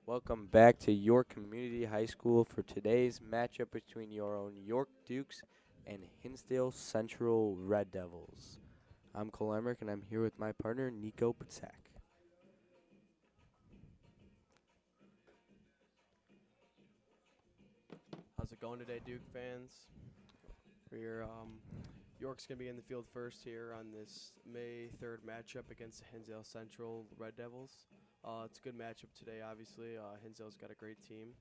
Welcome back to York Community High School for today's matchup between your own York Dukes and Hinsdale Central Red Devils. I'm Cole Emmerich, and I'm here with my partner, Nico Pacak. How's it going today, Duke fans? York's going to be in the field first here on this May 3rd matchup against the Hinsdale Central Red Devils. It's a good matchup today, obviously. Hinsdale's got a great team,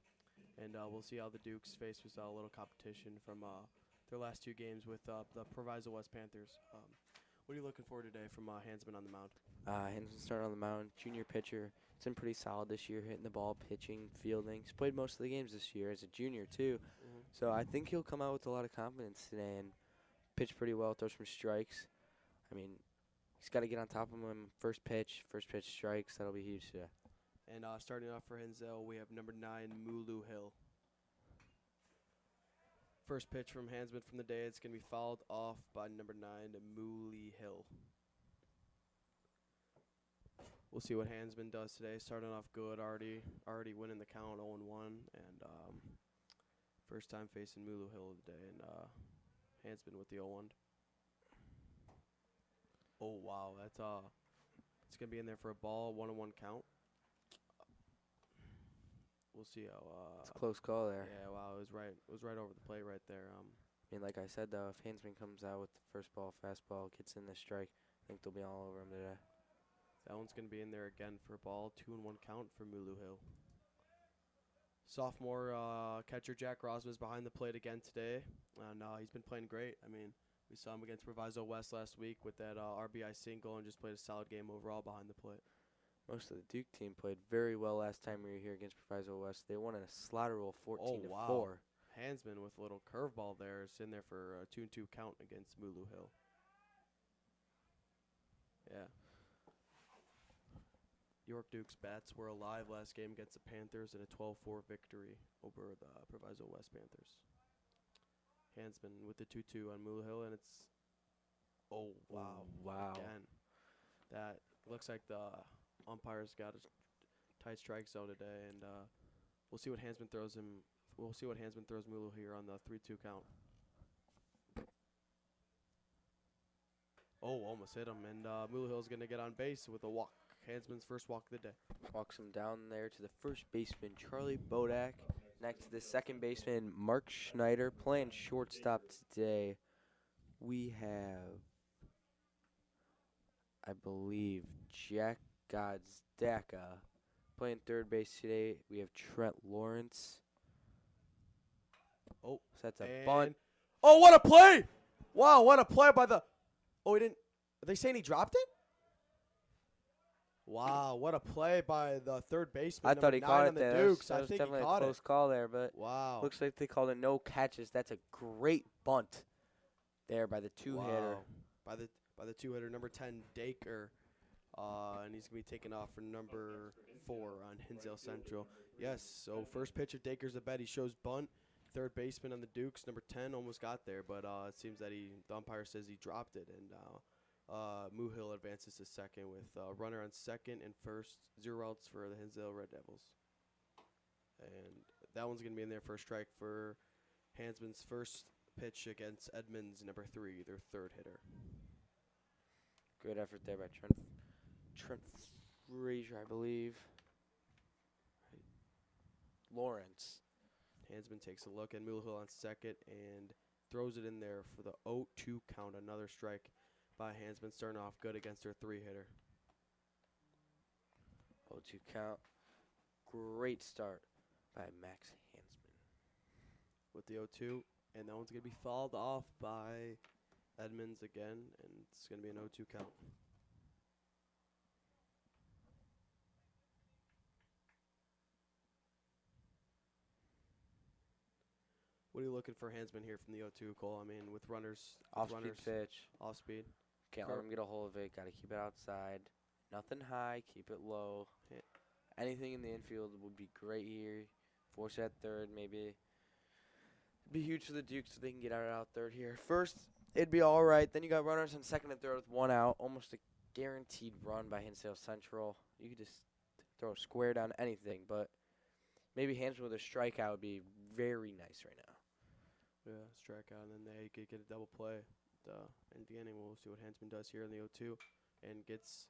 and we'll see how the Dukes face with a little competition from their last two games with the Proviso West Panthers. What are you looking for today from Hansman on the mound? Henson started on the mound, junior pitcher. It's been pretty solid this year, hitting the ball, pitching, fielding. He's played most of the games this year as a junior, too. So I think he'll come out with a lot of confidence today and pitch pretty well, throw some strikes. I mean, he's got to get on top of him. First pitch strikes. That'll be huge today. And starting off for Hinsdale, we have number 9, Mulu Hill. First pitch from Hansman from the day. It's going to be fouled off by number 9, Mooley Hill. We'll see what Hansman does today. Starting off good, already winning the count 0-1, and first time facing Mulu Hill today, and Hansman with the 0-1. Oh wow, that's it's gonna be in there for a ball, 1-1 count. We'll see how. It's a close call there. Yeah, wow, it was right. It was right over the plate right there. I mean, like I said, though, if Hansman comes out with the first ball, fastball, gets in the strike, I think they'll be all over him today. That one's going to be in there again for a ball, 2-1 count for Mulu Hill. Sophomore catcher Jack Rosman is behind the plate again today, and he's been playing great. I mean, we saw him against Proviso West last week with that RBI single and just played a solid game overall behind the plate. Most of the Duke team played very well last time we were here against Proviso West. They won in a slaughter roll 14-4. Wow. Hansman with a little curveball there is in there for a 2-2 count against Mulu Hill. Yeah. York Dukes bats were alive last game against the Panthers in a 12-4 victory over the Proviso West Panthers. Hansman with the 2-2 on Mulu Hill, and it's wow. Again, that looks like the umpires got a tight strike zone today, and we'll see what Hansman throws him. We'll see what Hansman throws Mulu here on the 3-2 count. Oh, almost hit him, and Mulu Hill's gonna get on base with a walk. Hansman's first walk of the day. Walks him down there to the first baseman, Charlie Bodak. Next to the second baseman, Mark Schneider. Playing shortstop today, we have, I believe, Jack Godzdaka. Playing third base today, we have Trent Lawrence. Oh, so that's a bunt. Oh, what a play! Wow, what a play by the. Oh, he didn't. Are they saying he dropped it? Wow, what a play by the third baseman. I thought he caught it there. Dukes. That was I think definitely he caught a close call there, but wow. Looks like they called it no catches. That's a great bunt there by the two-hitter. By the two-hitter, number 10, Dacre. And he's going to be taken off for number 4 on Hinsdale Central. Yes, so first pitch of Dacre's a bet. He shows bunt. Third baseman on the Dukes, number 10, almost got there, but it seems that the umpire says he dropped it, and Moo Hill advances to second with runner on second and first, 0 outs for the Hinsdale Red Devils. And that one's going to be in there for a strike for Hansman's first pitch against Edmonds, number 3, their third hitter. Great effort there by Trent Frazier, I believe. Lawrence. Hansman takes a look at Mule Hill on second and throws it in there for the 0-2 count. Another strike by Hansman, starting off good against their 3-hitter. 0-2 count. Great start by Max Hansman. With the 0-2, and that one's going to be fouled off by Edmonds again, and it's going to be an 0-2 count. What are you looking for Hansman here from the 0-2, Cole? I mean, with runners. Off-speed pitch. Off-speed. Can't let him get a hold of it. Got to keep it outside. Nothing high. Keep it low. Yeah. Anything in the infield would be great here. Force at third, maybe. It'd be huge for the Dukes so they can get out third here. First, it'd be all right. Then you got runners on second and third with 1 out. Almost a guaranteed run by Hinsdale Central. You could just throw a square down anything, but maybe Hansman with a strikeout would be very nice right now. Yeah, strikeout, and then they could get a double play. In the inning, we'll see what Hansman does here in the 0-2, and gets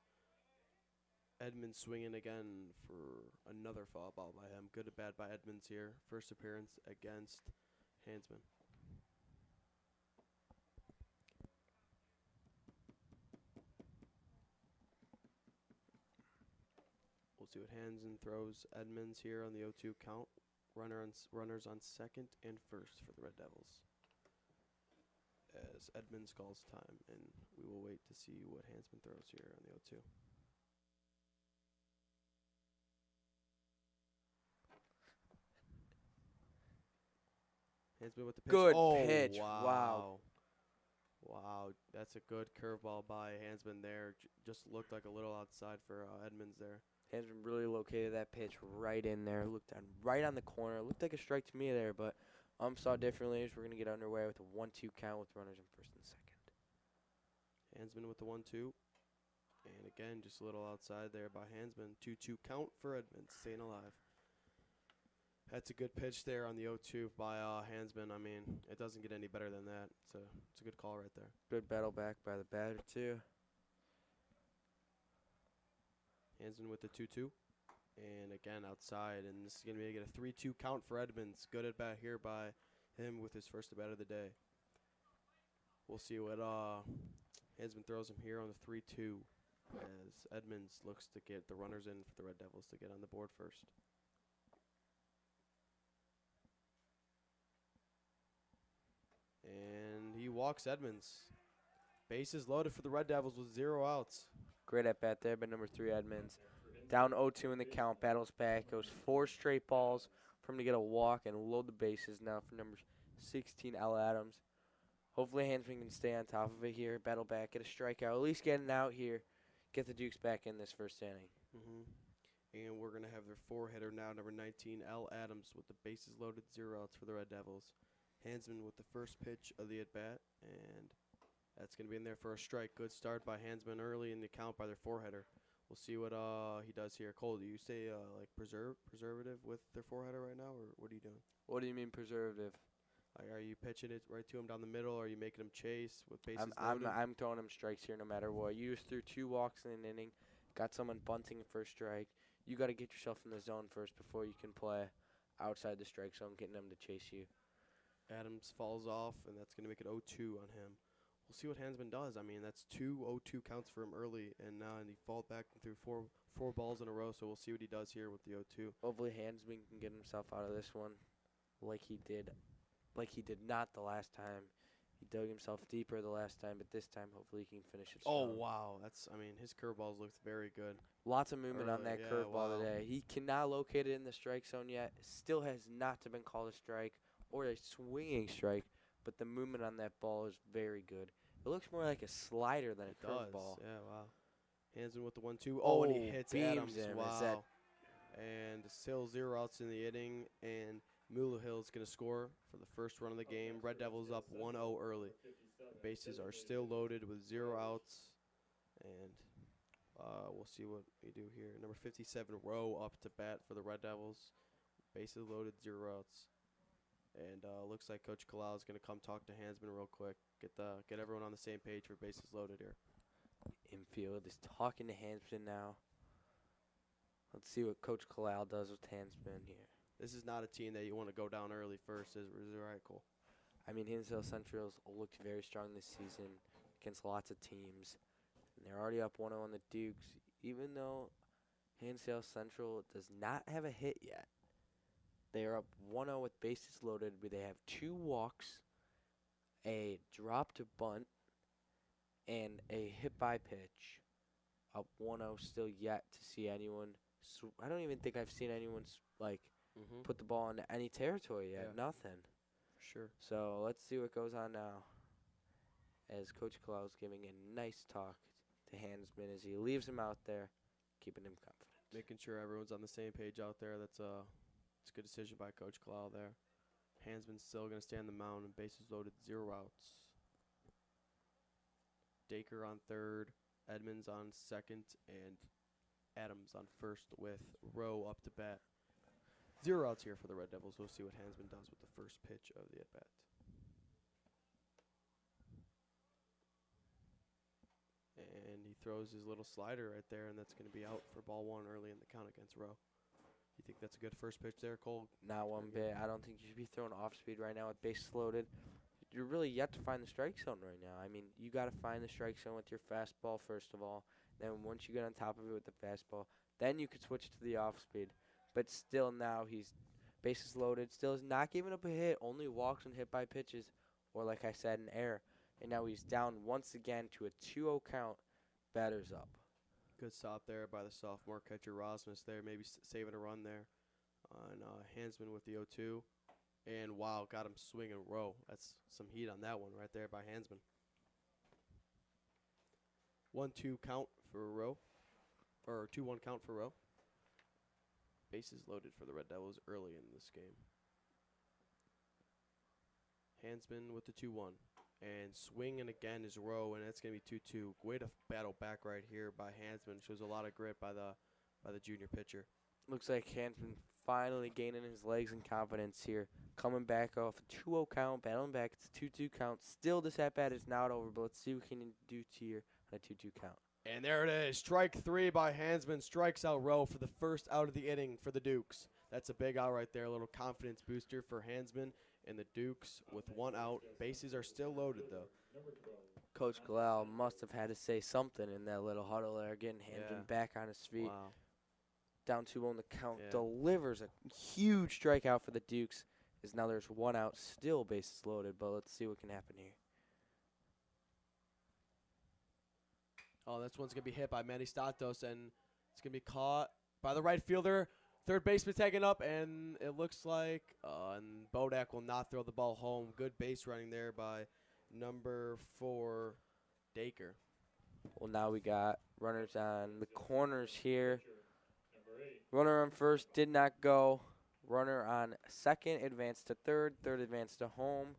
Edmonds swinging again for another foul ball by him. Good at bat by Edmonds here. First appearance against Hansman. We'll see what Hansen throws. Edmonds here on the 0-2 count. Runners on second and first for the Red Devils. As Edmonds calls time, and we will wait to see what Hansman throws here on the 0-2. Hansman with the pitch. Good Oh, pitch. Wow. Wow, that's a good curveball by Hansman there. Just looked like a little outside for Edmonds there. Hansman really located that pitch right in there. Looked right on the corner. Looked like a strike to me there, but saw differently. As we're going to get underway with a 1-2 count with runners in first and second. Hansman with the 1-2. And again, just a little outside there by Hansman. 2-2 count for Edmonds, staying alive. That's a good pitch there on the 0-2 by Hansman. I mean, it doesn't get any better than that. It's a good call right there. Good battle back by the batter, too. Hansman with the 2-2. And again, outside. And this is going to make it a 3-2 count for Edmonds. Good at bat here by him with his first at bat of the day. We'll see what Hansman throws him here on the 3-2 as Edmonds looks to get the runners in for the Red Devils to get on the board first. And he walks Edmonds. Bases loaded for the Red Devils with 0 outs. Great at bat there by number 3 Edmonds. Down 0-2 in the count, battles back, goes 4 straight balls for him to get a walk and load the bases now for number 16 L Adams. Hopefully Hansman can stay on top of it here, battle back, get a strikeout, at least get an out here, get the Dukes back in this first inning. And we're going to have their 4-hitter now, number 19 L Adams with the bases loaded, 0 outs for the Red Devils. Hansman with the first pitch of the at-bat, and that's going to be in there for a strike. Good start by Hansman early in the count by their 4-hitter. We'll see what he does here. Cole, do you say like preservative with their 4-hitter right now, or what are you doing? What do you mean preservative? Are you pitching it right to him down the middle, or are you making him chase with bases loaded? I'm throwing him strikes here no matter what. You just threw 2 walks in an inning, got someone bunting for a strike. You got to get yourself in the zone first before you can play outside the strike zone, getting them to chase you. Adams falls off, and that's going to make it 0-2 on him. We'll see what Hansman does. I mean, that's 2 0-2 counts for him early, and he fought back and threw four balls in a row, so we'll see what he does here with the 0-2. Hopefully Hansman can get himself out of this one like he did not the last time. He dug himself deeper the last time, but this time hopefully he can finish it strong. Oh, wow. His curveballs looked very good. Lots of movement on that curveball today. He cannot locate it in the strike zone yet. Still has not been called a strike or a swinging strike, but the movement on that ball is very good. It looks more like a slider than a curveball. Yeah, wow. Hansman with the 1-2. Oh, and he hits Adams. Him. Wow. And still 0 outs in the inning, and Mulahill's going to score for the first run of the game. Red Devils up 1-0 early. The bases are still loaded with 0 outs, and we'll see what we do here. Number 57, Rowe, up to bat for the Red Devils. Bases loaded, 0 outs. And looks like Coach Kalau is going to come talk to Hansman real quick. Get everyone on the same page for bases loaded here. Infield is talking to Hansman now. Let's see what Coach Kalau does with Hansman here. This is not a team that you want to go down early first. Is it right, Cole? I mean, Hinsdale Central's looked very strong this season against lots of teams. And they're already up 1-0 on the Dukes, even though Hinsdale Central does not have a hit yet. They are up 1-0 with bases loaded. They have 2 walks, a dropped bunt, and a hit-by pitch. Up 1-0 still yet to see anyone. I don't even think I've seen anyone put the ball into any territory yet. Yeah. Nothing. Sure. So let's see what goes on now. As Coach Kalau is giving a nice talk to Hansman as he leaves him out there, keeping him confident. Making sure everyone's on the same page out there. It's a good decision by Coach Kalau there. Hansman's still going to stay on the mound, and bases loaded, 0 outs. Dacre on third, Edmonds on second, and Adams on first with Rowe up to bat. 0 outs here for the Red Devils. We'll see what Hansman does with the first pitch of the at-bat. And he throws his little slider right there, and that's going to be out for ball 1 early in the count against Rowe. You think that's a good first pitch there, Cole? Not one bit. I don't think you should be throwing off speed right now with bases loaded. You're really yet to find the strike zone right now. I mean, you got to find the strike zone with your fastball first of all. Then once you get on top of it with the fastball, then you could switch to the off speed. But still now he's bases loaded. Still is not giving up a hit. Only walks when hit by pitches, or like I said, an error. And now he's down once again to a 2-0 count. Batters up. Good stop there by the sophomore catcher Rosmus there, maybe saving a run there on Hansman with the 0-2. And wow, got him swinging Rowe. That's some heat on that one right there by Hansman. 1-2 count for Rowe, or 2-1 count for Rowe. Bases loaded for the Red Devils early in this game. Hansman with the 2-1. And swinging again is Rowe, and that's going to be 2-2. Way to battle back right here by Hansman. Shows a lot of grit by the junior pitcher. Looks like Hansman finally gaining his legs and confidence here. Coming back off a 2-0 count, battling back. It's a 2-2 count. Still, this at-bat is not over, but let's see what he can do here on a 2-2 count. And there it is. Strike 3 by Hansman. Strikes out Rowe for the first out of the inning for the Dukes. That's a big out right there. A little confidence booster for Hansman and the Dukes with 1 out. Bases are still loaded, though. Coach Galal must have had to say something in that little huddle there, getting Hansman back on his feet. Wow. Down 2-0 on the count. Delivers a huge strikeout for the Dukes. As now there's 1 out, still bases loaded, but let's see what can happen here. Oh, this one's going to be hit by Manny Statos, and it's going to be caught by the right fielder. Third baseman taken up, and it looks like and Bodak will not throw the ball home. Good base running there by number 4, Dacre. Well, now we got runners on the corners here. Runner on first did not go. Runner on second advanced to third. Third advanced to home.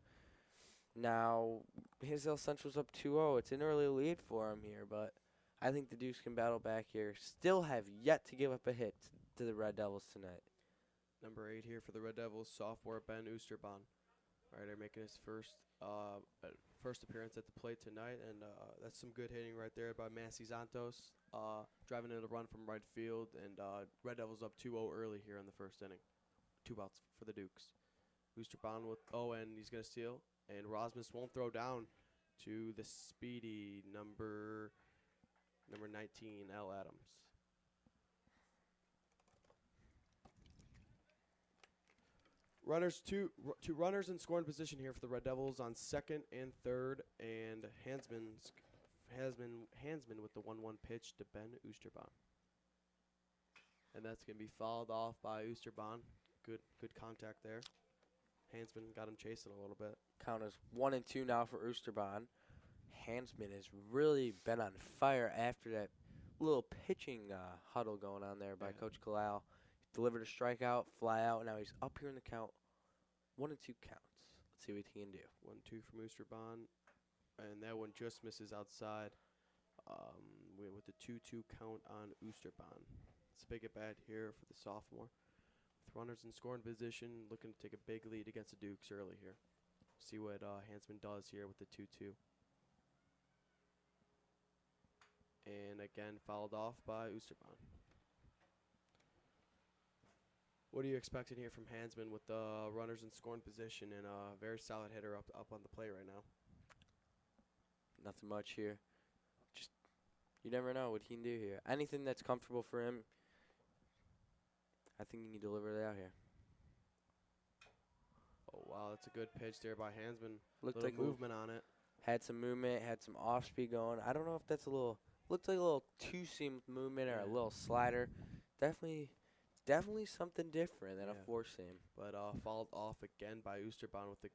Now, Hinsdale Central's up 2-0. It's an early lead for him here, but I think the Dukes can battle back here. Still have yet to give up a hit to the Red Devils tonight. Number 8 here for the Red Devils, sophomore Ben Oosterbaan. Right there, making his first appearance at the plate tonight, and that's some good hitting right there by Massey Santos. Driving in a run from right field, and Red Devils up 2-0 early here in the first inning. 2 outs for the Dukes. Oosterbaan with and he's going to steal. And Rosmus won't throw down to the speedy number 19, L. Adams. Two runners in scoring position here for the Red Devils on second and third, and Hansman with the 1-1 pitch to Ben Oosterbaan. And that's going to be fouled off by Oosterbaan. Good contact there. Hansman got him chasing a little bit. Count is 1-2 now for Oosterbaan. Hansman has really been on fire after that little pitching huddle going on there by Coach Kalal. Delivered a strikeout, fly out. Now he's up here in the count. 1-2 counts. Let's see what he can do. 1-2 from Oosterbaan, and that one just misses outside. With the 2-2 count on Oosterbaan. It's a big at bat here for the sophomore. With runners in scoring position, looking to take a big lead against the Dukes early here. See what Hansman does here with the 2-2. And again, fouled off by Oosterbaan. What are you expecting here from Hansman with the runners in scoring position and a very solid hitter up on the plate right now? Nothing much here. Just, you never know what he can do here. Anything that's comfortable for him, I think he can deliver it out here. Oh, wow, that's a good pitch there by Hansman. Looked little like movement on it. Had some movement, had some off speed going. I don't know if that's looked like a little two-seam movement or a little slider. Definitely something different than a four-seam. But fouled off again by Oosterbaan with a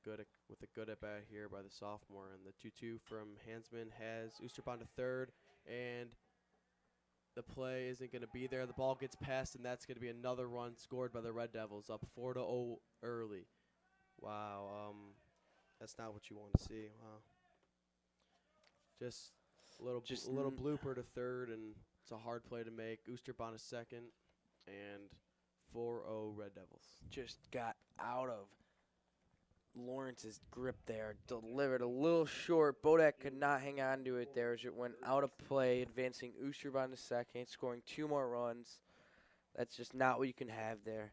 good at bat here by the sophomore. And the 2-2 from Hansman has Oosterbaan to third, and the play isn't going to be there. The ball gets passed, and that's going to be another run scored by the Red Devils, up 4-0 early. Wow, that's not what you want to see. Wow, just a little blooper to third, and it's a hard play to make. Oosterbaan is second, and 4-0 Red Devils. Just got out of Lawrence's grip there. Delivered a little short. Bodak could not hang on to it there as it went out of play, advancing Oosterbaan to second, scoring 2 more runs. That's just not what you can have there.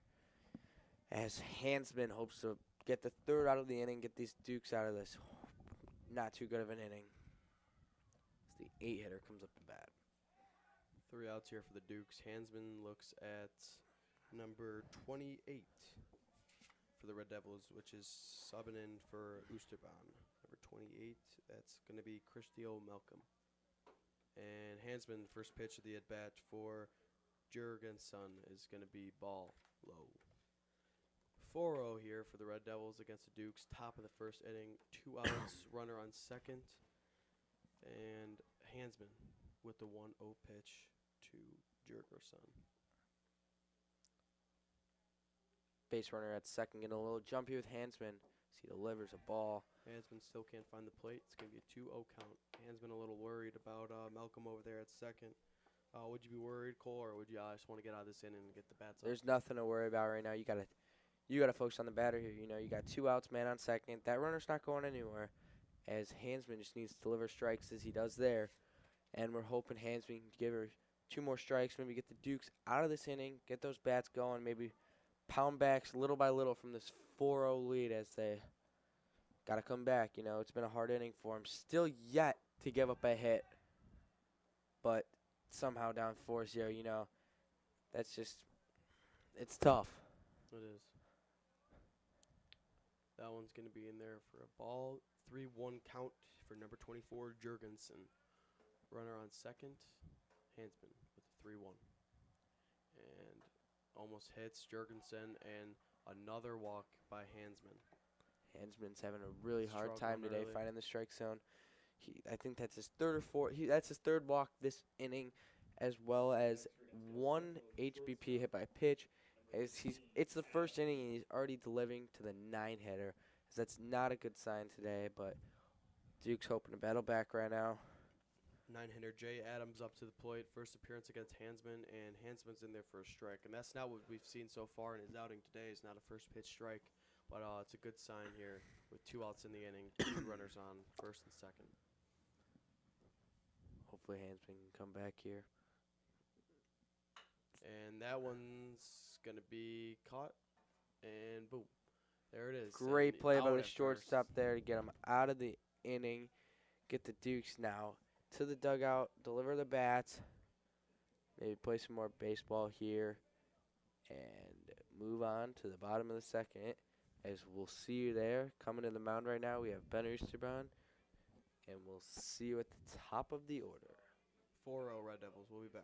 As Hansman hopes to get the third out of the inning, get these Dukes out of this not too good of an inning. As the 8-hitter comes up to bat. 3 outs here for the Dukes. Hansman looks at number 28 for the Red Devils, which is subbing in for Oosterbaan. Number 28, that's going to be Christio Malcolm. And Hansman, first pitch of the at-bat for Jurgensen is going to be ball low. 4-0 here for the Red Devils against the Dukes. Top of the first inning, 2 outs, runner on second. And Hansman with the 1-0 pitch to Jurgensen. Base runner at second, getting a little jumpy with Hansman. He delivers a ball. Hansman still can't find the plate. It's going to be a 2-0 count. Hansman a little worried about Malcolm over there at second. Would you be worried, Cole, or would you just want to get out of this inning and get the bats up? There's nothing to worry about right now. You gotta focus on the batter here. You know, you got 2 outs, man on second. That runner's not going anywhere, as Hansman just needs to deliver strikes as he does there. And we're hoping Hansman can give her 2 more strikes, maybe get the Dukes out of this inning, get those bats going, maybe pound backs little by little from this 4-0 lead as they got to come back. You know, it's been a hard inning for them. Still yet to give up a hit, but somehow down 4-0, you know, that's just, it's tough. It is. That one's going to be in there for a ball. 3-1 count for number 24, Jurgensen. Runner on second, Hansman with a 3-1. And almost hits Jurgensen, and another walk by Hansman. Hansman's having a really hard time Struggling today early. finding the strike zone. I think that's his third or fourth. That's his third walk this inning, as well as 1 HBP hit by pitch. It's the first inning and he's already delivering to the 9-hitter. So that's not a good sign today, but Duke's hoping to battle back right now. 9-hitter Jay Adams up to the plate. First appearance against Hansman, and Hansman's in there for a strike. And that's not what we've seen so far in his outing today. It's not a first pitch strike, but it's a good sign here with 2 outs in the inning, 2 runners on first and second. Hopefully Hansman can come back here. And that one's going to be caught, and boom. There it is. Great And play by out the at shortstop first. there to get him out of the inning. Get the Dukes now to the dugout, deliver the bats, maybe play some more baseball here, and move on to the bottom of the second. As we'll see you there. Coming to the mound right now, we have Ben Oosterbaan, and we'll see you at the top of the order. 4-0 Red Devils. We'll be back.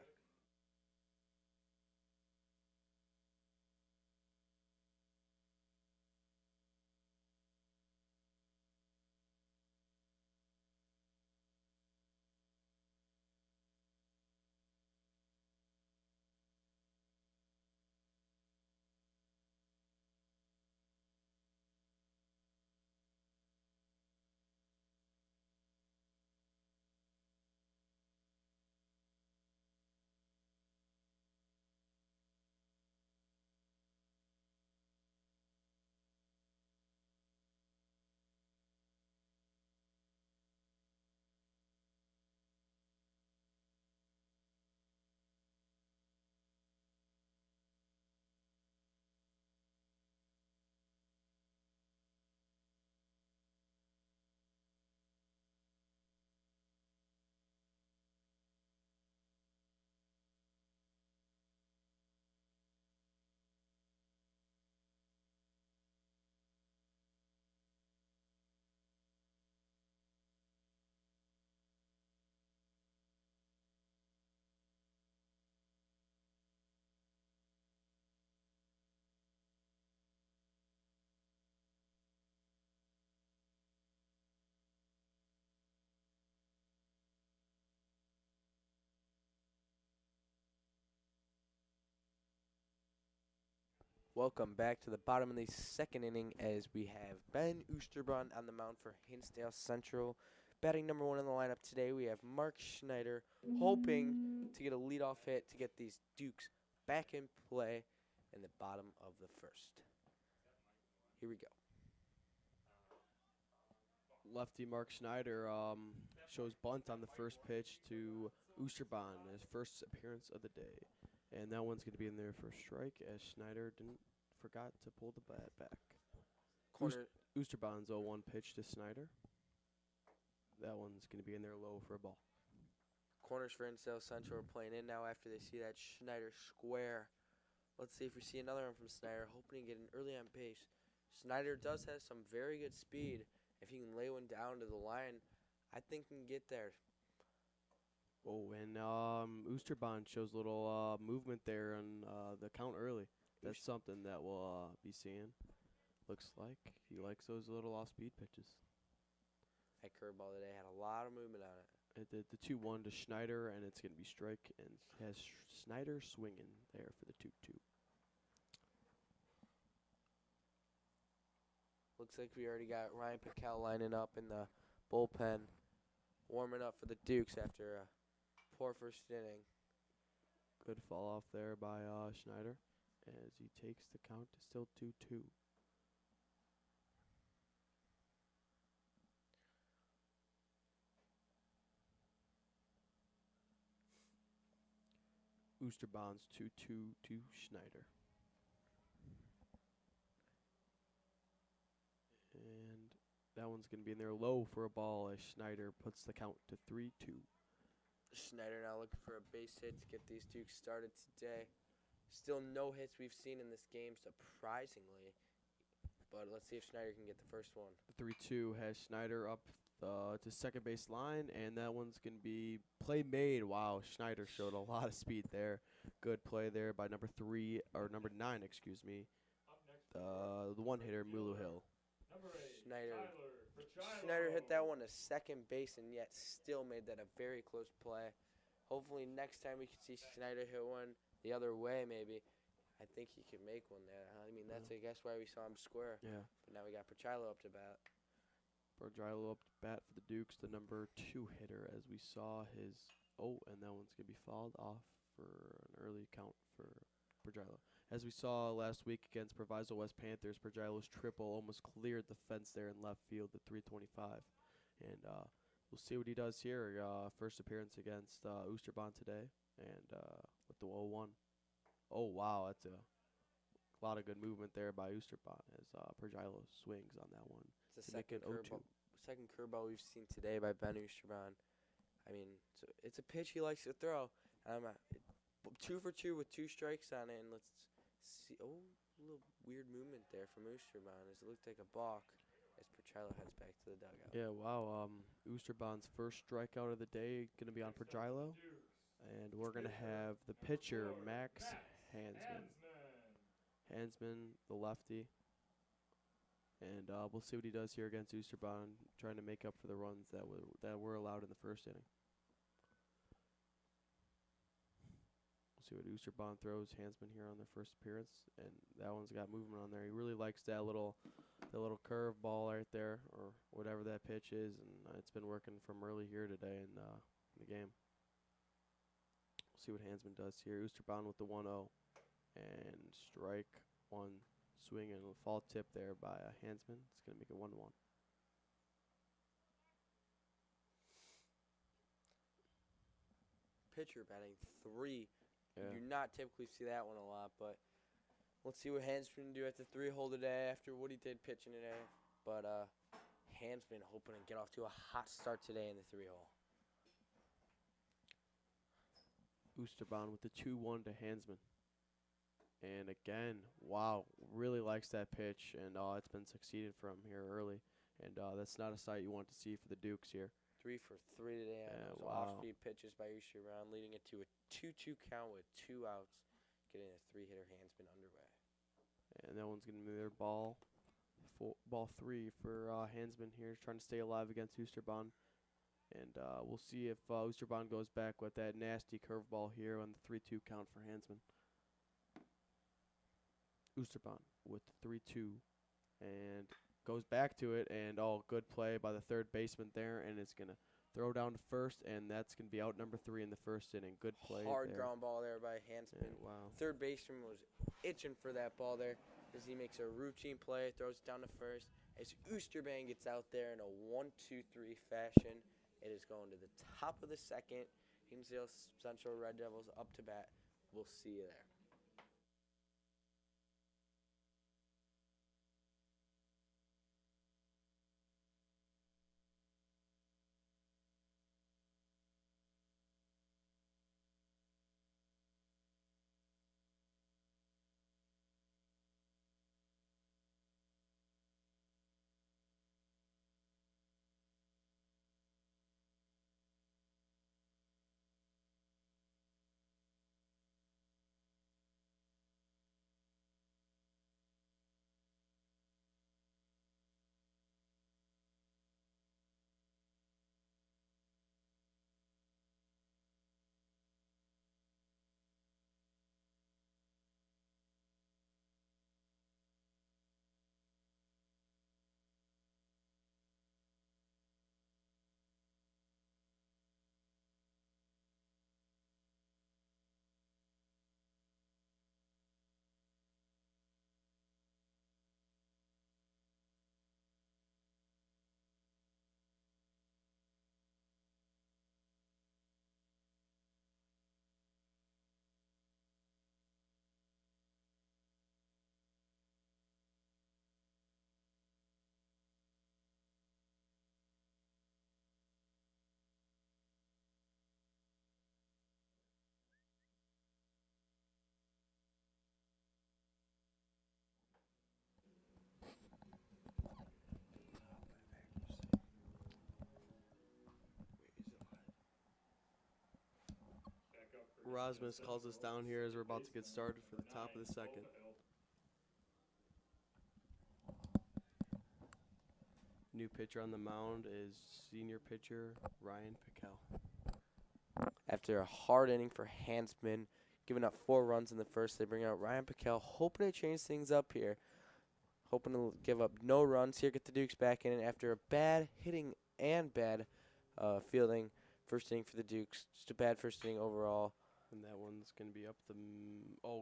Welcome back to the bottom of the second inning as we have Ben Oosterbaan on the mound for Hinsdale Central. Batting number 1 in the lineup today, we have Mark Schneider hoping to get a leadoff hit to get these Dukes back in play in the bottom of the first. Here we go. Lefty Mark Schneider shows bunt on the first pitch to Oosterbaan, his first appearance of the day. And that one's going to be in there for a strike as Schneider forgot to pull the bat back. Corner. Oosterbaan's 0-1 pitch to Schneider. That one's going to be in there low for a ball. Corners for Hinsdale Central are playing in now after they see that Schneider square. Let's see if we see another one from Schneider, hoping to get an early on base. Schneider does have some very good speed. If he can lay one down to the line, I think he can get there. Oh, and Oosterbaan shows a little movement there on the count early. That's something that we'll be seeing. Looks like he likes those little off-speed pitches. That curveball today had a lot of movement on it. It did the 2-1 to Schneider, and it's going to be strike, and has Schneider swinging there for the 2-2. Looks like we already got Ryan Piquel lining up in the bullpen, warming up for the Dukes after a poor first inning. Good fall off there by Schneider as he takes the count to still 2-2. Oosterbaan's 2-2 to Schneider. And that one's going to be in there low for a ball as Schneider puts the count to 3-2. Schneider now looking for a base hit to get these Dukes started today. Still no hits we've seen in this game, surprisingly. But let's see if Schneider can get the first one. The 3-2 has Schneider up to second base line, and that one's going to be play made. Wow, Schneider showed a lot of speed there. Good play there by number 9, excuse me. The one hitter, Mulu Hill. Schneider hit that one to second base and yet still made that a very close play. Hopefully next time we can see Schneider hit one the other way maybe. I think he can make one there. I mean, that's I guess why we saw him square. Yeah. But now we got Pachilo up to bat. Pachilo up to bat for the Dukes, the number 2 hitter, as we saw his. Oh, and that one's going to be fouled off for an early count for Pachilo. As we saw last week against Proviso West Panthers, Pagilo's triple almost cleared the fence there in left field at 325. And we'll see what he does here. First appearance against Oosterbaan today, and with the 0-1. Oh, wow, that's a lot of good movement there by Oosterbaan as Pagilo swings on that one. It's the second curveball we've seen today by Ben Oosterbaan. I mean, it's a pitch he likes to throw. 2 for 2 with 2 strikes on it, and let's see. Oh, a little weird movement there from Oosterbaan as it looked like a balk as Pachilo heads back to the dugout. Yeah, wow. Oosterbaan's first strikeout of the day going to be on Pagilo, and we're going to have the pitcher, Max Hansman. Hansman, the lefty. And we'll see what he does here against Oosterbaan, trying to make up for the runs that were allowed in the first inning. We'll see what Oosterbaan throws Hansman here on their first appearance, and that one's got movement on there. He really likes that little curve ball right there, or whatever that pitch is, and it's been working from early here today in the game. We'll see what Hansman does here. Oosterbaan with the 1-0, and strike one. Swing and a fall tip there by Hansman. It's going to make it 1-1. Pitcher batting 3. Yeah. You do not typically see that one a lot, but let's see what Hansman do at the 3-hole today after what he did pitching today. But Hansman hoping to get off to a hot start today in the 3-hole. Oosterbaan with the 2-1 to Hansman. And again, wow, really likes that pitch, and it's been succeeding from here early. And that's not a sight you want to see for the Dukes here. 3 for 3 today on those off-speed pitches by Oosterbaan, leading it to a 2-2 count with 2 outs, getting a 3-hitter Hansman underway. And that one's going to be their ball 3 for Hansman here, trying to stay alive against Oosterbaan. And we'll see if Oosterbaan goes back with that nasty curveball here on the 3-2 count for Hansman. Oosterbaan with the 3-2 and goes back to it, and good play by the third baseman there, and it's going to Throw down to first, and that's going to be out number 3 in the first inning. Good play Hard there. ground ball there by Hansman. Yeah, wow. Third baseman was itching for that ball there as he makes a routine play, throws it down to first. As Oosterban gets out there in a 1-2-3 fashion, it is going to the top of the second. Hinsdale Central Red Devils up to bat. We'll see you there. Rasmus calls us down here as we're about to get started for the top of the second. New pitcher on the mound is senior pitcher Ryan Piquel. After a hard inning for Hansman, giving up 4 runs in the first, they bring out Ryan Piquel, hoping to change things up here. Hoping to give up no runs here, get the Dukes back in. And after a bad hitting and bad fielding, first inning for the Dukes. Just a bad first inning overall. And that one's going to be up the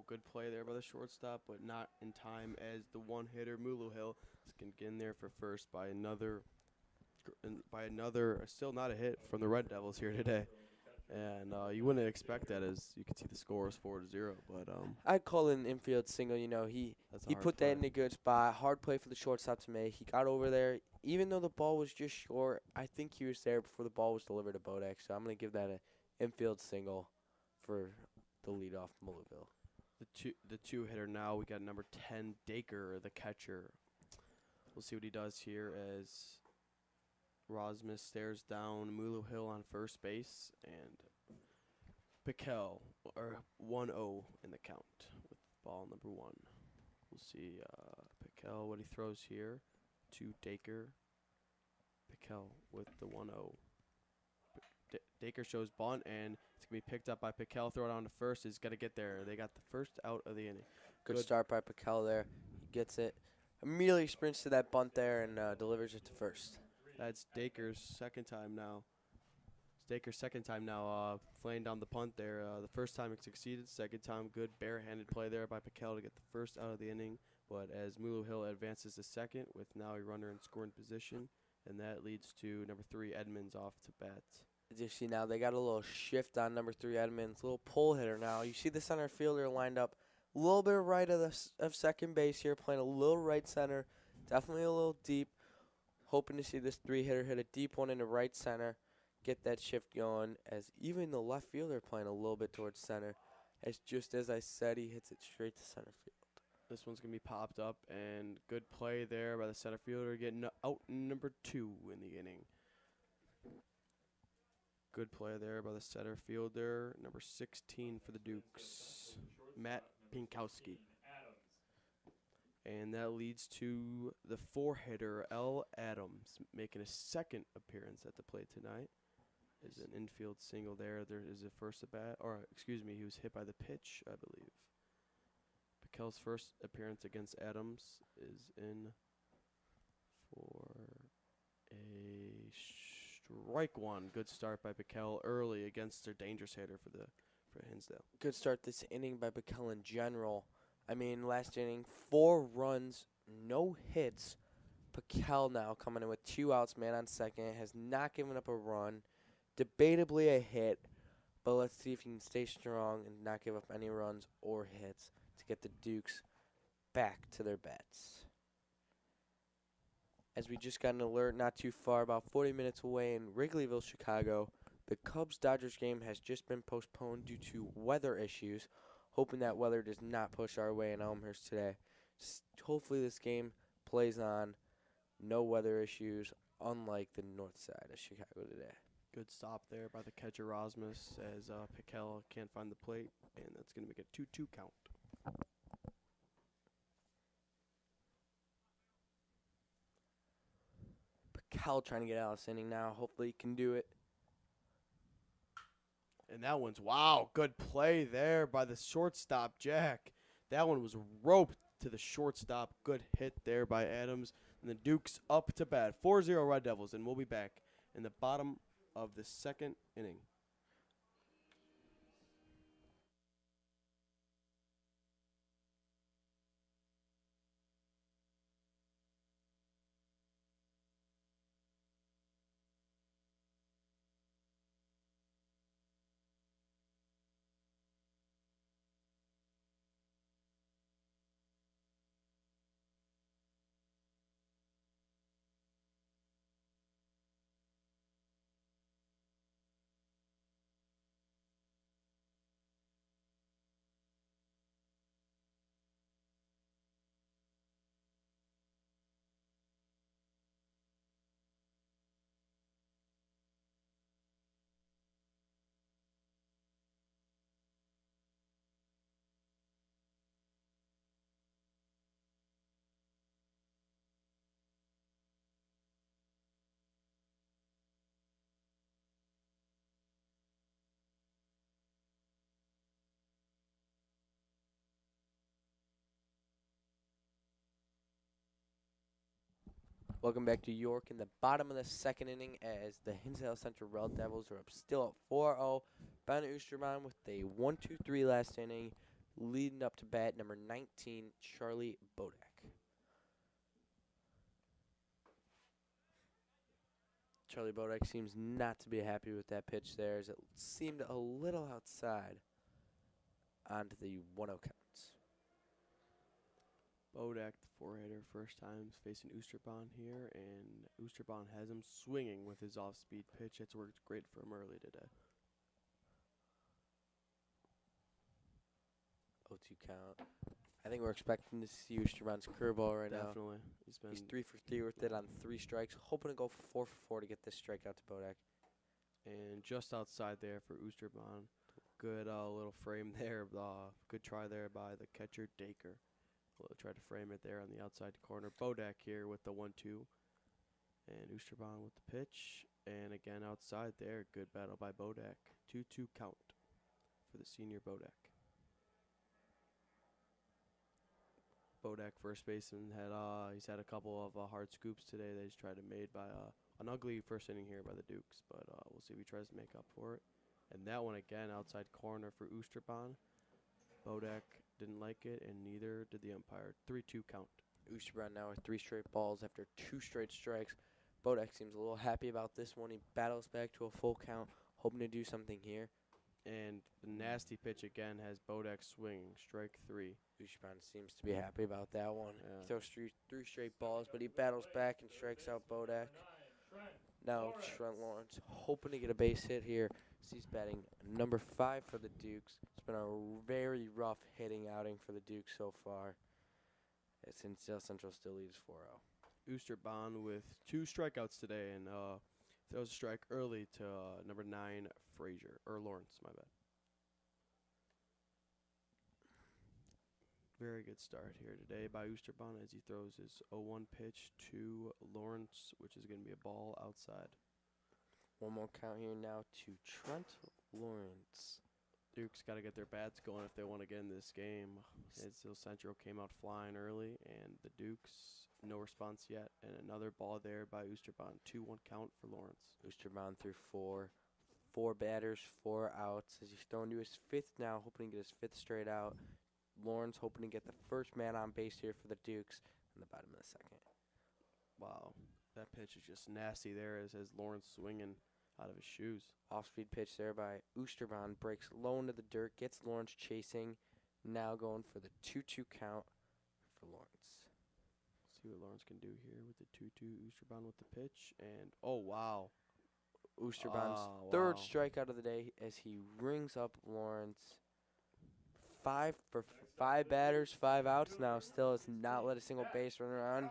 good play there by the shortstop, but not in time as the one-hitter Muluhill is going to get in there for first by another, still not a hit from the Red Devils here today. And you wouldn't expect that, as you can see the score is 4-0. But I'd call it an infield single. You know, he put that in a good spot. Hard play for the shortstop to make. He got over there. Even though the ball was just short, I think he was there before the ball was delivered to Bodak. So I'm going to give that an infield single for the leadoff Mullerville. The two hitter now, we got number 10, Dacre, the catcher. We'll see what he does here as Rosmus stares down Muluhill on first base, and Piquel, or 1-0 in the count with ball number 1. We'll see Piquel, what he throws here to Dacre. Piquel with the 1-0. Dacre shows bunt, and it's going to be picked up by Piquel. Throw it on to first. He's got to get there. They got the first out of the inning. Good start by Piquel there. He gets it. Immediately sprints to that bunt there and delivers it to first. That's Dacre's second time now. It's Dacre's second time now flaying down the punt there. The first time it succeeded. Second time, good barehanded play there by Piquel to get the first out of the inning. But as Muluhill advances to second with now a runner in scoring position, and that leads to number 3, Edmonds, off to bat. As you see now, they got a little shift on number 3, Edmonds. A little pull hitter now. You see the center fielder lined up a little bit right of second base here, playing a little right center. Definitely a little deep. Hoping to see this 3-hitter hit a deep one into right center. Get that shift going, as even the left fielder playing a little bit towards center. As just as I said, he hits it straight to center field. This one's going to be popped up, and good play there by the center fielder, getting out number 2 in the inning. Good play there by the center fielder, number 16 for the Dukes, Matt Pinkowski. And that leads to the 4-hitter, L. Adams, making a second appearance at the plate tonight. Is an infield single there. There is a first at bat, or excuse me, he was hit by the pitch, I believe. Piquel's first appearance against Adams is in for a Strike one. Good start by Bikel early against their dangerous hitter for Hinsdale. Good start this inning by Bikel in general. I mean, last inning, 4 runs, no hits. Bikel now coming in with 2 outs, man on second, has not given up a run. Debatably a hit, but let's see if he can stay strong and not give up any runs or hits to get the Dukes back to their bats. As we just got an alert not too far, about 40 minutes away in Wrigleyville, Chicago, the Cubs-Dodgers game has just been postponed due to weather issues. Hoping that weather does not push our way in Elmhurst today. Hopefully this game plays on. No weather issues, unlike the north side of Chicago today. Good stop there by the catcher Rosmus as Bikel can't find the plate, and that's going to make a 2-2 count. Bikel trying to get out of this inning now. Hopefully he can do it. And that one's, wow, good play there by the shortstop, Jack. That one was roped to the shortstop. Good hit there by Adams. And the Dukes up to bat. 4-0 Red Devils, and we'll be back in the bottom of the second inning. Welcome back to York in the bottom of the second inning as the Hinsdale Central Red Devils are up still at 4-0. Ben Oosterman with a 1-2-3 last inning, leading up to bat number 19, Charlie Bodak. Charlie Bodak seems not to be happy with that pitch there as it seemed a little outside onto the 1-0 counts. Bodak, the four-hitter, first time facing Oosterban here, and Oosterban has him swinging with his off-speed pitch. It's worked great for him early today. 0-2 count. I think we're expecting to see Oosterman's curveball right now. Definitely. He's 3 for 3 with it on 3 strikes, hoping to go for 4 for 4 to get this strikeout to Bodak. And just outside there for Oosterban. Good little frame there. Good try there by the catcher, Dacre. Tried to frame it there on the outside corner. Bodak here with the 1-2. And Oosterban with the pitch. And again outside there. Good battle by Bodak. 2-2 count for the senior Bodak. Bodak, first baseman, he's had a couple of hard scoops today that he's tried to make by an ugly first inning here by the Dukes. But we'll see if he tries to make up for it. And that one again outside corner for Oosterban. Bodak didn't like it, and neither did the umpire. 3-2 count. Oosterban now with 3 straight balls after 2 straight strikes. Bodak seems a little happy about this one. He battles back to a full count, hoping to do something here. And the nasty pitch again has Bodak swinging. Strike 3. Oosterban seems to be happy about that one. Yeah. He throws 3 straight balls, but he battles back and strikes out Bodak. Now Trent Lawrence hoping to get a base hit here. He's batting number 5 for the Dukes. It's been a very rough hitting outing for the Dukes so far. As Hinsdale Central still leads 4-0. Oosterban with 2 strikeouts today, and throws a strike early to number 9, Frazier. Or Lawrence, my bad. Very good start here today by Oosterban as he throws his 0-1 pitch to Lawrence, which is going to be a ball outside. One more count here now to Trent Lawrence. Duke's got to get their bats going if they want to get in this game. Hinsdale Central came out flying early, and the Dukes No response yet. And another ball there by Oosterbaan. 2-1 count for Lawrence. Oosterbound through four batters, 4 outs. As he's throwing to his fifth now, hoping to get his fifth straight out. Lawrence hoping to get the first man on base here for the Dukes in the bottom of the second. Wow. That pitch is just nasty there as Lawrence swinging out of his shoes. Off-speed pitch there by Oosterbaan. Breaks low into the dirt, gets Lawrence chasing. Now going for the 2-2 count for Lawrence. See what Lawrence can do here with the 2-2. Oosterbaan with the pitch. And, oh, wow. Oosterbaan's third strikeout of the day as he rings up Lawrence. 5 for 5 batters, 5 outs now. Still has not let a single base runner on,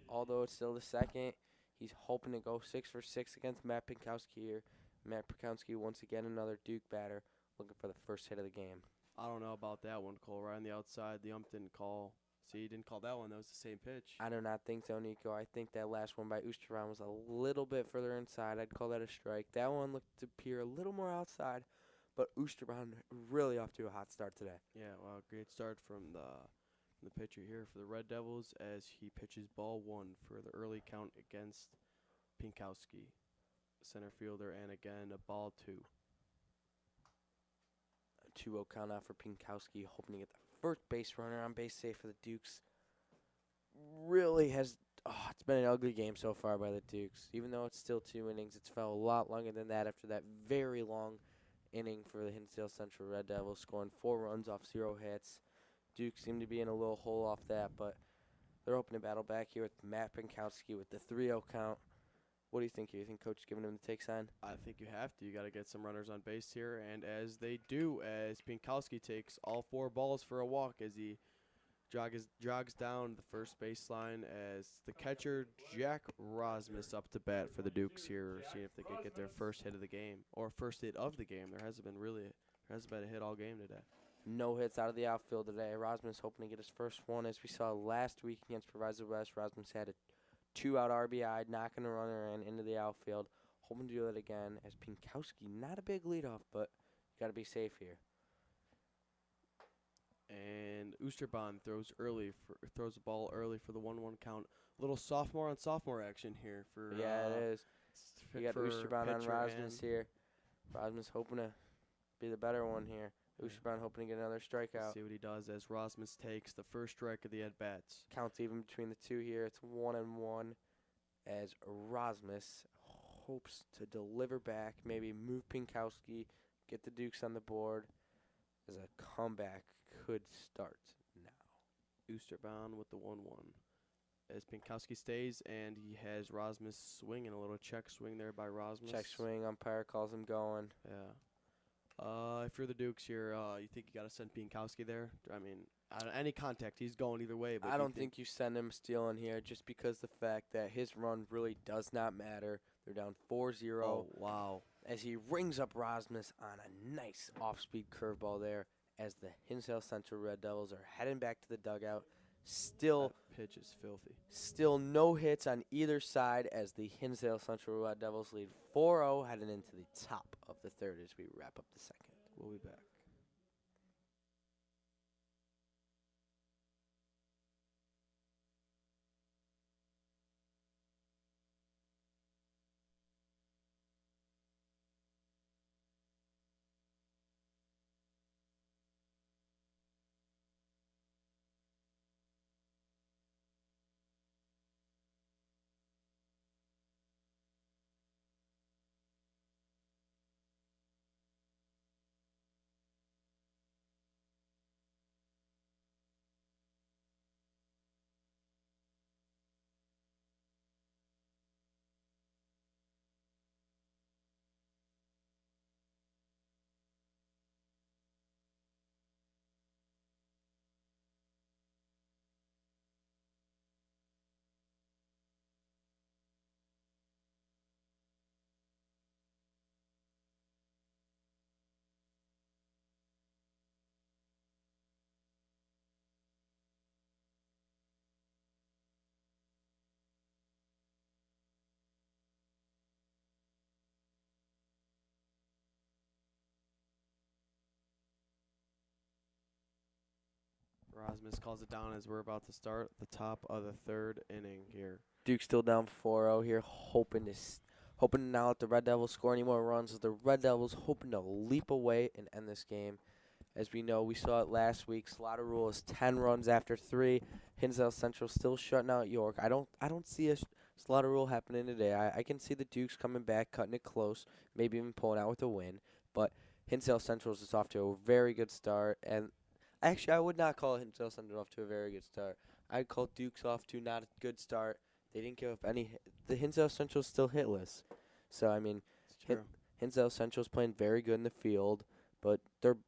although it's still the second. He's hoping to go 6 for 6 against Matt Pinkowski here. Matt Pinkowski, once again, another Duke batter, looking for the first hit of the game. I don't know about that one, Cole. Right on the outside, the ump didn't call. See, he didn't call that one. That was the same pitch. I do not think so, Nico. I think that last one by Oosterbaan was a little bit further inside. I'd call that a strike. That one looked to appear a little more outside, but Oosterbaan really off to a hot start today. Yeah, well, great start from the pitcher here for the Red Devils as he pitches ball 1 for the early count against Pinkowski, center fielder, and again a ball 2. A 2-0 count out for Pinkowski, hoping to get the first base runner on base save for the Dukes. Really has, it's been an ugly game so far by the Dukes. Even though it's still 2 innings, it's felt a lot longer than that after that very long inning for the Hinsdale Central Red Devils, scoring 4 runs off 0 hits. Dukes seem to be in a little hole off that, but they're hoping to battle back here with Matt Pinkowski with the 3-0 count. What do you think here? You think Coach is giving him the take sign? I think you have to. You got to get some runners on base here, and as they do, as Pinkowski takes all 4 balls for a walk as he jogs down the first baseline as the catcher Jack Rosmus up to bat for the Dukes here, seeing if they can get their first hit of the game or first hit of the game. There hasn't been a hit all game today. No hits out of the outfield today. Rosmus hoping to get his first one. As we saw last week against Proviso West, Rosmus had a 2-out RBI, knocking a runner into the outfield. Hoping to do that again as Pinkowski, not a big leadoff, but you got to be safe here. And Oosterbaan throws the ball early for the 1-1 count. Little sophomore on sophomore action here for it is. You got Oosterbaan on Rosmus here. Rosmus hoping to be the better one here. Oosterbaan hoping to get another strikeout. See what he does as Rosmus takes the first strike of the at-bats. Counts even between the two here. It's 1-1 as Rosmus hopes to deliver back, maybe move Pinkowski, get the Dukes on the board as a comeback could start now. Oosterbaan with the 1-1. As Pinkowski stays, and he has Rosmus swinging a little check swing there by Rosmus. Check swing, umpire calls him going. Yeah. If you're the Dukes here, you think you got to send Pinkowski there? I mean, any contact, he's going either way. But I don't think you send him stealing here just because the fact that his run really does not matter. They're down 4-0. Oh, wow. As he rings up Rosmus on a nice off-speed curveball there as the Hinsdale Central Red Devils are heading back to the dugout. Still, that pitch is filthy. Still no hits on either side as the Hinsdale Central Red Devils lead 4-0 heading into the top of the third as we wrap up the second. We'll be back. Rasmus calls it down as we're about to start the top of the third inning here. Duke's still down 4-0 here, hoping to not let the Red Devils score any more runs. The Red Devils hoping to leap away and end this game. As we know, we saw it last week. Slaughter Rule is 10 runs after 3. Hinsdale Central still shutting out York. I don't see a Slaughter Rule happening today. I can see the Dukes coming back, cutting it close, maybe even pulling out with a win. But Hinsdale Central is off to a very good start. And actually, I would not call Hinsdale Central off to a very good start. I'd call Dukes off to not a good start. They didn't give up any. The Hinsdale Central's still hitless. So, I mean, Hinsdale Central's playing very good in the field. But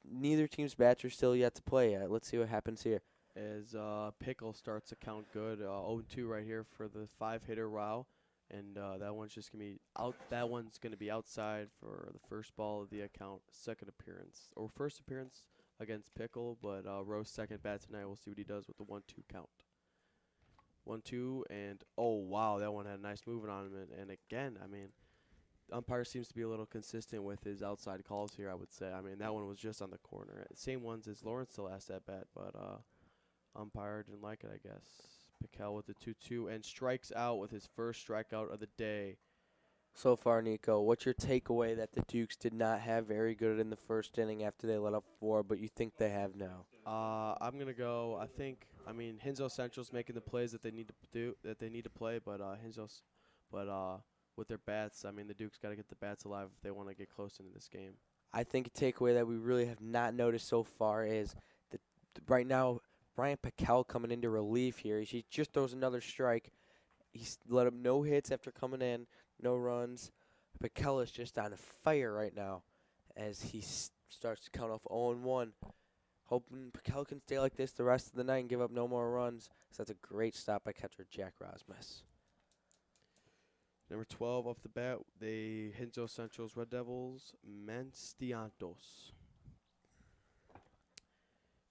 neither team's bats are still yet to play yet. Let's see what happens here. As Pickle starts to count good, 0-2 right here for the 5-hitter Rao, and that one's just gonna be out. That one's gonna be outside for the first ball of the account, first appearance against Pickle, but Rowe's second bat tonight. We'll see what he does with the 1-2 count. 1-2, and oh wow, that one had a nice movement on him, and again, I mean. Umpire seems to be a little consistent with his outside calls here, I would say. I mean, that one was just on the corner. Same ones as Lawrence the last at bat, but umpire didn't like it, I guess. Piquel with the 2-2 and strikes out with his first strikeout of the day. So far, Nico, what's your takeaway that the Dukes did not have very good in the first inning after they let up 4, but you think they have now? I'm gonna go. I mean, Hinsdale Central's making the plays that they need to play, but with their bats, I mean, the Dukes got to get the bats alive if they want to get close into this game. I think a takeaway that we really have not noticed so far is that right now, Brian Piquel coming into relief here. He just throws another strike. He's let up no hits after coming in, no runs. Piquel is just on fire right now as he starts to count off 0-1. Hoping Piquel can stay like this the rest of the night and give up no more runs. So that's a great stop by catcher Jack Rasmus. Number 12 off the bat, the Hinsdale Central's Red Devils, Manstiantos.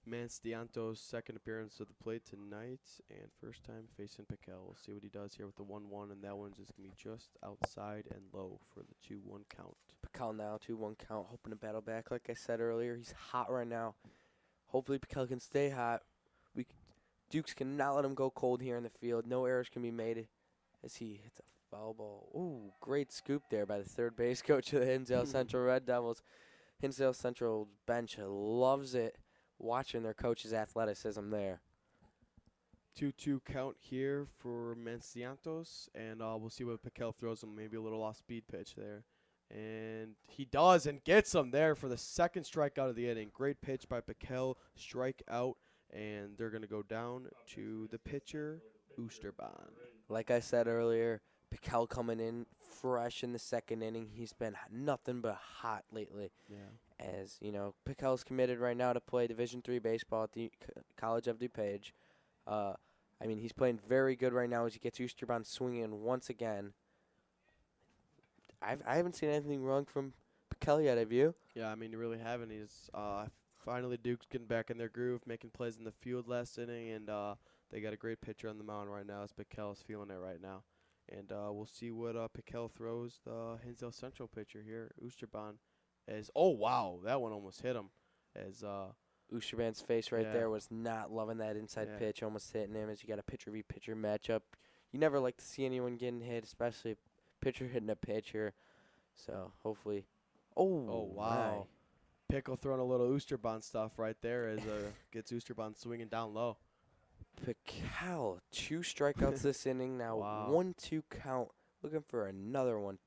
Manstiantos' second appearance of the plate tonight, and first time facing Piquel. We'll see what he does here with the 1-1, and that one's just going to be just outside and low for the 2-1 count. Piquel now, 2-1 count, hoping to battle back. Like I said earlier, he's hot right now. Hopefully Piquel can stay hot. Dukes cannot let him go cold here in the field. No errors can be made as he hits a foul ball. Ooh, great scoop there by the third base coach of the Hinsdale Central Red Devils. Hinsdale Central bench loves it, watching their coach's athleticism there. 2-2 count here for Manstiantos, and we'll see what Piquel throws him. Maybe a little off-speed pitch there. And he does and gets him there for the second strikeout of the inning. Great pitch by Piquel, strike out, and they're going to go down to the pitcher, Oosterbaan. Like I said earlier, Piquel coming in fresh in the second inning. He's been nothing but hot lately. Yeah. As, you know, Piquel's committed right now to play Division III baseball at the College of DuPage. I mean, he's playing very good right now as he gets Oosterbaan swinging once again. I haven't seen anything wrong from Piquel yet, have you? Yeah, I mean, you really haven't. He's finally Duke's getting back in their groove, making plays in the field last inning, and they got a great pitcher on the mound right now as Piquel is feeling it right now. And we'll see what Piquel throws the Hinsdale Central pitcher here, Oosterbaan. Oh, wow, that one almost hit him. As Oosterbaan's face there was not loving that inside pitch, almost hitting him as you got a pitcher v. pitcher matchup. You never like to see anyone getting hit, especially a pitcher hitting a pitcher. So hopefully. Oh, wow. Pickle throwing a little Oosterbaan stuff right there as gets Oosterbaan swinging down low. Piquel, 2 strikeouts this inning now. Wow. 1-2 count. Looking for another one.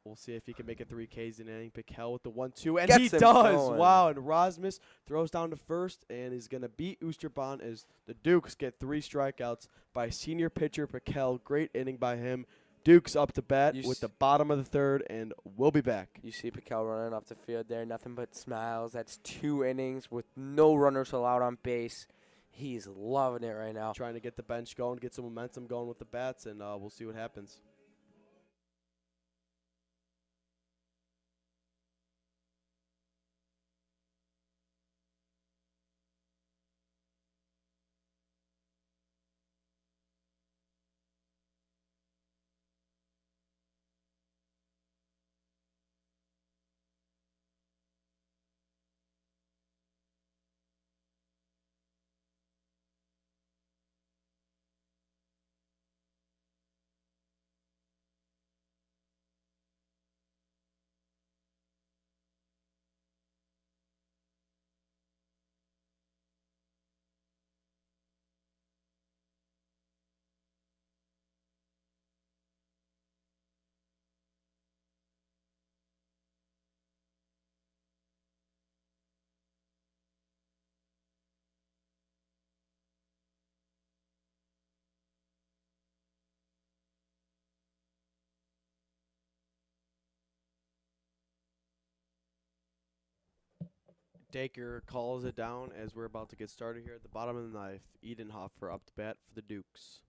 We'll see if he can make it 3 Ks in an inning. Piquel with the 1-2, and Gets he him does. going. Wow, and Rasmus throws down to first and is going to beat Oosterbaan as the Dukes get 3 strikeouts by senior pitcher Piquel. Great inning by him. Dukes up to bat with the bottom of the third, and we'll be back. You see Piquel running off the field there. Nothing but smiles. That's 2 innings with no runners allowed on base. He's loving it right now. Trying to get the bench going, get some momentum going with the bats, and we'll see what happens. Dacre calls it down as we're about to get started here at the bottom of the ninth. Edenhofer up to bat for the Dukes.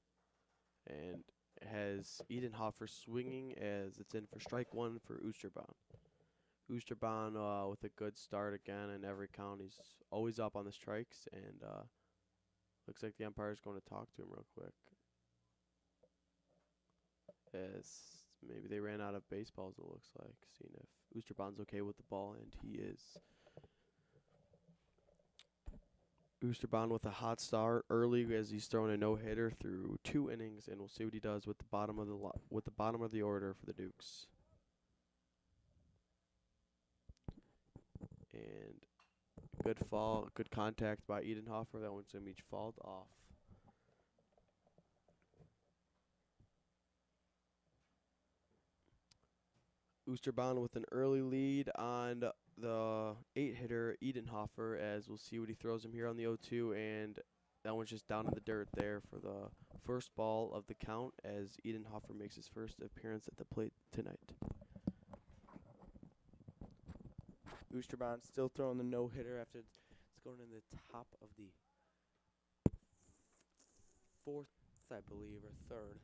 And has Edenhofer swinging as it's in for strike one for Oosterbaan. Oosterbaan with a good start again in every count. He's always up on the strikes, and looks like the umpire's going to talk to him real quick. As maybe they ran out of baseballs, it looks like, seeing if Oosterbaan's okay with the ball, and he is. Oosterbaan with a hot start early as he's throwing a no-hitter through 2 innings, and we'll see what he does with the bottom of the order for the Dukes. And good contact by Edenhofer. That one's gonna be fouled off. Oosterbaan with an early lead on the 8-hitter Edenhofer, as we'll see what he throws him here on the 0-2, and that one's just down in the dirt there for the first ball of the count as Edenhofer makes his first appearance at the plate tonight. Oosterbaan still throwing the no-hitter after it's going in the top of the 4th, I believe, or 3rd.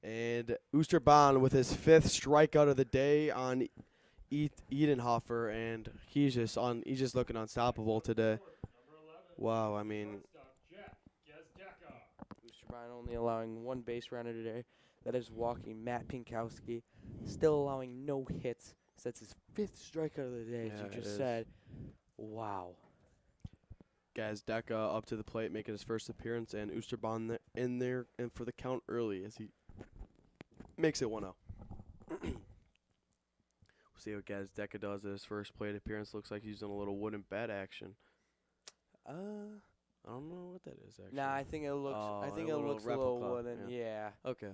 And Oosterbaan with his 5th strikeout of the day on Edenhofer, and he's just looking unstoppable today. Wow, I mean, Oosterbaan only allowing 1 base runner today. That is walking Matt Pinkowski. Still allowing no hits. So that's his 5th strikeout of the day, as you just said. Wow. Gazdeka up to the plate, making his first appearance, and Oosterbaan in there and for the count early as he makes it 1-0. We'll see what Gazdeka does at his first plate appearance. Looks like he's doing a little wooden bat action. I don't know what that is actually. Nah, I think it looks. I think it looks a little wooden. Yeah. Okay.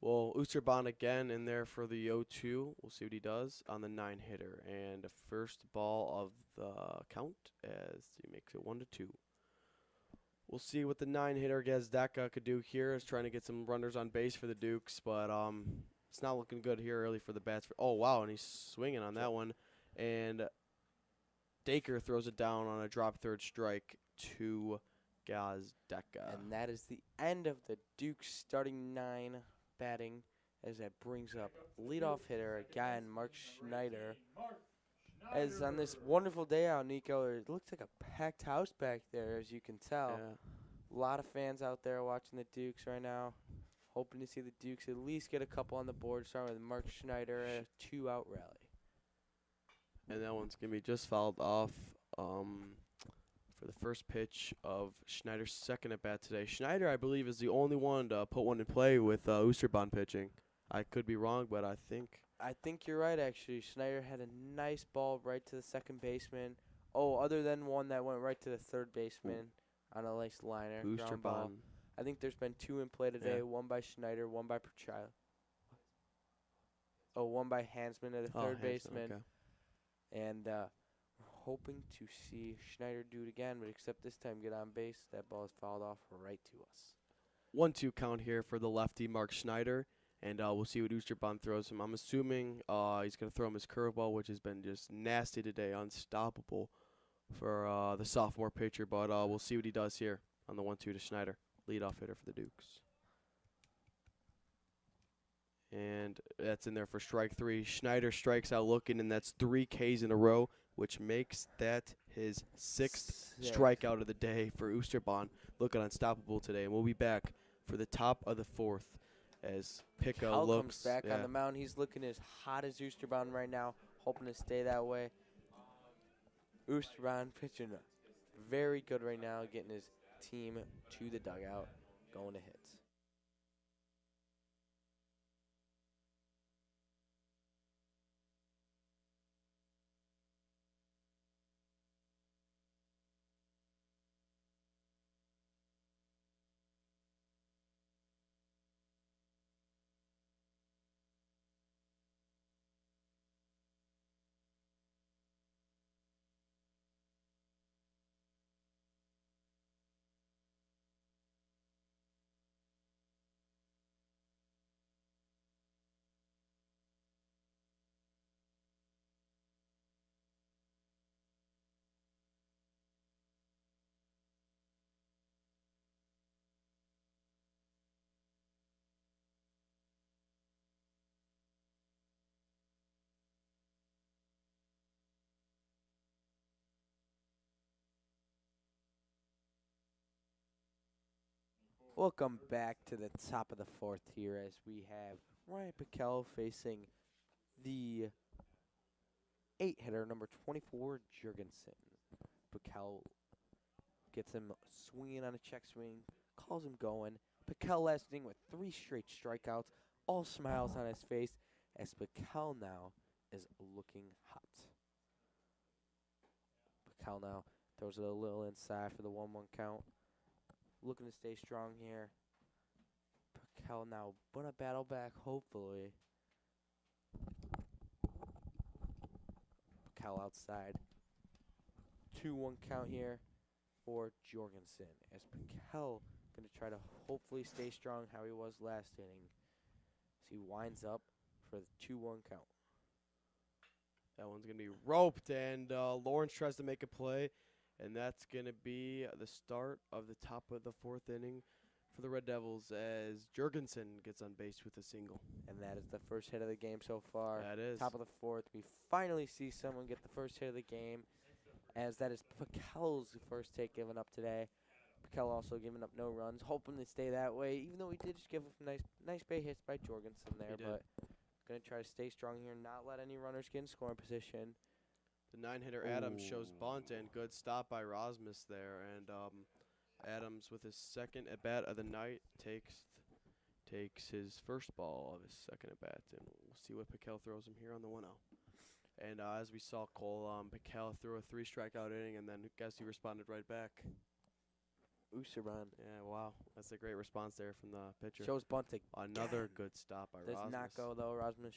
Well, Oosterbaan again in there for the 0-2. We'll see what he does on the 9-hitter, and the first ball of the count as he makes it 1-2. We'll see what the 9-hitter Gazdeka could do here. Is trying to get some runners on base for the Dukes, but it's not looking good here early for the bats. Oh wow, and he's swinging on that one, and Dacre throws it down on a drop 3rd strike to Gazdeka. And that is the end of the Dukes starting 9 batting, as that brings up leadoff hitter again, Mark Schneider. As on this wonderful day out, Nico, it looks like a packed house back there, as you can tell. Yeah. A lot of fans out there watching the Dukes right now, hoping to see the Dukes at least get a couple on the board, starting with Mark Schneider at a 2-out rally. And that one's going to be just fouled off for the first pitch of Schneider's second at-bat today. Schneider, I believe, is the only one to put one in play with Oosterbaan pitching. I could be wrong, but I think you're right, actually. Schneider had a nice ball right to the second baseman. Oh, other than one that went right to the third baseman on a nice liner. Ground ball. I think there's been 2 in play today, one by Schneider, one by Perchile. Oh, one by Hansman at the third baseman. Okay. And we're hoping to see Schneider do it again, but except this time get on base. That ball is fouled off right to us. 1-2 count here for the lefty, Mark Schneider. And we'll see what Oosterbaan throws him. I'm assuming he's going to throw him his curveball, which has been just nasty today, unstoppable for the sophomore pitcher. But we'll see what he does here on the 1-2 to Schneider, leadoff hitter for the Dukes. And that's in there for strike 3. Schneider strikes out looking, and that's 3 Ks in a row, which makes that his 6th strikeout of the day for Oosterbaan. Looking unstoppable today. And we'll be back for the top of the 4th. As Pico looks comes back on the mound. He's looking as hot as Oosterbaan right now, hoping to stay that way. Oosterbaan pitching very good right now, getting his team to the dugout, going to hits. Welcome back to the top of the fourth here as we have Ryan Piquel facing the 8-hitter, number 24, Jurgensen. Piquel gets him swinging on a check swing, calls him going. Piquel last inning with 3 straight strikeouts, all smiles on his face as Piquel now is looking hot. Piquel now throws it a little inside for the 1-1 count. Looking to stay strong here. Piquel now gonna battle back, hopefully. Piquel outside. 2-1 count here for Jorgensen. As Piquel gonna try to hopefully stay strong how he was last inning. As he winds up for the 2-1 count. That one's going to be roped, and Lawrence tries to make a play, and that's going to be the start of the top of the fourth inning for the Red Devils as Jurgensen gets on base with a single. And that is the first hit of the game so far. That is. Top of the fourth. We finally see someone get the first hit of the game, as that is Piquel's first hit given up today. Piquel also giving up no runs, hoping to stay that way, even though we did just give up nice base hits by Jorgensen there. But going to try to stay strong here, not let any runners get in scoring position. The 9-hitter Adams shows bunt, and good stop by Rasmus there. And Adams, with his second at-bat of the night, takes his first ball of his second at-bat. And we'll see what Piquel throws him here on the 1-0. And as we saw, Cole, Piquel threw a 3-strikeout inning, and then guess he responded right back. Usaran. Yeah, wow. That's a great response there from the pitcher. Shows bunt again. Another good stop by Rasmus. Does not go, though. Rasmus,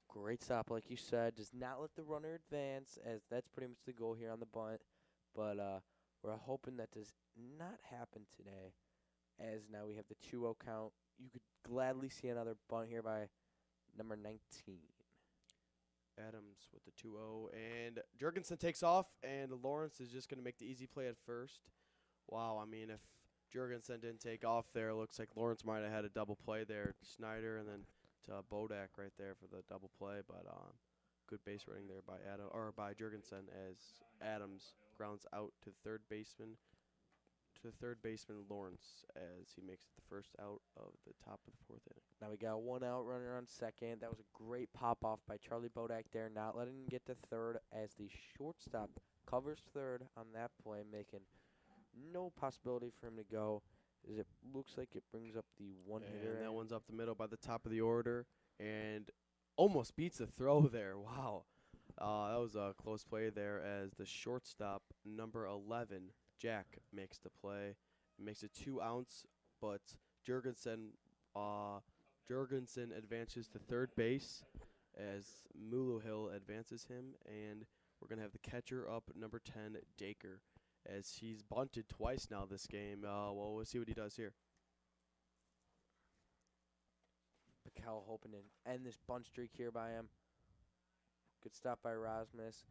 great stop, like you said. Does not let the runner advance, as that's pretty much the goal here on the bunt. But we're hoping that does not happen today, as now we have the 2-0 count. You could gladly see another bunt here by number 19. Adams with the 2-0, and Jurgensen takes off, and Lawrence is just going to make the easy play at first. Wow, I mean, if Jurgensen didn't take off there, it looks like Lawrence might have had a double play there. Snyder and then to Bodak right there for the double play, but good base running there by Jurgensen as Adams grounds out to third baseman Lawrence as he makes it the first out of the top of the fourth inning. Now we got 1 out runner on second. That was a great pop off by Charlie Bodak there, not letting him get to third as the shortstop covers third on that play, making no possibility for him to go, as it looks like it brings up the one-hitter. And that one's up the middle by the top of the order, and almost beats the throw there. Wow. That was a close play there as the shortstop, number 11, Jack, makes the play. Makes it 2-ounce, but Jurgensen advances to third base as Muluhill advances him, and we're going to have the catcher up, number 10, Dacre, as he's bunted twice now this game. Well, we'll see what he does here. Piquel hoping to end this bunt streak here by him. Good stop by Rasmus.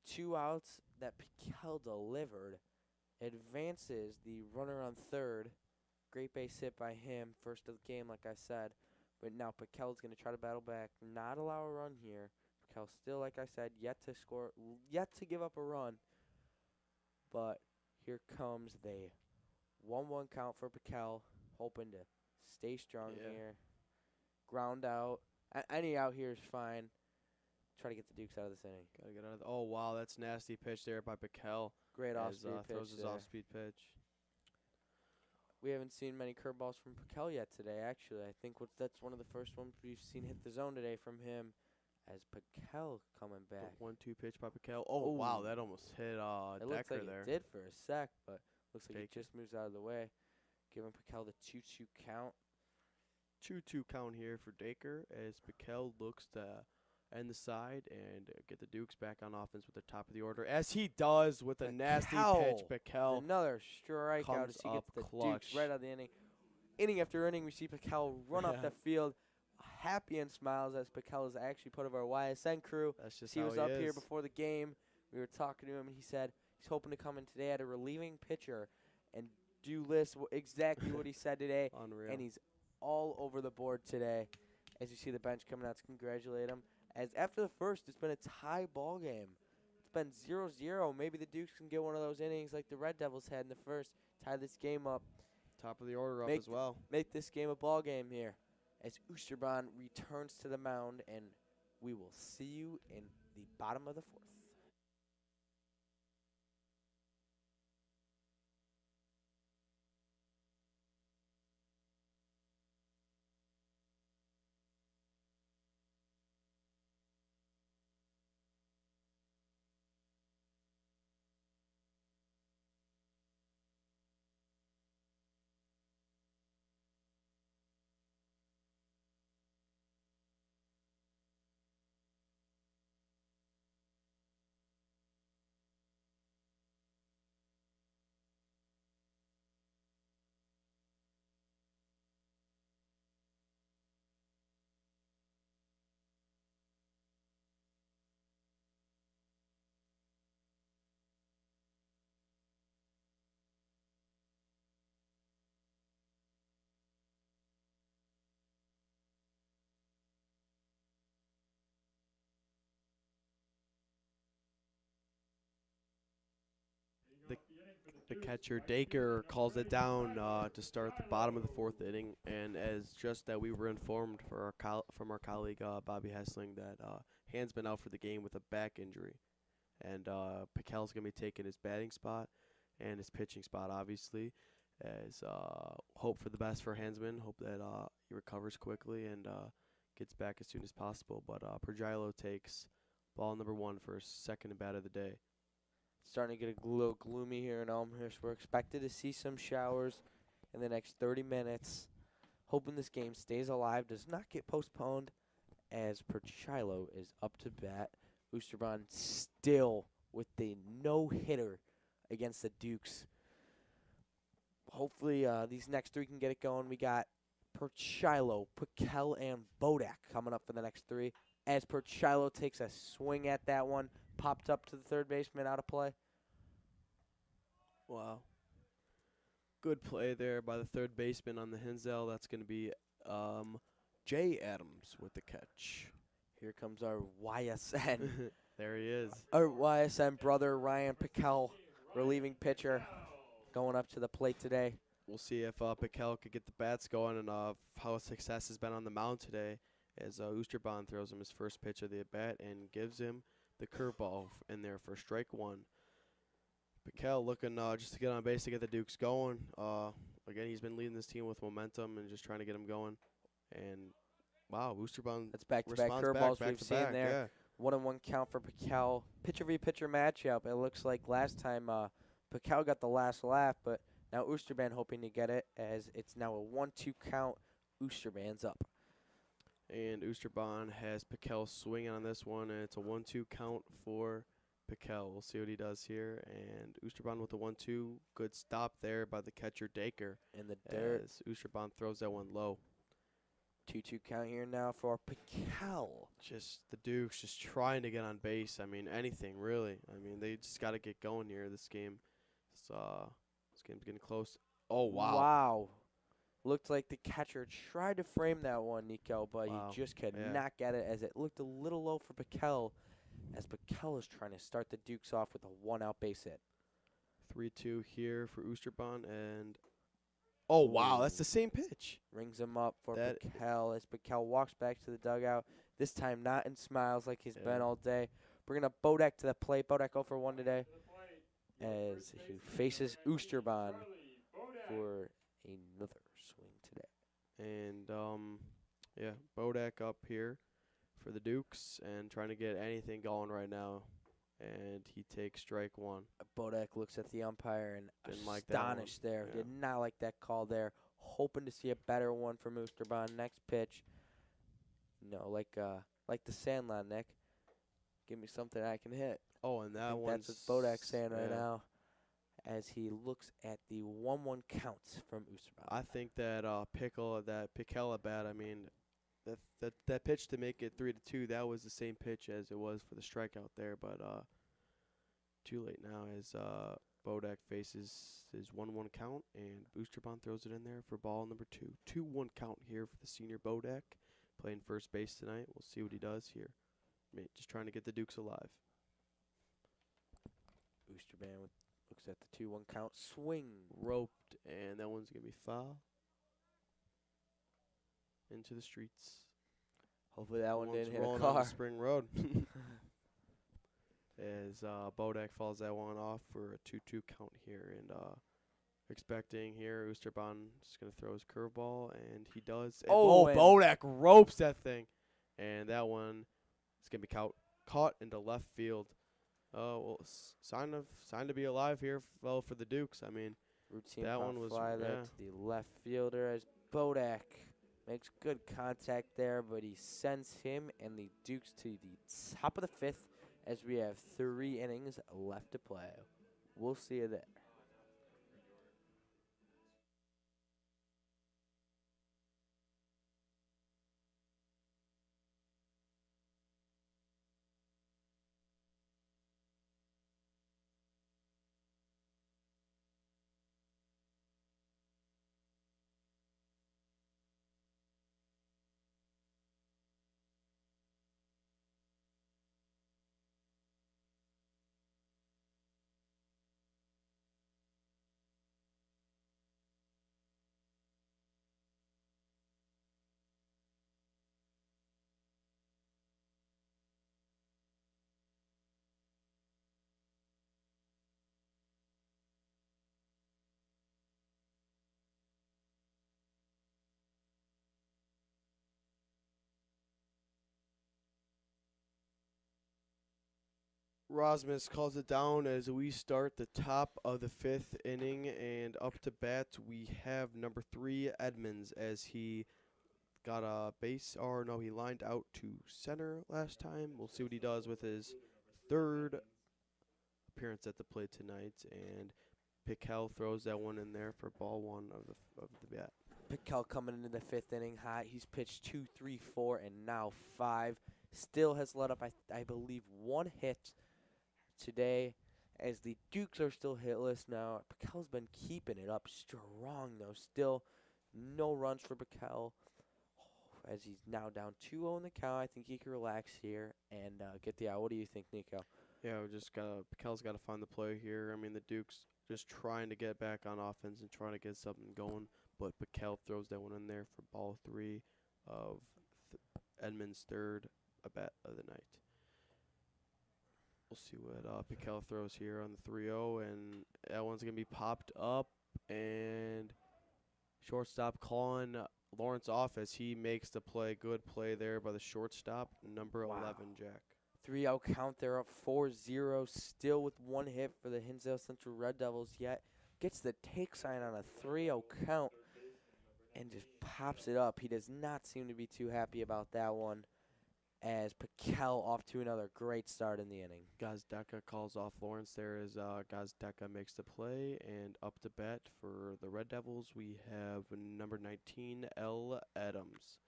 2 outs that Piquel delivered. Advances the runner on third. Great base hit by him. First of the game, like I said. But now Piquel's going to try to battle back. Not allow a run here. Piquel still, like I said, yet to score, yet to give up a run. But here comes the 1-1 count for Piquel, hoping to stay strong here. Ground out. Any out here is fine. Try to get the Dukes out of this inning. Gotta get out of the. Oh wow, that's nasty pitch there by Piquel. Great off-speed pitch. Throws his off-speed pitch. We haven't seen many curveballs from Piquel yet today. Actually, I think that's one of the first ones we've seen hit the zone today from him. As Piquel coming back. 1-2 pitch by Piquel. Oh, wow, that almost hit it looks Decker like there. It did for a sec, but looks like it just moves out of the way. Giving Piquel the 2-2 count. 2-2 count here for Dacre as Piquel looks to end the side and get the Dukes back on offense with the top of the order, as he does with a nasty pitch. Piquel. Another strikeout as he gets the Dukes right out of the inning. Inning after inning, we see Piquel run off the field. Happy and smiles as Piquel is actually part of our YSN crew. That's just he was up here before the game. We were talking to him, and he said he's hoping to come in today at a relieving pitcher and do list exactly what he said today. Unreal. And he's all over the board today. As you see the bench coming out to congratulate him. As after the first, it's been a tie ball game. It's been 0-0. Maybe the Dukes can get one of those innings like the Red Devils had in the first, tie this game up. Top of the order up Make as well. Make this game a ball game here as Oosterbaan returns to the mound, and we will see you in the bottom of the fourth. The catcher Dacre calls it down to start the bottom of the fourth inning, and as just that we were informed from our colleague Bobby Hessling that Hand's been out for the game with a back injury, and Piquel's gonna be taking his batting spot and his pitching spot, obviously. As hope for the best for Hansman, hope that he recovers quickly and gets back as soon as possible. But Pergilo takes ball number 1 for his second at bat of the day. Starting to get a little gloomy here in Elmhurst. We're expected to see some showers in the next 30 minutes. Hoping this game stays alive, does not get postponed, as Perchilo is up to bat. Oosterbaan still with the no-hitter against the Dukes. Hopefully these next 3 can get it going. We got Perchilo, Piquel, and Bodak coming up for the next 3. As Perchilo takes a swing at that one, popped up to the third baseman, out of play. Wow. Good play there by the third baseman on the Hinsdale. That's going to be Jay Adams with the catch. Here comes our YSN. There he is. Our YSN brother, Ryan Piquel, relieving pitcher, going up to the plate today. We'll see if Piquel could get the bats going and how his success has been on the mound today, as Oosterbaan throws him his first pitch of the at-bat and gives him the curveball in there for strike 1. Piquel looking just to get on base to get the Dukes going. Again, he's been leading this team with momentum and just trying to get them going. And, wow, Oosterbaan That's back-to-back curveballs we've seen there. Yeah. 1-1 count for Piquel. Pitcher-v-pitcher matchup. It looks like last time Piquel got the last laugh, but now Oosterbaan hoping to get it, as it's now a 1-2 count. Oosterbaan's up. And Oosterbaan has Piquel swinging on this one, and it's a 1-2 count for Piquel. We'll see what he does here. And Oosterbaan with the 1-2. Good stop there by the catcher Dacre. In the dirt. As Oosterbaan throws that one low. 2-2 count here now for Piquel. Just the Dukes just trying to get on base. I mean, anything, really. I mean, they just got to get going here. This game's getting close. Oh, wow. Wow. Looked like the catcher tried to frame that one, Nico, but he just could not get it, as it looked a little low for Piquel, as Piquel is trying to start the Dukes off with a 1-out base hit. 3-2 here for Oosterbaan, and oh, wow, that's the same pitch. Rings him up for Piquel, as Piquel walks back to the dugout, this time not in smiles like he's been all day. Bringing up Bodak to the plate. Bodak 0 for 1 today, as he faces Oosterbaan for another swing today. And, Bodak up here for the Dukes and trying to get anything going right now. And he takes strike 1. Bodak looks at the umpire and Didn't like astonished there. Yeah. Did not like that call there. Hoping to see a better one from Oosterbaan. Next pitch. Like the Sandlot, Nick. Give me something I can hit. Oh, and that one. That's what Bodak's saying right now, as he looks at the 1-1 counts from Oosterbaan. I think that Piquel at bat, I mean, that pitch to make it 3-2, that was the same pitch as it was for the strikeout there, but too late now as Bodak faces his 1-1 count, and Oosterbaan throws it in there for ball number 2. 2-1 count here for the senior Bodak, playing first base tonight. We'll see what he does here. Just trying to get the Dukes alive. Oosterbaan Looks at the 2-1 count. Swing. Roped, and that one's going to be foul. Into the streets. Hopefully that one One's didn't hit a rolling on car. the Spring Road. As Bodak falls that one off for a 2-2 count here. And expecting here, Oosterbaan is going to throw his curveball, and he does. And and Bodak ropes that thing. And that one is going to be caught into left field. Oh, well, sign to be alive here, for the Dukes. I mean, routine that pop one was fly there to the left fielder as Bodak makes good contact there, but he sends him and the Dukes to the top of the 5th as we have 3 innings left to play. We'll see you there. Rosmus calls it down as we start the top of the 5th inning, and up to bat we have number 3 Edmonds as he got a base, or no, he lined out to center last time. We'll see what he does with his 3rd appearance at the plate tonight, and Piquel throws that one in there for ball 1 of the bat. Piquel coming into the 5th inning hot. He's pitched 2, 3, 4, and now 5. Still has let up, I believe, 1 hit today, as the Dukes are still hitless now. Piquel's been keeping it up strong, though. Still no runs for Piquel, as he's now down 2-0 in the count. I think he can relax here and get the out. What do you think, Nico? Yeah, Piquel's got to find the play here. I mean, the Dukes just trying to get back on offense and trying to get something going, but Piquel throws that one in there for ball 3 of Edmonds' 3rd at bat of the night. We'll see what Piquel throws here on the 3-0, and that one's going to be popped up, and shortstop calling Lawrence off as he makes the play. Good play there by the shortstop, number 11, Jack. 3-0 count. They're up 4-0, still with 1 hit for the Hinsdale Central Red Devils, yet gets the take sign on a 3-0 count and just pops it up. He does not seem to be too happy about that one, as Piquel off to another great start in the inning. Gazdeka calls off Lawrence there as Gazdeka makes the play, and up to bat for the Red Devils we have number 19, L. Adams.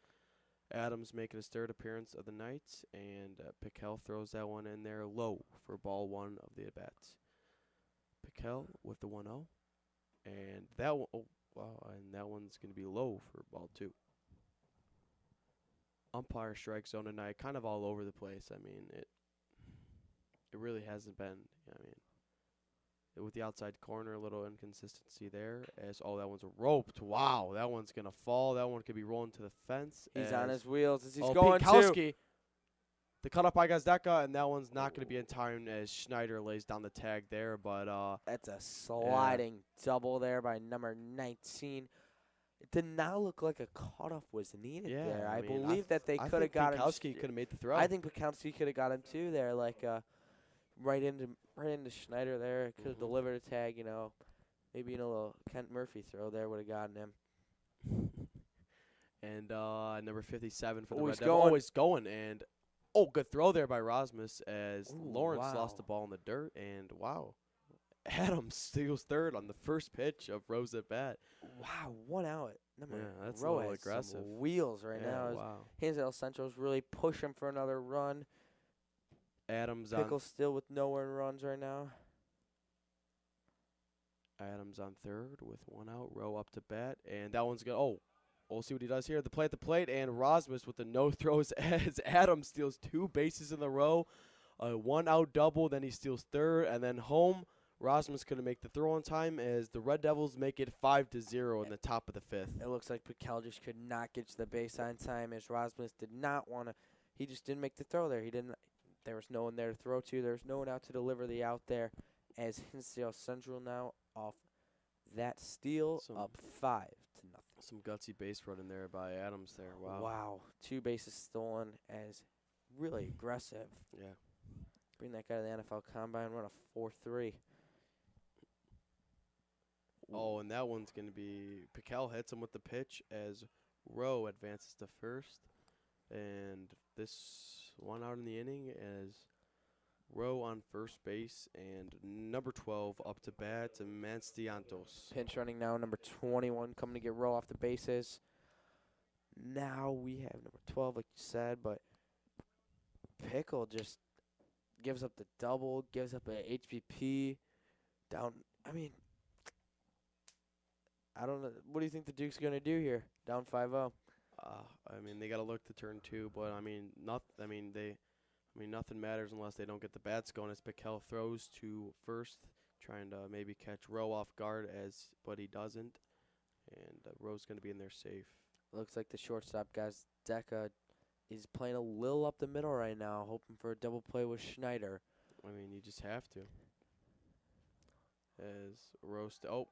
Adams making his 3rd appearance of the night, and Piquel throws that one in there low for ball 1 of the at-bat. Piquel with the 1-0, and that one, and that one's going to be low for ball 2. Umpire strike zone tonight, kind of all over the place. I mean, it really hasn't been. I mean, with the outside corner, a little inconsistency there. As that one's roped. Wow, that one's gonna fall. That one could be rolling to the fence. He's on his wheels as he's going Pinkowski, the cut up by Gazdeka, and that one's not gonna be in time as Schneider lays down the tag there. But that's a sliding double there by number 19. It did not look like a cutoff was needed there. I believe that they could have got him. Pinkowski could have made the throw. I think Pinkowski could have got him too there, like right into Schneider there. Could have delivered a tag, maybe a little Kent Murphy throw there would have gotten him. And number 57 for the Red Devils. Always going. And good throw there by Rosmus as Lawrence lost the ball in the dirt. And wow, Adams steals 3rd on the first pitch of Rose at bat. Wow, 1 out. That's Rowe a little has aggressive. some wheels right now. Wow. Hinsdale Central's really pushing for another run. Adams Pickles still with no earned runs right now. Adams on 3rd with 1 out. Rowe up to bat, and that one's good. We'll see what he does here. The play at the plate, and Rosmus with the no throws as Adams steals 2 bases in a row. A 1 out double, then he steals 3rd, and then home. Rosmus couldn't make the throw on time as the Red Devils make it 5-0 in the top of the 5th. It looks like Piquel just could not get to the base on time as Rosmus did not want to. He just didn't make the throw there. There was no one there to throw to. There was no one out to deliver the out there as Hinsdale Central now off that steal up 5-0. Some gutsy base running there by Adams there. Wow. Wow. 2 bases stolen as really aggressive. Yeah. Bring that guy to the NFL Combine, run a 4.3. Oh, and that one's going to be Piquel hits him with the pitch as Rowe advances to first. And this one out in the inning as Rowe on first base and number 12 up to bat, Manstiantos. Pinch running now, number 21 coming to get Rowe off the bases. Now we have number 12, like you said, but Pickle just gives up the double, gives up a HBP down. I mean, I don't know. What do you think the Duke's going to do here? Down 5-0. I mean, they got to look to turn 2, but nothing matters unless they don't get the bats going. As Piquel throws to first, trying to maybe catch Rowe off guard, but he doesn't, and Rowe's going to be in there safe. Looks like the shortstop, guys, Deca, is playing a little up the middle right now, hoping for a double play with Schneider. I mean, you just have to. As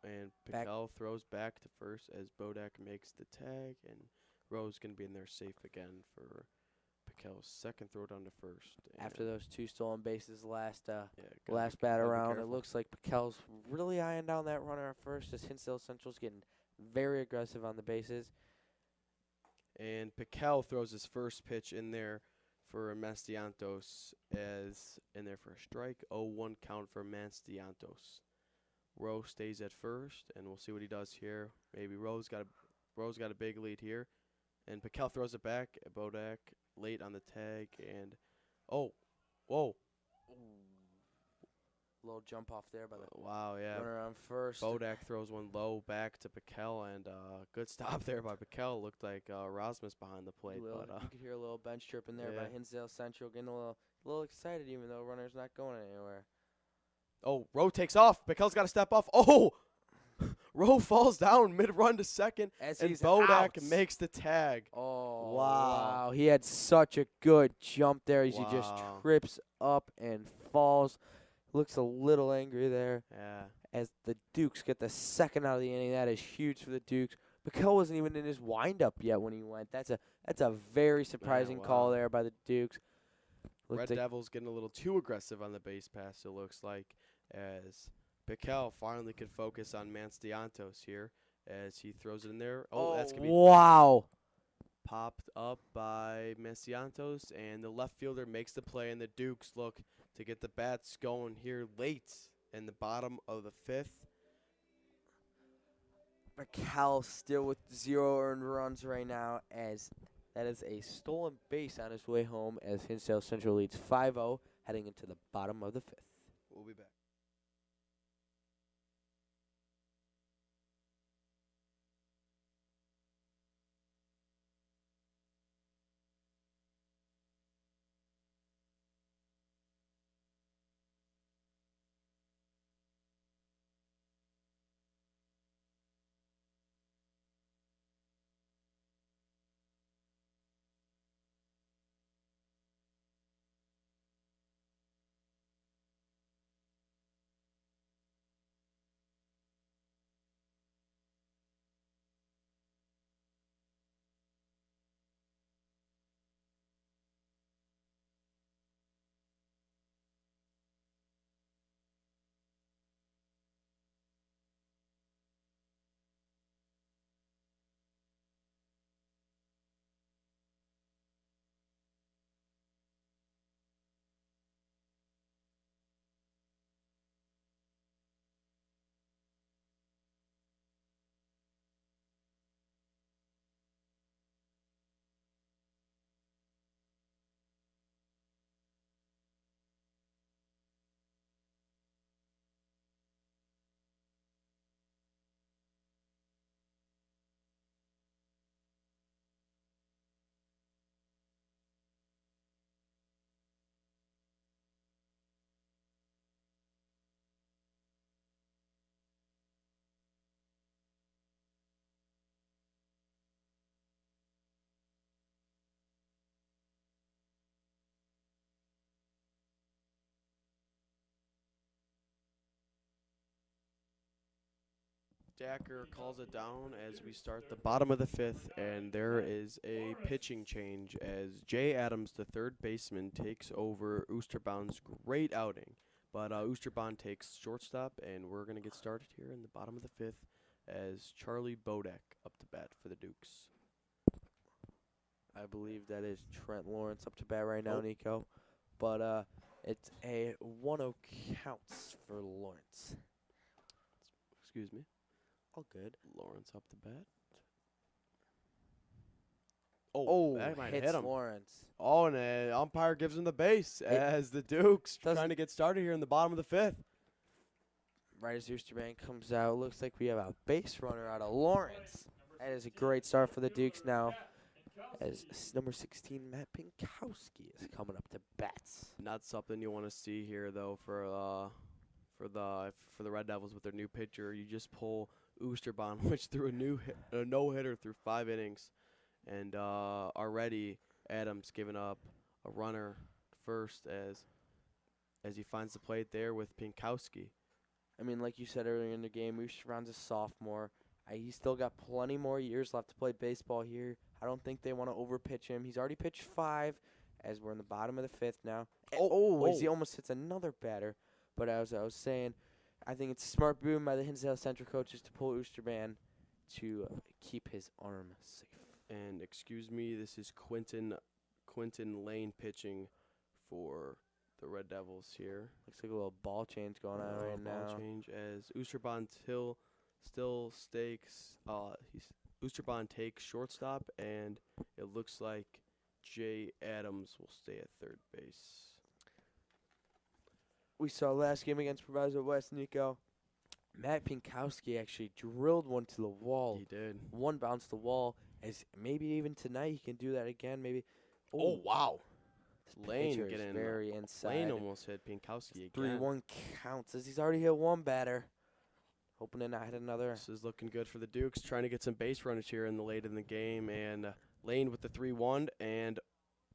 and Piquel throws back to first as Bodak makes the tag, and Rowe's going to be in there safe again for Piquel's second throw down to first. After those 2 stolen bases last bat around, it looks like Piquel's really eyeing down that runner at first as Hinsdale Central's getting very aggressive on the bases. And Piquel throws his first pitch in there for Manstiantos as in there for a strike. 0-1 count for Manstiantos. Rowe stays at first, and we'll see what he does here. Maybe Rowe's got a big lead here. And Piquel throws it back at Bodak late on the tag, and whoa. Little jump off there by the runner on first. Bodak throws one low back to Piquel, and good stop there by Piquel. Looked like Rosmus behind the plate. You could hear a little bench chirping there by Hinsdale Central, getting a little excited even though runner's not going anywhere. Oh, Rowe takes off. Piquel's got to step off. Oh! Rowe falls down mid-run to second, and Bodak makes the tag. Oh, wow. He had such a good jump there as he just trips up and falls. Looks a little angry there. Yeah. As the Dukes get the second out of the inning. That is huge for the Dukes. Piquel wasn't even in his windup yet when he went. That's a very surprising call there by the Dukes. Red Devils getting a little too aggressive on the base pass, it looks like, as Piquel finally could focus on Manstiantos here as he throws it in there. Oh, that's going to be popped up by Manstiantos, and the left fielder makes the play, and the Dukes look to get the bats going here late in the bottom of the 5th. Piquel still with 0 earned runs right now, as that is a stolen base on his way home as Hinsdale Central leads 5-0 heading into the bottom of the 5th. We'll be back. Stacker calls it down as we start the bottom of the fifth, and there is a pitching change as Jay Adams, the third baseman, takes over Oosterbahn's great outing. But Oosterbahn takes shortstop, and we're going to get started here in the bottom of the fifth as Charlie Bodek up to bat for the Dukes. I believe that is Trent Lawrence up to bat right now, Nope. Nico. But it's a 1-0 counts for Lawrence. Excuse me. All good. Lawrence up to bat. Oh, that might hits hit him. Lawrence. Oh, and the umpire gives him the base as the Dukes trying to get started here in the bottom of the fifth. Right as Oosterbank comes out, looks like we have a base runner out of Lawrence. That is a great start for the Dukes now, as number 16, Matt Pinkowski, is coming up to bats. Not something you want to see here, though, for the Red Devils with their new pitcher. You just pull Oosterbahn, which threw a no-hitter through 5 innings. And already Adams giving up a runner first as he finds the plate there with Pinkowski. I mean, like you said earlier in the game, Oosterbahn's a sophomore. He's still got plenty more years left to play baseball here. I don't think they want to overpitch him. He's already pitched 5, as we're in the bottom of the fifth now. As he almost hits another batter. But as I was saying, I think it's a smart boom by the Hinsdale Central coaches to pull Oosterbahn to keep his arm safe. And excuse me, this is Quentin Lane pitching for the Red Devils here. Looks like a little ball change going on right now. Ball change as Oosterbahn still stakes. Oosterbahn takes shortstop, and it looks like Jay Adams will stay at third base. We saw last game against Proviso West, Nico. Matt Pinkowski actually drilled one to the wall. He did. One bounced the wall. As maybe even tonight he can do that again. Maybe. Oh wow! Lane Lane getting very inside. Lane almost hit Pinkowski again. 3-1 counts as he's already hit one batter. Hoping to not hit another. This is looking good for the Dukes, trying to get some base runners here late in the game, and Lane with the 3-1 and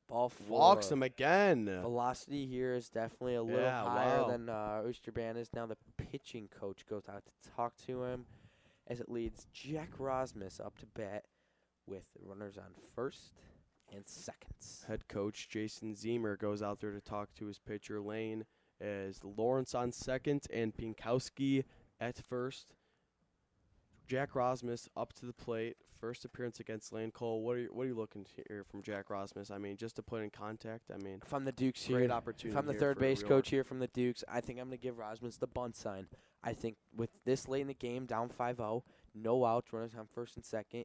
ball 4. walks him again. Velocity here is definitely a little higher than Oosterbahnn is. Now the pitching coach goes out to talk to him as it leads Jack Rosmus up to bat with runners on first and seconds. Head coach Jason Zemer goes out there to talk to his pitcher Lane as Lawrence on second and Pinkowski at first. Jack Rosmus up to the plate. First appearance against Lane Cole. What are you looking to hear from Jack Rosmus? I mean, just to put in contact. I mean, if I'm the Dukes here, great opportunity. if I'm the third base coach here from the Dukes, I think I'm going to give Rosmus the bunt sign. I think with this late in the game, down 5-0, no outs, runners on first and second,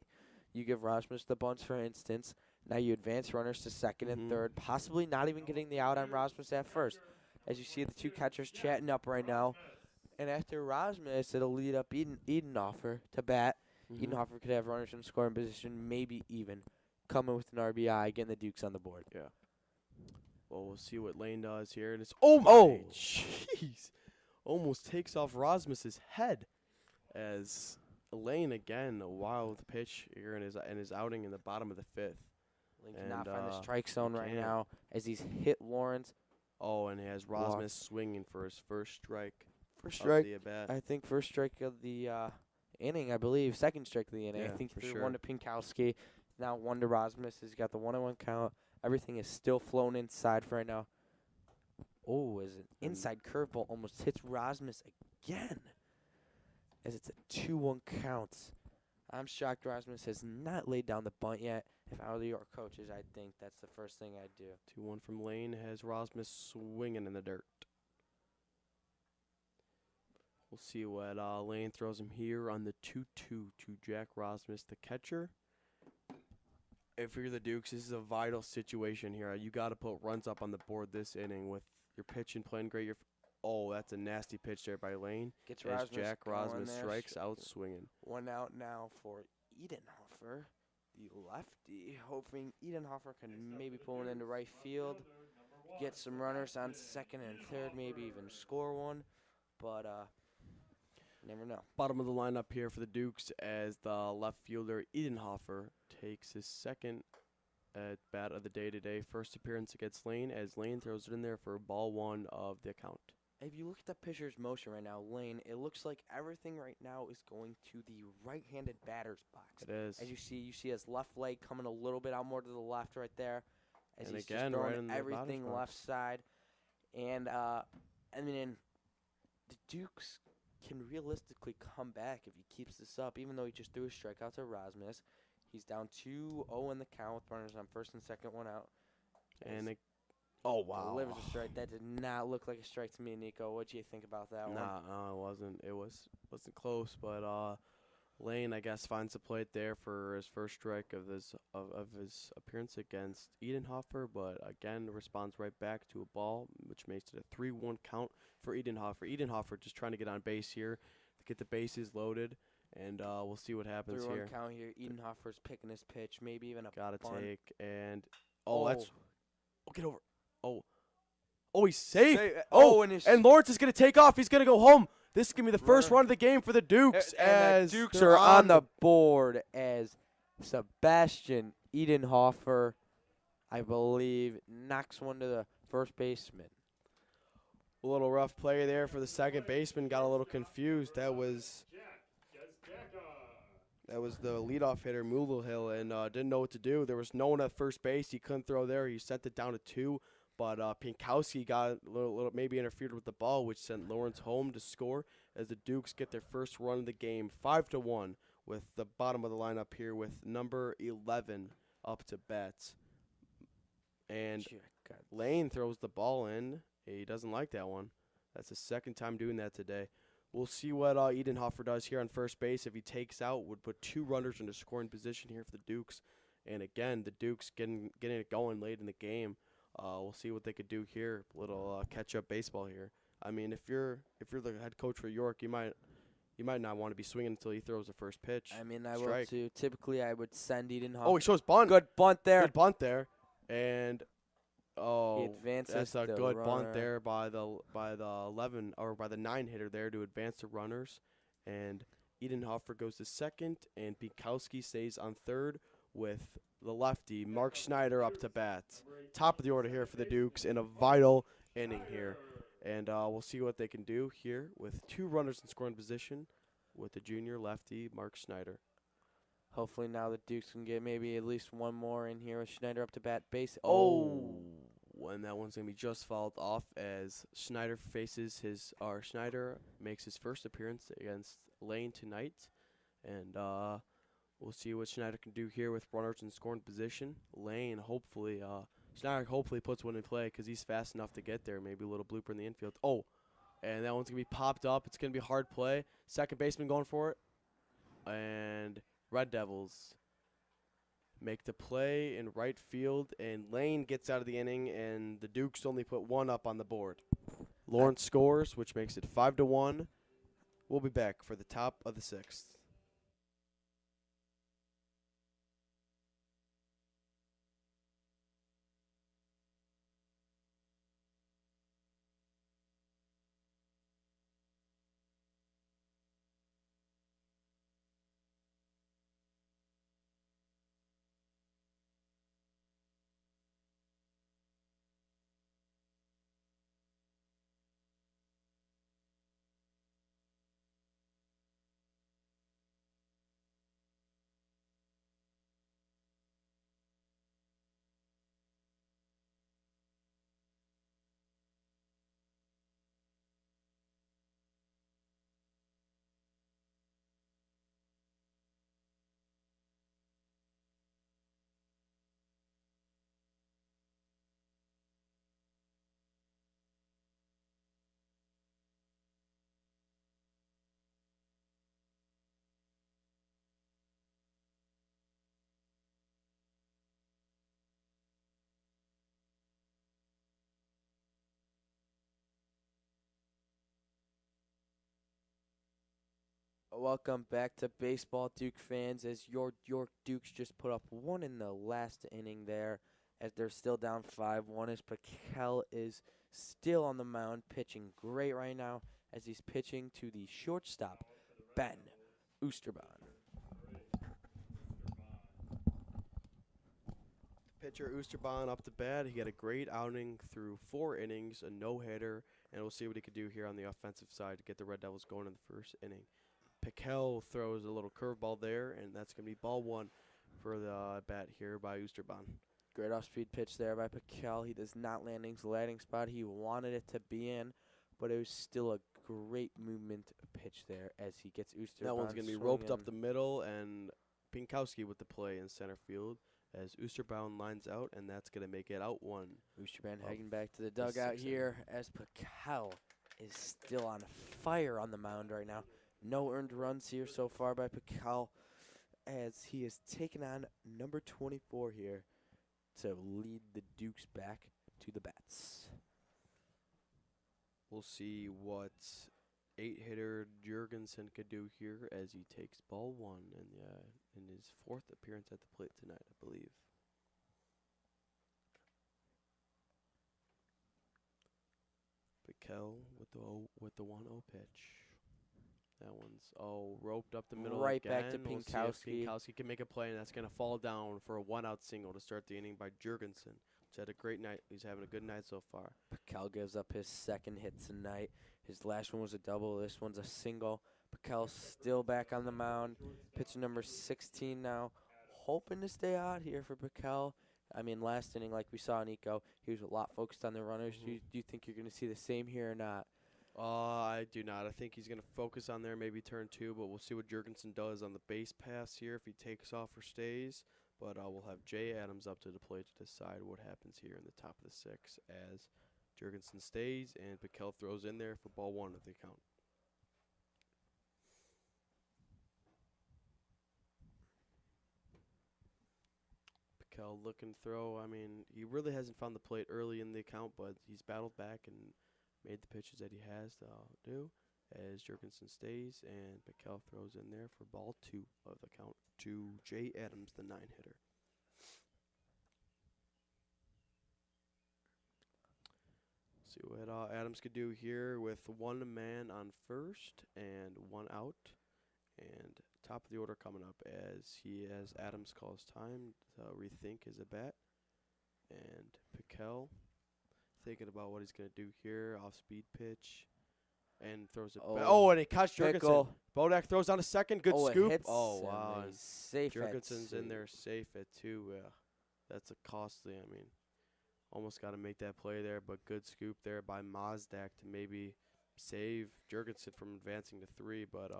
you give Rosmus the bunts, for instance. Now you advance runners to second and third, possibly not even getting the out on Rosmus at first. As you see the two catchers chatting up right now. And after Rosmus, it'll lead up Edenhofer to bat. Edenhofer could have runners in scoring position, maybe even coming with an RBI, getting the Dukes on the board. Yeah. Well, we'll see what Lane does here. And it's jeez. Almost takes off Rosmus's head as Lane again a wild pitch here in his outing in the bottom of the fifth. Lane cannot find the strike zone right now as he's hit Lawrence. Oh, and he has Rosmus swinging for his first strike. First strike, of the at-bat. I think first strike of the inning, I believe. Second strike of the inning. Yeah, I think he for threw sure. one to Pinkowski. Now one to Rosmus. He's got the 1-1 count. Everything is still flown inside for right now. Oh, is an inside curveball almost hits Rosmus again. As it's a 2-1 count. I'm shocked Rosmus has not laid down the bunt yet. If I were your coaches, I think that's the first thing I'd do. 2-1 from Lane has Rosmus swinging in the dirt. We'll see what Lane throws him here on the 2-2 to Jack Rosmus, the catcher. If you're the Dukes, this is a vital situation here. You got to put runs up on the board this inning with your pitching playing great. That's a nasty pitch there by Lane. Gets as Rosmus Jack Rosmus there. strikes out swinging. 1 out now for Edenhofer, the lefty, hoping Edenhofer can maybe pull it into right field, get some runners on second and third, maybe even score one. But never know. Bottom of the lineup here for the Dukes as the left fielder Edenhofer takes his second at bat of the day today. First appearance against Lane as Lane throws it in there for ball 1 of the count. if you look at the pitcher's motion right now, Lane, it looks like everything right now is going to the right-handed batter's box. It is. As you see his left leg coming a little bit out more to the left right there. As And he's again, just throwing right in the everything batter's left box. side. And then the Dukes can realistically come back if he keeps this up, even though he just threw a strikeout to Rasmus. He's down 2-0 in the count with runners on first and second, one out. And oh, wow. Delivers a strike. That did not look like a strike to me, Nico. What do you think about that one? Nah, it wasn't. It wasn't close, but Lane, I guess, finds the plate there for his first strike of his appearance against Edenhofer, but again responds right back to a ball, which makes it a 3-1 count for Edenhofer. Edenhofer just trying to get on base here, to get the bases loaded, and we'll see what happens 3-1 here. count here. Edenhofer's picking his pitch, maybe even a Gotta bunt. take, and get over. Oh, he's safe. And Lawrence is gonna take off. He's gonna go home. This is going to be the first run of the game for the Dukes. And the Dukes are on the board as Sebastian Edenhofer, I believe, knocks one to the first baseman. A little rough play there for the second baseman. Got a little confused. That was the leadoff hitter, Mulehill, and didn't know what to do. There was no one at first base. He couldn't throw there. He sent it down to 2. But Pinkowski got a little maybe interfered with the ball, which sent Lawrence home to score as the Dukes get their first run of the game, 5-1, with the bottom of the lineup here with number 11 up to bat. And Lane throws the ball in. He doesn't like that one. That's the second time doing that today. We'll see what Edenhofer does here on first base. If he takes out, would put 2 runners into scoring position here for the Dukes. And again, the Dukes getting it going late in the game. We'll see what they could do here. A little catch-up baseball here. I mean, if you're the head coach for York, you might not want to be swinging until he throws the first pitch. I mean, I will too. Typically, I would send Edenhofer. Oh, he shows bunt. Good bunt there. Good bunt there, and he advances that's a the good runner. bunt there by the 11 or by the 9 hitter there to advance the runners, and Edenhofer goes to second, and Pinkowski stays on third with the lefty, Mark Schneider, up to bat. Top of the order here for the Dukes in a vital inning here. And we'll see what they can do here with 2 runners in scoring position with the junior lefty, Mark Schneider. Hopefully now the Dukes can get maybe at least one more in here with Schneider up to bat base. And that one's going to be just fouled off as Schneider Schneider makes his first appearance against Lane tonight. And we'll see what Schneider can do here with runners in scoring position. Lane, Schneider hopefully puts one in play because he's fast enough to get there. Maybe a little blooper in the infield. And that one's going to be popped up. It's going to be a hard play. Second baseman going for it. And Red Devils make the play in right field. And Lane gets out of the inning, and the Dukes only put 1 up on the board. Lawrence scores, which makes it 5-1. We'll be back for the top of the 6th. Welcome back to baseball, Duke fans, as your York Dukes just put up 1 in the last inning there, as they're still down 5-1, as Paquel is still on the mound, pitching great right now, as he's pitching to the shortstop, Ben Oosterban. Pitcher Oosterban up to bat. He had a great outing through 4 innings, a no-hitter, and we'll see what he could do here on the offensive side to get the Red Devils going in the first inning. Piquel throws a little curveball there, and that's going to be ball one for the bat here by Oosterban. Great off-speed pitch there by Piquel. He does not land in his landing spot he wanted it to be in, but it was still a great movement pitch there as he gets Oosterban. That one's going to be roped up the middle, and Pinkowski with the play in center field as Oosterbaum lines out, and that's going to make it out one. Oosterban heading back to the dugout here as Piquel is still on fire on the mound right now. No earned runs here so far by Piquel as he is taking on number 24 here to lead the Dukes back to the bats. We'll see what 8-hitter Jurgensen could do here as he takes ball one in his fourth appearance at the plate tonight, I believe. Piquel with the 1-0 pitch. That one's roped up the middle Right again. back to We'll see Pinkowski. if Pinkowski can make a play, and that's going to fall down for a 1-out single to start the inning by Jurgensen. He's had a great night. He's having a good night so far. Piquel gives up his second hit tonight. His last one was a double. This one's a single. Piquel still back on the mound. Pitcher number 16 now. Hoping to stay out here for Piquel. I mean, last inning, like we saw Nico, he was a lot focused on the runners. Do you think you're going to see the same here or not? I do not. I think he's going to focus on there, maybe turn two, but we'll see what Jurgensen does on the base pass here, if he takes off or stays. But we'll have Jay Adams up to the plate to decide what happens here in the top of the sixth as Jurgensen stays and Piquel throws in there for ball one of the count. Piquel looking to throw. I mean, he really hasn't found the plate early in the account, but he's battled back and made the pitches that he has to do as Jurgensen stays and Piquel throws in there for ball two of the count to Jay Adams, the 9-hitter. See what Adams could do here with one man on first and 1 out. And top of the order coming up as Adams calls time to rethink his at-bat. And Piquel thinking about what he's going to do here. Off-speed pitch. And throws it back. Oh, and he caught Jurgensen. Bodak throws on a second. Good scoop. Oh, wow. Safe Jurgensen's in there safe at 2. That's a costly, I mean, almost got to make that play there, but good scoop there by Mazdak to maybe save Jurgensen from advancing to 3, but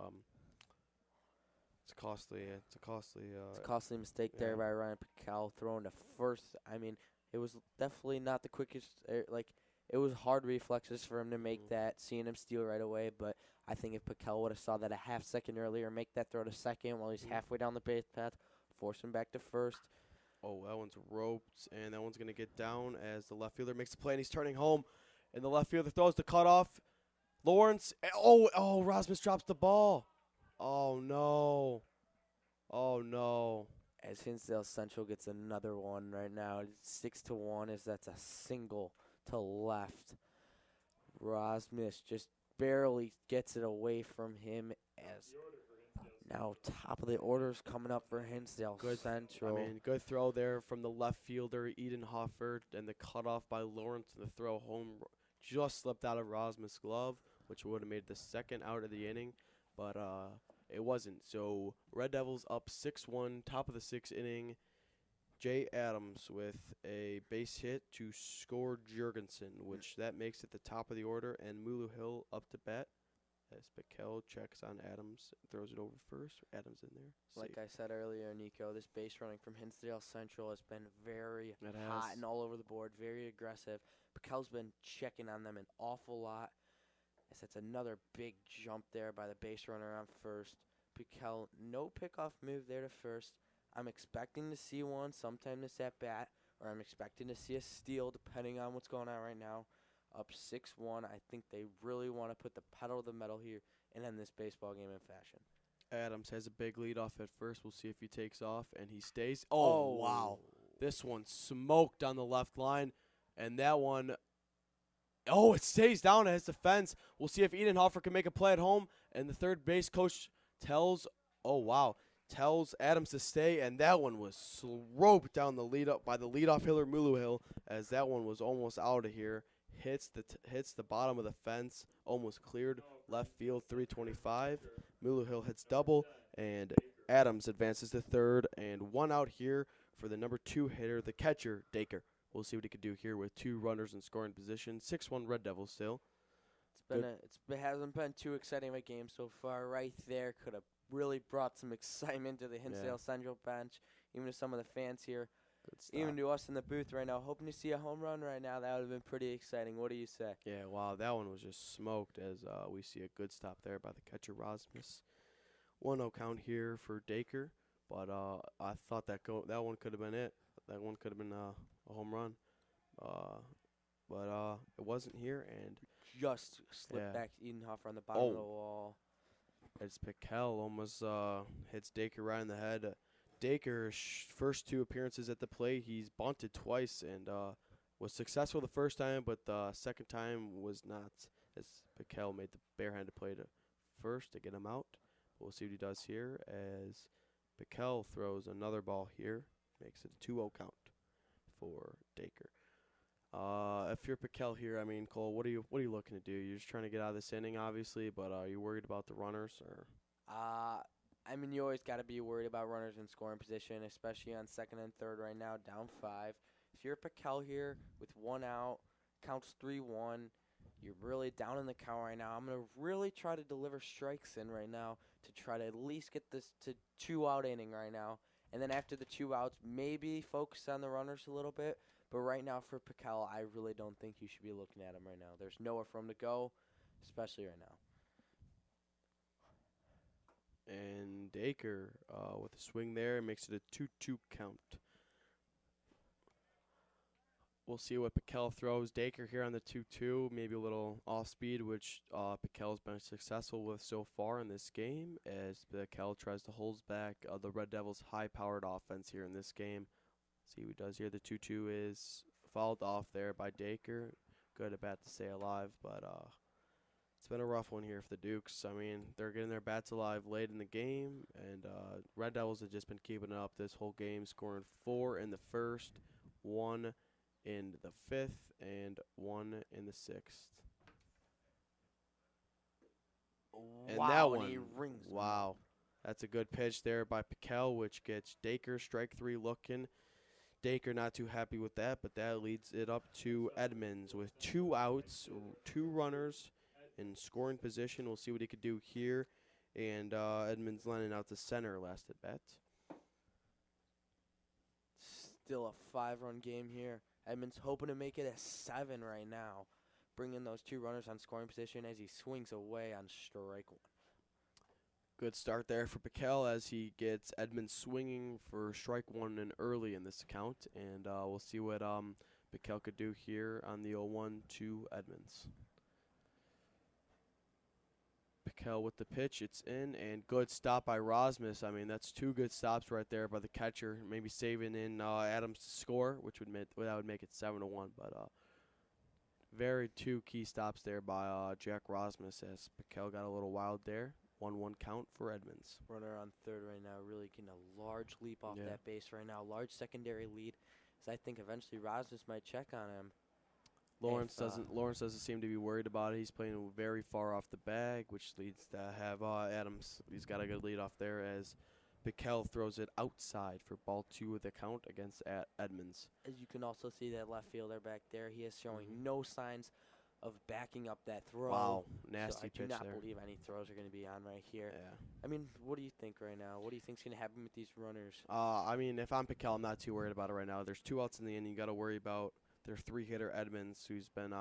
it's costly. It's a costly mistake there by Ryan Piquel throwing to first. I mean, it was definitely not the quickest. It was hard reflexes for him to make that, seeing him steal right away. But I think if Piquel would have saw that a half second earlier, make that throw to second while he's halfway down the base path, force him back to first. Oh, that one's roped, and that one's going to get down as the left fielder makes the play, and he's turning home. And the left fielder throws the cutoff. Lawrence. Oh, Rasmus drops the ball. Oh, no. Oh, no. As Hinsdale Central gets another one right now. It's 6-1 as that's a single to left. Rasmus just barely gets it away from him as now top of the orders coming up for Hinsdale Central. I mean, good throw there from the left fielder, Edenhofer, and the cutoff by Lawrence to the throw home just slipped out of Rasmus' glove, which would have made the second out of the inning, but it wasn't. So Red Devils up 6-1, top of the 6th inning. Jay Adams with a base hit to score Jurgensen, which that makes it the top of the order, and Mulu Hill up to bat as Piquel checks on Adams, throws it over first. Adams in there. Like I said earlier, Nico, this base running from Hinsdale Central has been very hot and all over the board, very aggressive. Piquel's been checking on them an awful lot. As that's another big jump there by the base runner on first. Piquel, no pickoff move there to first. I'm expecting to see one sometime this at-bat, or I'm expecting to see a steal depending on what's going on right now. Up 6-1, I think they really want to put the pedal to the metal here and end this baseball game in fashion. Adams has a big lead off at first. We'll see if he takes off, and he stays. Oh, wow. This one smoked on the left line, and that one, it stays down at his defense. We'll see if Edenhofer can make a play at home, and the third base coach tells Adams to stay, and that one was roped down the lead up by the leadoff hitter Mulu Hill, as that one was almost out of here. hits the bottom of the fence, almost cleared left field, 325. Mullahill hits double, and Adams advances to third, and 1 out here for the number 2 hitter, the catcher, Dacre. We'll see what he can do here with 2 runners in scoring position. 6-1 Red Devils still. It hasn't been too exciting of a game so far. Right there could have really brought some excitement to the Hinsdale Central bench, even to some of the fans here, even to us in the booth right now. Hoping to see a home run right now. That would have been pretty exciting. What do you say? Yeah, wow, that one was just smoked as we see a good stop there by the catcher, Rosmus. 1-0 count here for Dacre, but I thought that one could have been it. That one could have been a home run, but it wasn't here, and just slipped back Edenhofer on the bottom of the wall. It's Piquel almost hits Dacre right in the head. Dacre's first 2 appearances at the plate, he's bunted twice and was successful the first time, but the second time was not, as Piquel made the barehanded play to first to get him out. We'll see what he does here as Piquel throws another ball here, makes it a 2-0 count for Dacre. If you're Piquel here, I mean, Cole, what are you looking to do? You're just trying to get out of this inning, obviously, but are you worried about the runners or? I mean, you always got to be worried about runners in scoring position, especially on second and third right now, down 5. If you're Piquel here with 1 out, counts 3-1. You're really down in the count right now. I'm going to really try to deliver strikes in right now to try to at least get this to 2-out inning right now. And then after the 2 outs, maybe focus on the runners a little bit. But right now for Piquel, I really don't think you should be looking at him right now. There's nowhere for him to go, especially right now. And Dacre with a swing there makes it a 2-2 count. We'll see what Piquel throws. Dacre here on the 2-2, maybe a little off speed, which Piquel's been successful with so far in this game, as Piquel tries to hold back the Red Devils' high-powered offense here in this game. See what he does here. The 2-2 is fouled off there by Dacre. Good at bat to stay alive, but it's been a rough one here for the Dukes. I mean, they're getting their bats alive late in the game, and Red Devils have just been keeping it up this whole game, scoring 4 in the first, 1 in the 5th, and 1 in the 6th. And wow, that one, and he rings wow. That's a good pitch there by Piquel, which gets Dacre strike 3 looking. Dacre not too happy with that, but that leads it up to Edmonds with 2 outs, 2 runners in scoring position. We'll see what he could do here. And Edmonds lining out to center last at bat. Still a 5-run game here. Edmonds hoping to make it a 7 right now. Bringing those 2 runners on scoring position as he swings away on strike 1. Good start there for Piquel as he gets Edmonds swinging for strike 1 and early in this account. And we'll see what Piquel could do here on the 0-1 to Edmonds. Piquel with the pitch, it's in, and good stop by Rosmus. I mean, that's 2 good stops right there by the catcher, maybe saving in Adams to score, which would make it 7-1. But very 2 key stops there by Jack Rosmus as Piquel got a little wild there. 1-1 count for Edmonds. Runner on third right now, really getting a large leap off that base right now. Large secondary lead, as I think eventually Rosmus might check on him. Lawrence doesn't seem to be worried about it. He's playing very far off the bag, which leads to have Adams. He's got a good lead off there as Piquel throws it outside for ball 2 of the count against Edmonds. As you can also see that left fielder back there, he is showing no signs of backing up that throw. Wow, nasty pitch there. I do not believe any throws are going to be on right here. Yeah. I mean, what do you think right now? What do you think's going to happen with these runners? I mean, if I'm Piquel, I'm not too worried about it right now. There's 2 outs in the inning. You got to worry about their 3-hitter Edmonds, who's been,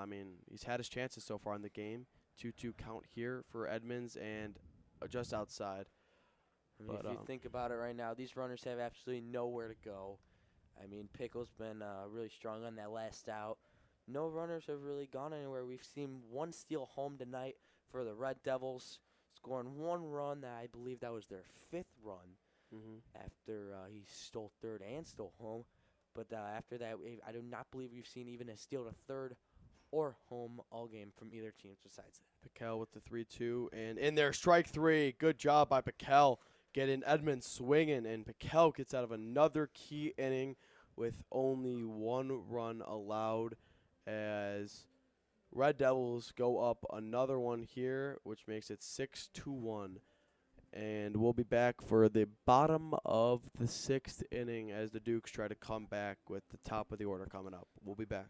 he's had his chances so far in the game. 2-2 count here for Edmonds and just outside. I mean, if you think about it right now, these runners have absolutely nowhere to go. I mean, Pickle's been really strong on that last out. No runners have really gone anywhere. We've seen 1 steal home tonight for the Red Devils, scoring 1 run. That I believe that was their 5th run after he stole third and stole home. But after that, I do not believe we've seen even a steal to third or home all game from either team besides that. Piquel with the 3-2, and in there, strike 3. Good job by Piquel getting Edmonds swinging, and Piquel gets out of another key inning with only 1 run allowed as Red Devils go up another one here, which makes it 6-1. And we'll be back for the bottom of the 6th inning as the Dukes try to come back with the top of the order coming up. We'll be back.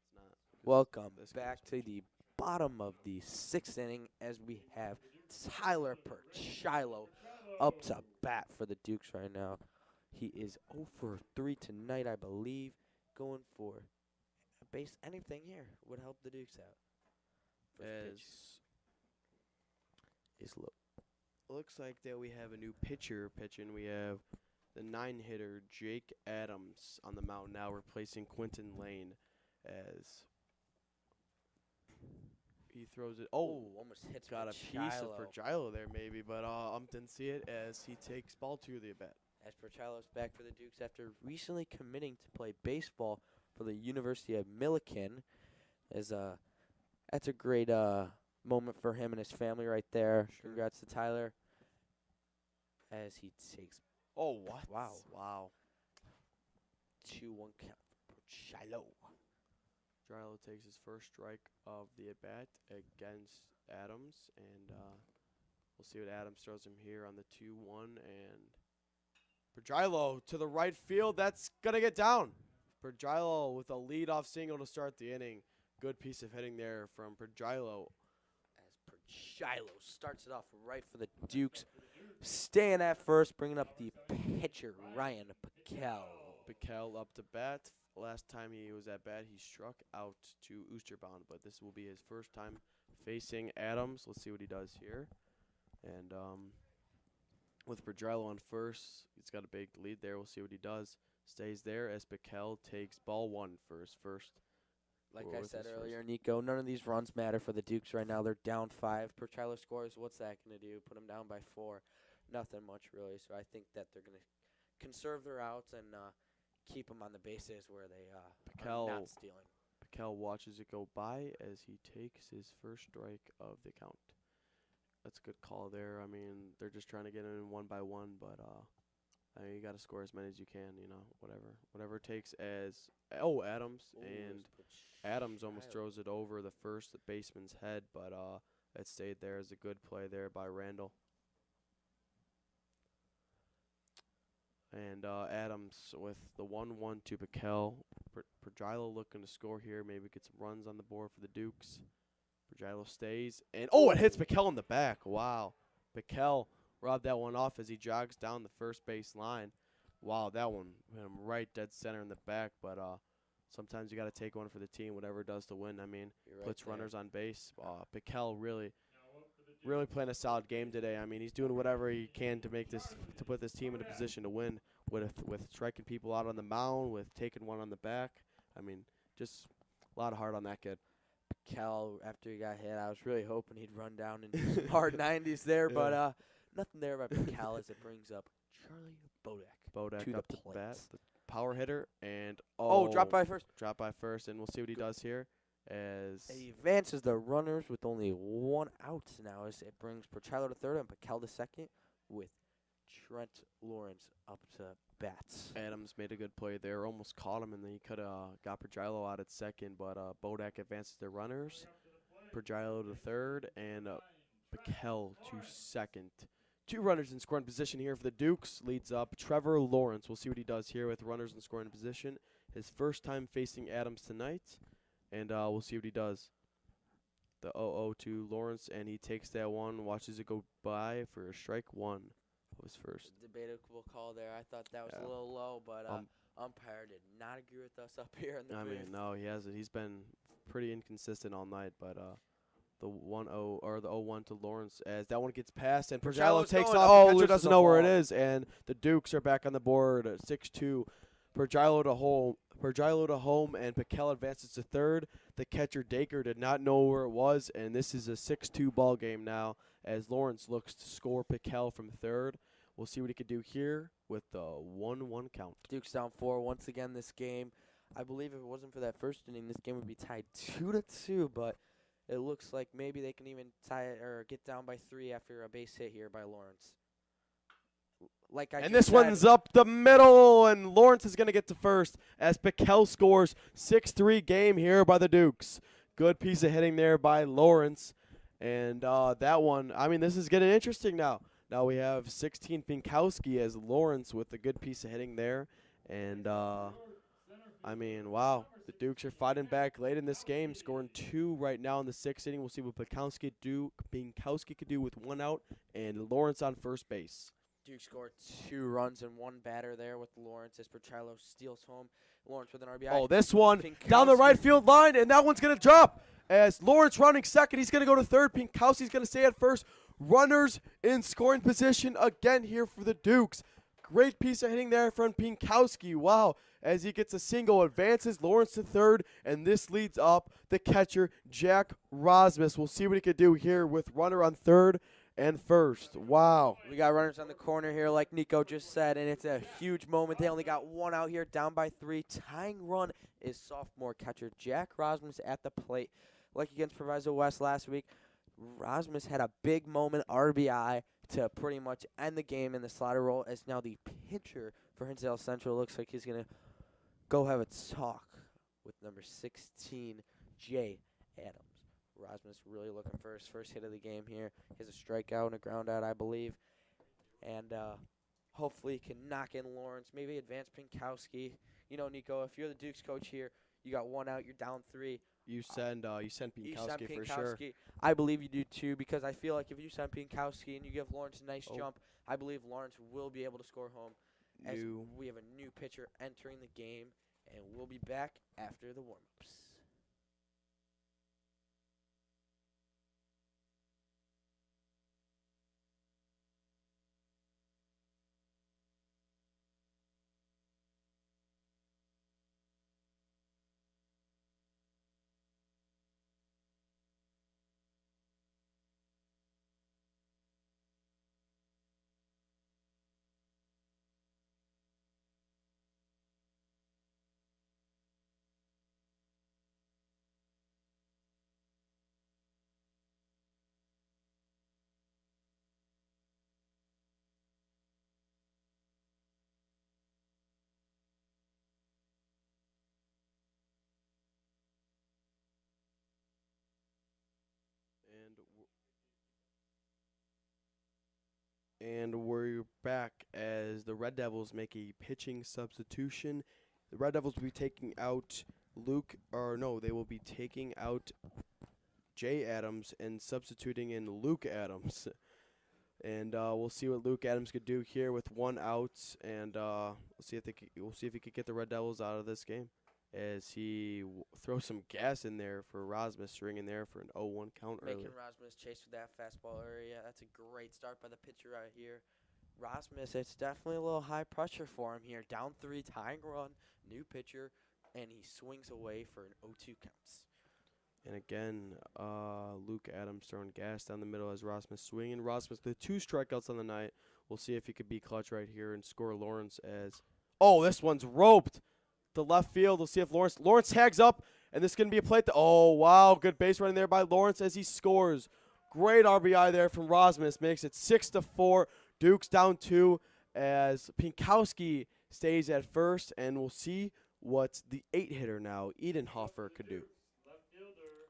It's not. Welcome This back game's to the bottom of the 6th inning as we have Tyler Perchilo up to bat for the Dukes right now. He is 0 for 3 tonight, I believe. Going for a base. Anything here would help the Dukes out. First pitch is low. looks like that we have a new pitcher pitching. We have the 9-hitter Jake Adams on the mound now, replacing Quentin Lane as he throws it. Oh, Almost hits got a piece of Pergilo there maybe, but didn't see it as he takes ball 2 of the at bat. As Perchilo's back for the Dukes after recently committing to play baseball for the University of Millikan. That's a great moment for him and his family right there. Sure. Congrats to Tyler. As he takes Oh, what? Wow. Wow. 2-1 count for Perchilo. Drilo takes his first strike of the at bat against Adams, and we'll see what Adams throws him here on the 2-1. And Pergilo to the right field. That's going to get down. Pergilo with a leadoff single to start the inning. Good piece of hitting there from Pergilo. As Perchilo starts it off right for the Dukes. Staying at first, bringing up the pitcher, Ryan Piquel. Piquel up to bat. Last time he was at bat, he struck out to Oosterbound, but this will be his first time facing Adams. Let's see what he does here. And with Pergilo on first, he's got a big lead there. We'll see what he does. Stays there as Piquel takes ball 1 for his first. Like I said earlier, Nico, none of these runs matter for the Dukes right now. They're down 5. Perchilo scores. What's that going to do? Put them down by 4. Nothing much, really. So I think that they're going to conserve their outs and keep them on the bases where they are not stealing. Piquel watches it go by as he takes his first strike of the count. That's a good call there. I mean, they're just trying to get in 1 by 1, but I mean, you got to score as many as you can, whatever it takes as Adams. And Adams almost throws it over the first baseman's head, but it stayed there as a good play there by Randall. And Adams with the 1-1 to Piquel. Pergilo looking to score here, maybe get some runs on the board for the Dukes. Pergilo stays, and it hits Piquel in the back. Wow. Piquel robbed that one off as he jogs down the first base line. Wow, that one hit him right dead center in the back, but sometimes you got to take one for the team, whatever it does to win. I mean, puts runners on base. Piquel really playing a solid game today. I mean, he's doing whatever he can to put this team in a position to win with striking people out on the mound, with taking one on the back. I mean, just a lot of heart on that kid. Piquel, after he got hit, I was really hoping he'd run down and do some hard 90s there, but nothing there by Piquel as it brings up Charlie Bodak to up the to plate. bat, the power hitter, and drop by first. Drop by first, and we'll see what he does here as He advances the runners with only 1 out now as it brings Porcello to third and Pakel to second with Trent Lawrence up to bats. Adams made a good play there. Almost caught him, and then he could have got Pergilo out at second, but Bodak advances their runners. Pergilo to third, and Pakel to second. 2 runners in scoring position here for the Dukes. Leads up Trevor Lawrence. We'll see what he does here with runners in scoring position. His first time facing Adams tonight, and we'll see what he does. The 0-0 to Lawrence, and he takes that one, watches it go by for a strike 1. Was first. Debatable call there. I thought that was a little low, but umpire did not agree with us up here in the booth. No, he hasn't. He's been pretty inconsistent all night, but the 1-0 or the 0-1 to Lawrence as that one gets passed and Pergilo takes off. The catcher doesn't know where it is, and the Dukes are back on the board at 6-2. Pergilo to home, and Pakel advances to third. The catcher Dacre did not know where it was, and this is a 6-2 ball game now as Lawrence looks to score Pakel from third. We'll see what he can do here with the 1-1 count. Dukes down 4 once again this game. I believe if it wasn't for that first inning, this game would be tied 2-2, but it looks like maybe they can even tie it or get down by 3 after a base hit here by Lawrence. And this one's up the middle, and Lawrence is going to get to first as Pakel scores. 6-3 game here by the Dukes. Good piece of hitting there by Lawrence. And that one, this is getting interesting now. Now we have 16 Pinkowski as Lawrence with a good piece of hitting there. And, wow. The Dukes are fighting back late in this game, scoring 2 right now in the 6th inning. We'll see what Pinkowski could do with 1 out and Lawrence on first base. Duke scored 2 runs and 1 batter there with Lawrence as Porcello steals home. Lawrence with an RBI. Oh, this one down the right field line, and that one's going to drop. As Lawrence running second, he's going to go to third. Pinkowski's going to stay at first. Runners in scoring position again here for the Dukes. Great piece of hitting there from Pinkowski. Wow. As he gets a single, advances Lawrence to third, and this leads up the catcher, Jack Rosmus. We'll see what he can do here with runner on third and first. Wow. We got runners on the corner here, like Nico just said, and it's a huge moment. They only got 1 out here, down by 3. Tying run is sophomore catcher Jack Rosmus at the plate. Like against Proviso West last week, Rosmus had a big moment RBI to pretty much end the game in the slider roll, as now the pitcher for Hinsdale Central looks like he's going to go have a talk with number 16, Jay Adams. Rosmus really looking for his first hit of the game here. He has a strikeout and a ground out, I believe. And hopefully he can knock in Lawrence, maybe advance Pinkowski. You know, Nico, if you're the Dukes coach here, you got 1 out, you're down 3. You send Pinkowski for sure. I believe you do too, because I feel like if you send Pinkowski and you give Lawrence a nice jump, I believe Lawrence will be able to score home. As we have a new pitcher entering the game, and we'll be back after the warm-ups. And we're back as the Red Devils make a pitching substitution. The Red Devils will be taking out they will be taking out Jay Adams and substituting in Luke Adams. And we'll see what Luke Adams could do here with 1 out, and we'll see if he could get the Red Devils out of this game. As he throws some gas in there for Rosmus, ringing there for an 0-1 count early. Making Rosmus chase with that fastball area. That's a great start by the pitcher right here. Rosmus, it's definitely a little high pressure for him here. Down 3, tying run, new pitcher, and he swings away for an 0-2 counts. And again, Luke Adams throwing gas down the middle as Rosmus swinging. Rosmus with 2 strikeouts on the night. We'll see if he could be clutch right here and score Lawrence as... Oh, this one's roped. The left field. We'll see if Lawrence tags up, And this is going to be a play. Oh, wow. Good base running there by Lawrence as he scores. Great RBI there from Rosmus. Makes it 6-4. Dukes down 2 as Pinkowski stays at first. And we'll see what the 8-hitter now, Edenhofer, could do.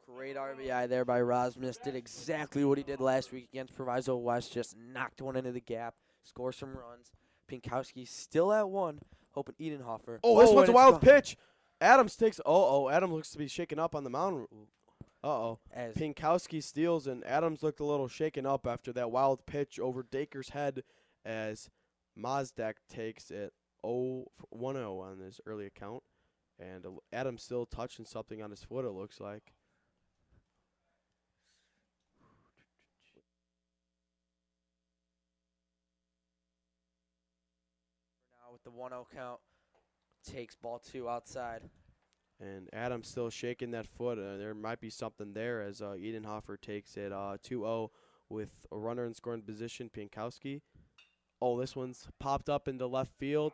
Great RBI there by Rosmus. Did exactly what he did last week against Proviso West. Just knocked one into the gap. Score some runs. Pinkowski still at 1. Hoping Edenhofer. Oh, this one's a wild gone. pitch. Adams takes. Adam looks to be shaken up on the mound. As Pinkowski steals, and Adams looked a little shaken up after that wild pitch over Daker's head as Mazdak takes it 1-0 on his early account. And Adams still touching something on his foot, it looks like. now with the 1-0 count, takes ball 2 outside. And Adams still shaking that foot. There might be something there as Edenhofer takes it 2-0 with a runner in scoring position, Pinkowski. Oh, this one's popped up into left field.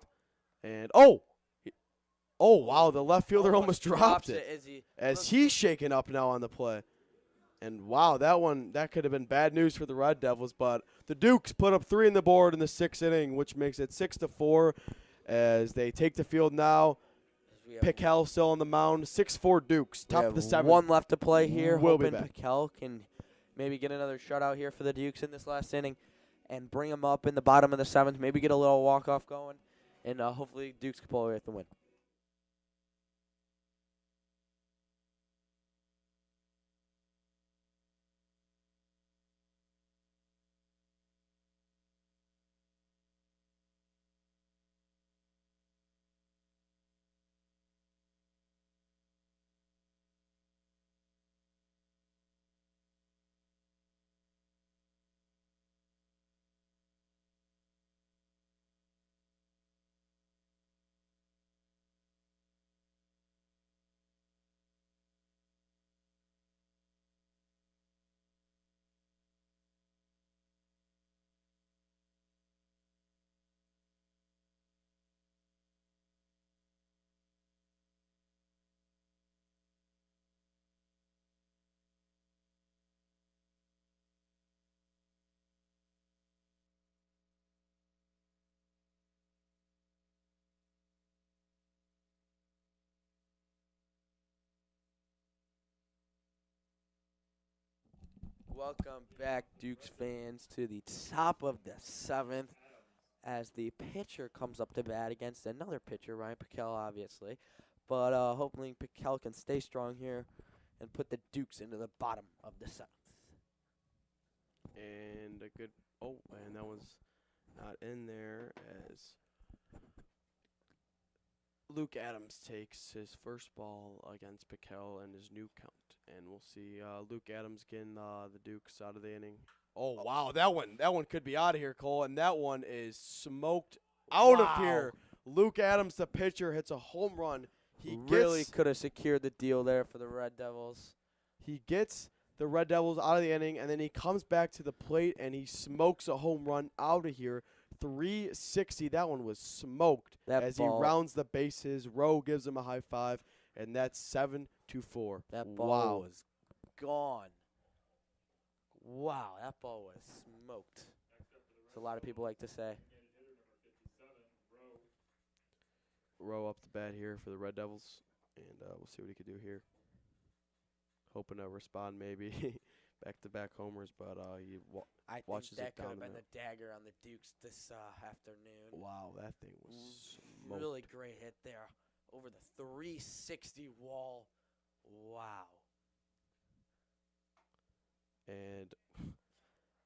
And, wow, the left fielder almost dropped it. As he's shaken up now on the play. And, wow, that could have been bad news for the Red Devils. But the Dukes put up 3 in the board in the 6th inning, which makes it 6-4 as they take the field now. Pickell still on the mound. 6-4 Dukes. Top of the 7th. 1 left to play here. We'll be hoping back. Pickell can maybe get another shutout here for the Dukes in this last inning and bring them up in the bottom of the 7th. Maybe get a little walk-off going. And hopefully Dukes can pull away with the win. Welcome back, Dukes fans, to the top of the 7th as the pitcher comes up to bat against another pitcher, Ryan Pickell, obviously. But hopefully Pickell can stay strong here and put the Dukes into the bottom of the 7th. And a good and that was not in there as Luke Adams takes his first ball against Pickell and his new count. And we'll see Luke Adams getting the Dukes out of the inning. Oh, wow, that one could be out of here, Cole. And that one is smoked out of here. Luke Adams, the pitcher, hits a home run. He really could have secured the deal there for the Red Devils. He gets the Red Devils out of the inning, and then he comes back to the plate, and he smokes a home run out of here. 360. That one was smoked as he rounds the bases. Rowe gives him a high five, and that's 7-4. That ball was gone. Wow, that ball was smoked. That's a lot of people like to say. Rowe up the bat here for the Red Devils, and we'll see what he can do here. Hoping to respond maybe back-to-back homers, but he watches it down. I think that could have been the dagger on the Dukes this afternoon. Wow, that thing was smoked. Really great hit there over the 360 wall. Wow. And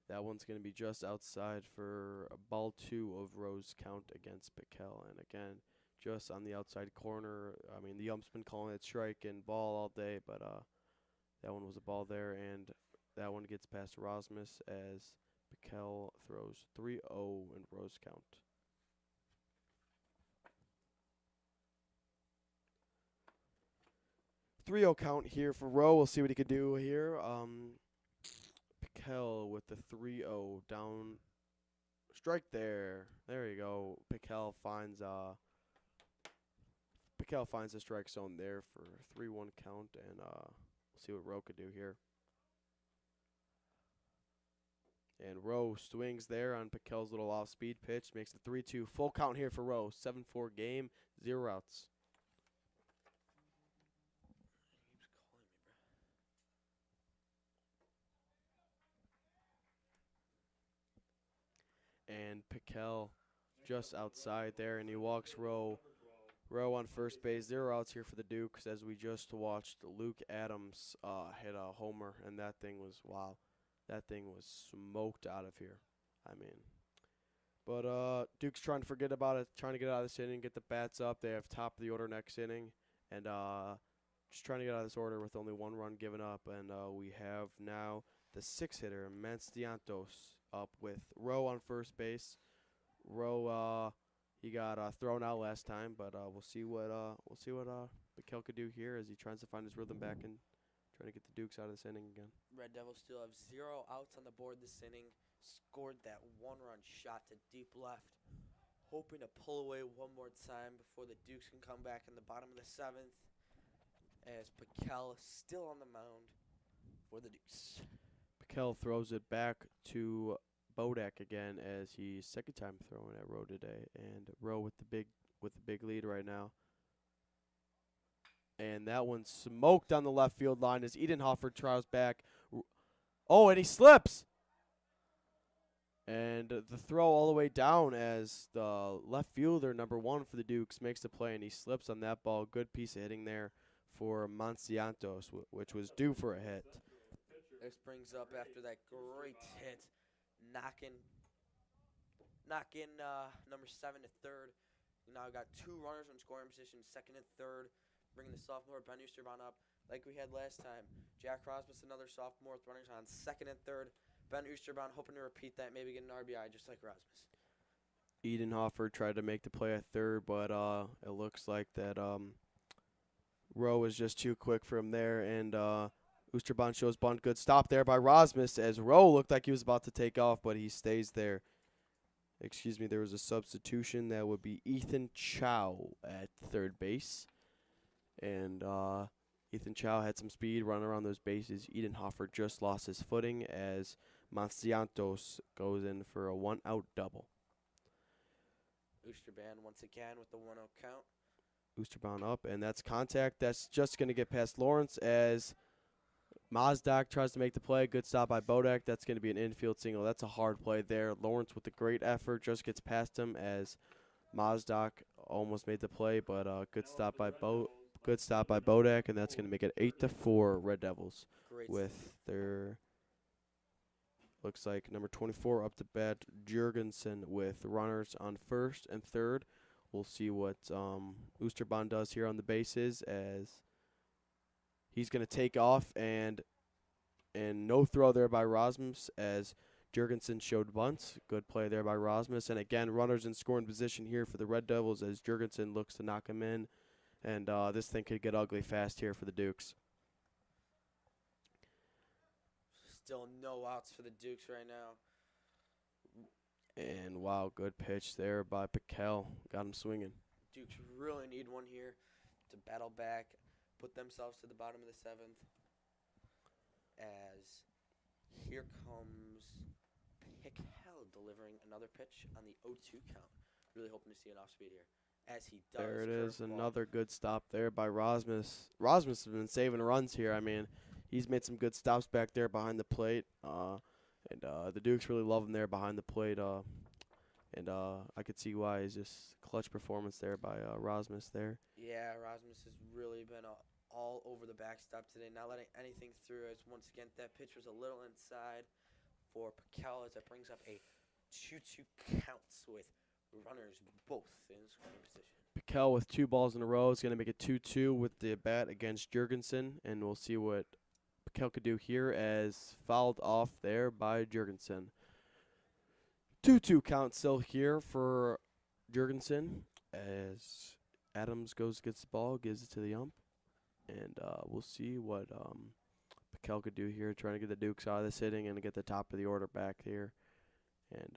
that one's going to be just outside for a ball 2 of Rowe's count against Pickell. And again, just on the outside corner. I mean, the ump's been calling it strike and ball all day, but that one was a ball there, and that one gets past Rosmus as Pickell throws 3-0 in Rowe's count. 3-0 count here for Rowe. We'll see what he could do here. Pickell with the 3-0 down. Strike there. There you go. Pickell finds Piquel finds the strike zone there for 3-1 count, and we'll see what Rowe could do here. And Rowe swings there on Piquel's little off-speed pitch, makes the 3-2 full count here for Rowe. 7-4 game, 0 outs. And Piquel just outside there, and he walks Rowe on first base. 0 outs here for the Dukes, as we just watched Luke Adams hit a homer, and that thing was, wow, that thing was smoked out of here. I mean, but Dukes trying to forget about it, trying to get out of this inning, get the bats up. They have top of the order next inning, and just trying to get out of this order with only 1 run given up. And we have now the 6-hitter, Manstiantos, up with Rowe on first base. Rowe, he got thrown out last time, but we'll see what Piquel could do here as he tries to find his rhythm back and trying to get the Dukes out of this inning again. Red Devils still have 0 outs on the board this inning. Scored that 1-run shot to deep left, hoping to pull away one more time before the Dukes can come back in the bottom of the 7th. As Piquel still on the mound for the Dukes. Piquel throws it back to Bodak again, as he's second time throwing at Rowe today, and Rowe with the big lead right now. And that one smoked on the left field line as Edenhofer tries back. Oh, and he slips. And the throw all the way down as the left fielder, number 1 for the Dukes, makes the play, and he slips on that ball. Good piece of hitting there for Manstiantos, which was due for a hit. This brings up, after that great hit, knocking number 7 to third. Now got 2 runners in scoring position, second and third, bringing the sophomore Ben Oosterban up like we had last time. Jack Rosmus, another sophomore, with runners on second and third. Ben Oosterban hoping to repeat that, maybe get an RBI just like Rosmus. Edenhofer tried to make the play at third, but it looks like that Rowe was just too quick for him there, and Oosterban shows bunt. Good stop there by Rosmus as Rowe looked like he was about to take off, but he stays there. Excuse me, there was a substitution. That would be Ethan Chow at third base. And Ethan Chow had some speed running around those bases. Edenhofer just lost his footing as Manstiantos goes in for a 1-out double. Oosterban once again with the 1-0 count. Oosterban up, and that's contact. That's just going to get past Lawrence as Mazdak tries to make the play. Good stop by Bodak. That's going to be an infield single. That's a hard play there. Lawrence with a great effort just gets past him as Mazdak almost made the play, but good stop by Bodak, and that's going to make it 8-4 Red Devils. Great with their, looks like, number 24 up to bat, Jurgensen, with runners on first and third. We'll see what Oosterban does here on the bases, as he's going to take off, and no throw there by Rosmus as Jurgensen showed bunts. Good play there by Rosmus. And again, runners in scoring position here for the Red Devils as Jurgensen looks to knock him in. And this thing could get ugly fast here for the Dukes. Still no outs for the Dukes right now. And wow, good pitch there by Piquel. Got him swinging. Dukes really need one here to battle back, put themselves to the bottom of the 7th. As here comes Piquel delivering another pitch on the 0-2 count. Really hoping to see an off speed here. As he does. There it is, another good stop there by Rosmus. Rosmus has been saving runs here. I mean, he's made some good stops back there behind the plate. And the Dukes really love him there behind the plate. And I could see why. It's just clutch performance there by Rosmus there. Yeah, Rosmus has really been all over the backstop today, not letting anything through. As once again, that pitch was a little inside for Piquel, as it brings up a 2-2 counts with runners both in scoring position. Piquel with 2 balls in a row is going to make it 2-2 with the bat against Jurgensen, and we'll see what Piquel could do here, as fouled off there by Jurgensen. 2-2 count still here for Jurgensen as Adams gets the ball, gives it to the ump, and we'll see what Piquel could do here, trying to get the Dukes out of this inning and get the top of the order back here. And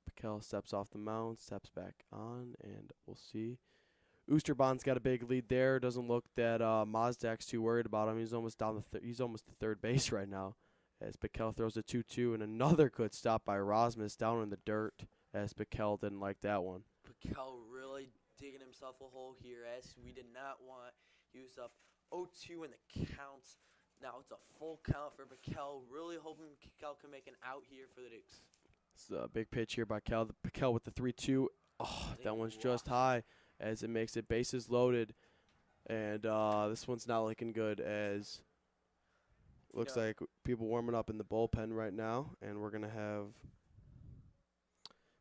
Piquel steps off the mound, steps back on, and we'll see. Oosterbon's got a big lead there. Doesn't look that Mazdak's too worried about him. He's almost down he's almost to third base right now. As Piquel throws a 2-2 and another good stop by Rosmus down in the dirt. As Piquel didn't like that one. Piquel really digging himself a hole here, as we did not want. He was up 0-2 in the counts. Now it's a full count for Piquel. Really hoping Piquel can make an out here for the Dukes. It's a big pitch here by Piquel with the 3-2. Oh, that one's just high as it makes it bases loaded. And this one's not looking good as looks like people warming up in the bullpen right now. And we're going to have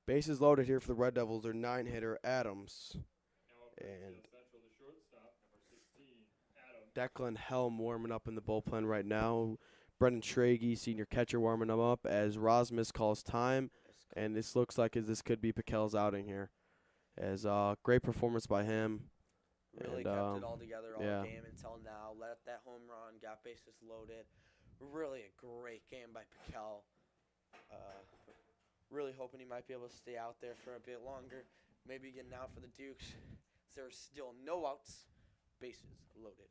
bases loaded here for the Red Devils. Their 9-hitter, Adams. And Declan Helm warming up in the bullpen right now. Brendan Schrage, senior catcher, warming him up as Rosmus calls time. And this looks like this could be Piquel's outing here. As great performance by him. Really kept it all together all game until now. Let up that home run, got bases loaded. Really a great game by Piquel. Really hoping he might be able to stay out there for a bit longer. Maybe getting out for the Dukes. There's still no outs. Bases loaded.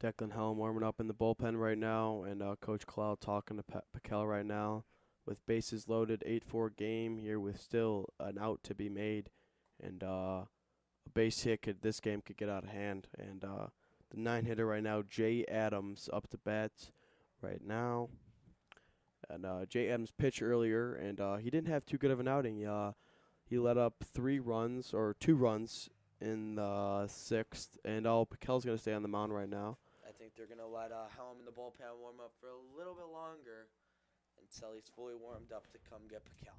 Declan Helm warming up in the bullpen right now, and Coach Cloud talking to Piquel right now. With bases loaded, 8-4 game here with still an out to be made, and a base hit this game could get out of hand. And the 9-hitter right now, Jay Adams, up to bat right now. And Jay Adams pitched earlier, and he didn't have too good of an outing. He let up 2 runs in the 6th, and Piquel's going to stay on the mound right now. I think they're going to let Helm in the bullpen warm up for a little bit longer until he's fully warmed up to come get Piquel.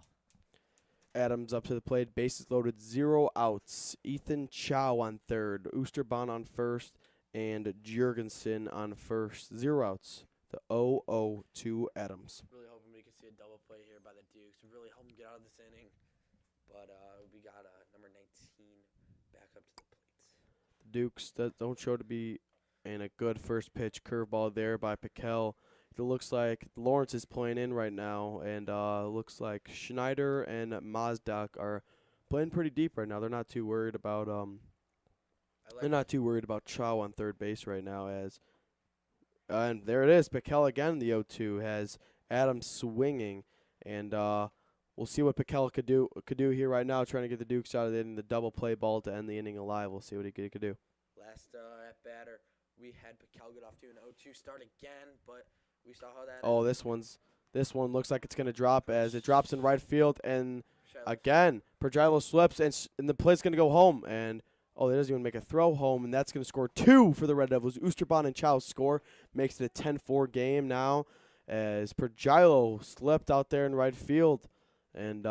Adams up to the plate, bases loaded, 0 outs. Ethan Chow on third, Oosterbon on first, and Jurgensen on first. 0 outs. The 0-0 Adams. Really hoping we can see a double play here by the Dukes. Really hoping to get out of this inning. But we got number 19 back up to the plates. The Dukes that don't show to be in a good first pitch curveball there by Piquel. It looks like Lawrence is playing in right now, and looks like Schneider and Mazdak are playing pretty deep right now. They're not too worried about Chow on third base right now. And there it is, Piquel again. The 0-2 has Adams swinging, and we'll see what Piquel could do here right now, trying to get the Dukes out of it in the double play ball to end the inning alive. We'll see what he could do. Last at batter, we had Piquel get off to an 0-2 start again, but we saw how that. Oh, this one looks like it's gonna drop as it drops in right field, and again Pergilo slips, and the play's gonna go home, and oh, they doesn't even make a throw home, and that's gonna score 2 for the Red Devils. Oosterbon and Chow score, makes it a 10-4 game now, as Pergilo slipped out there in right field, and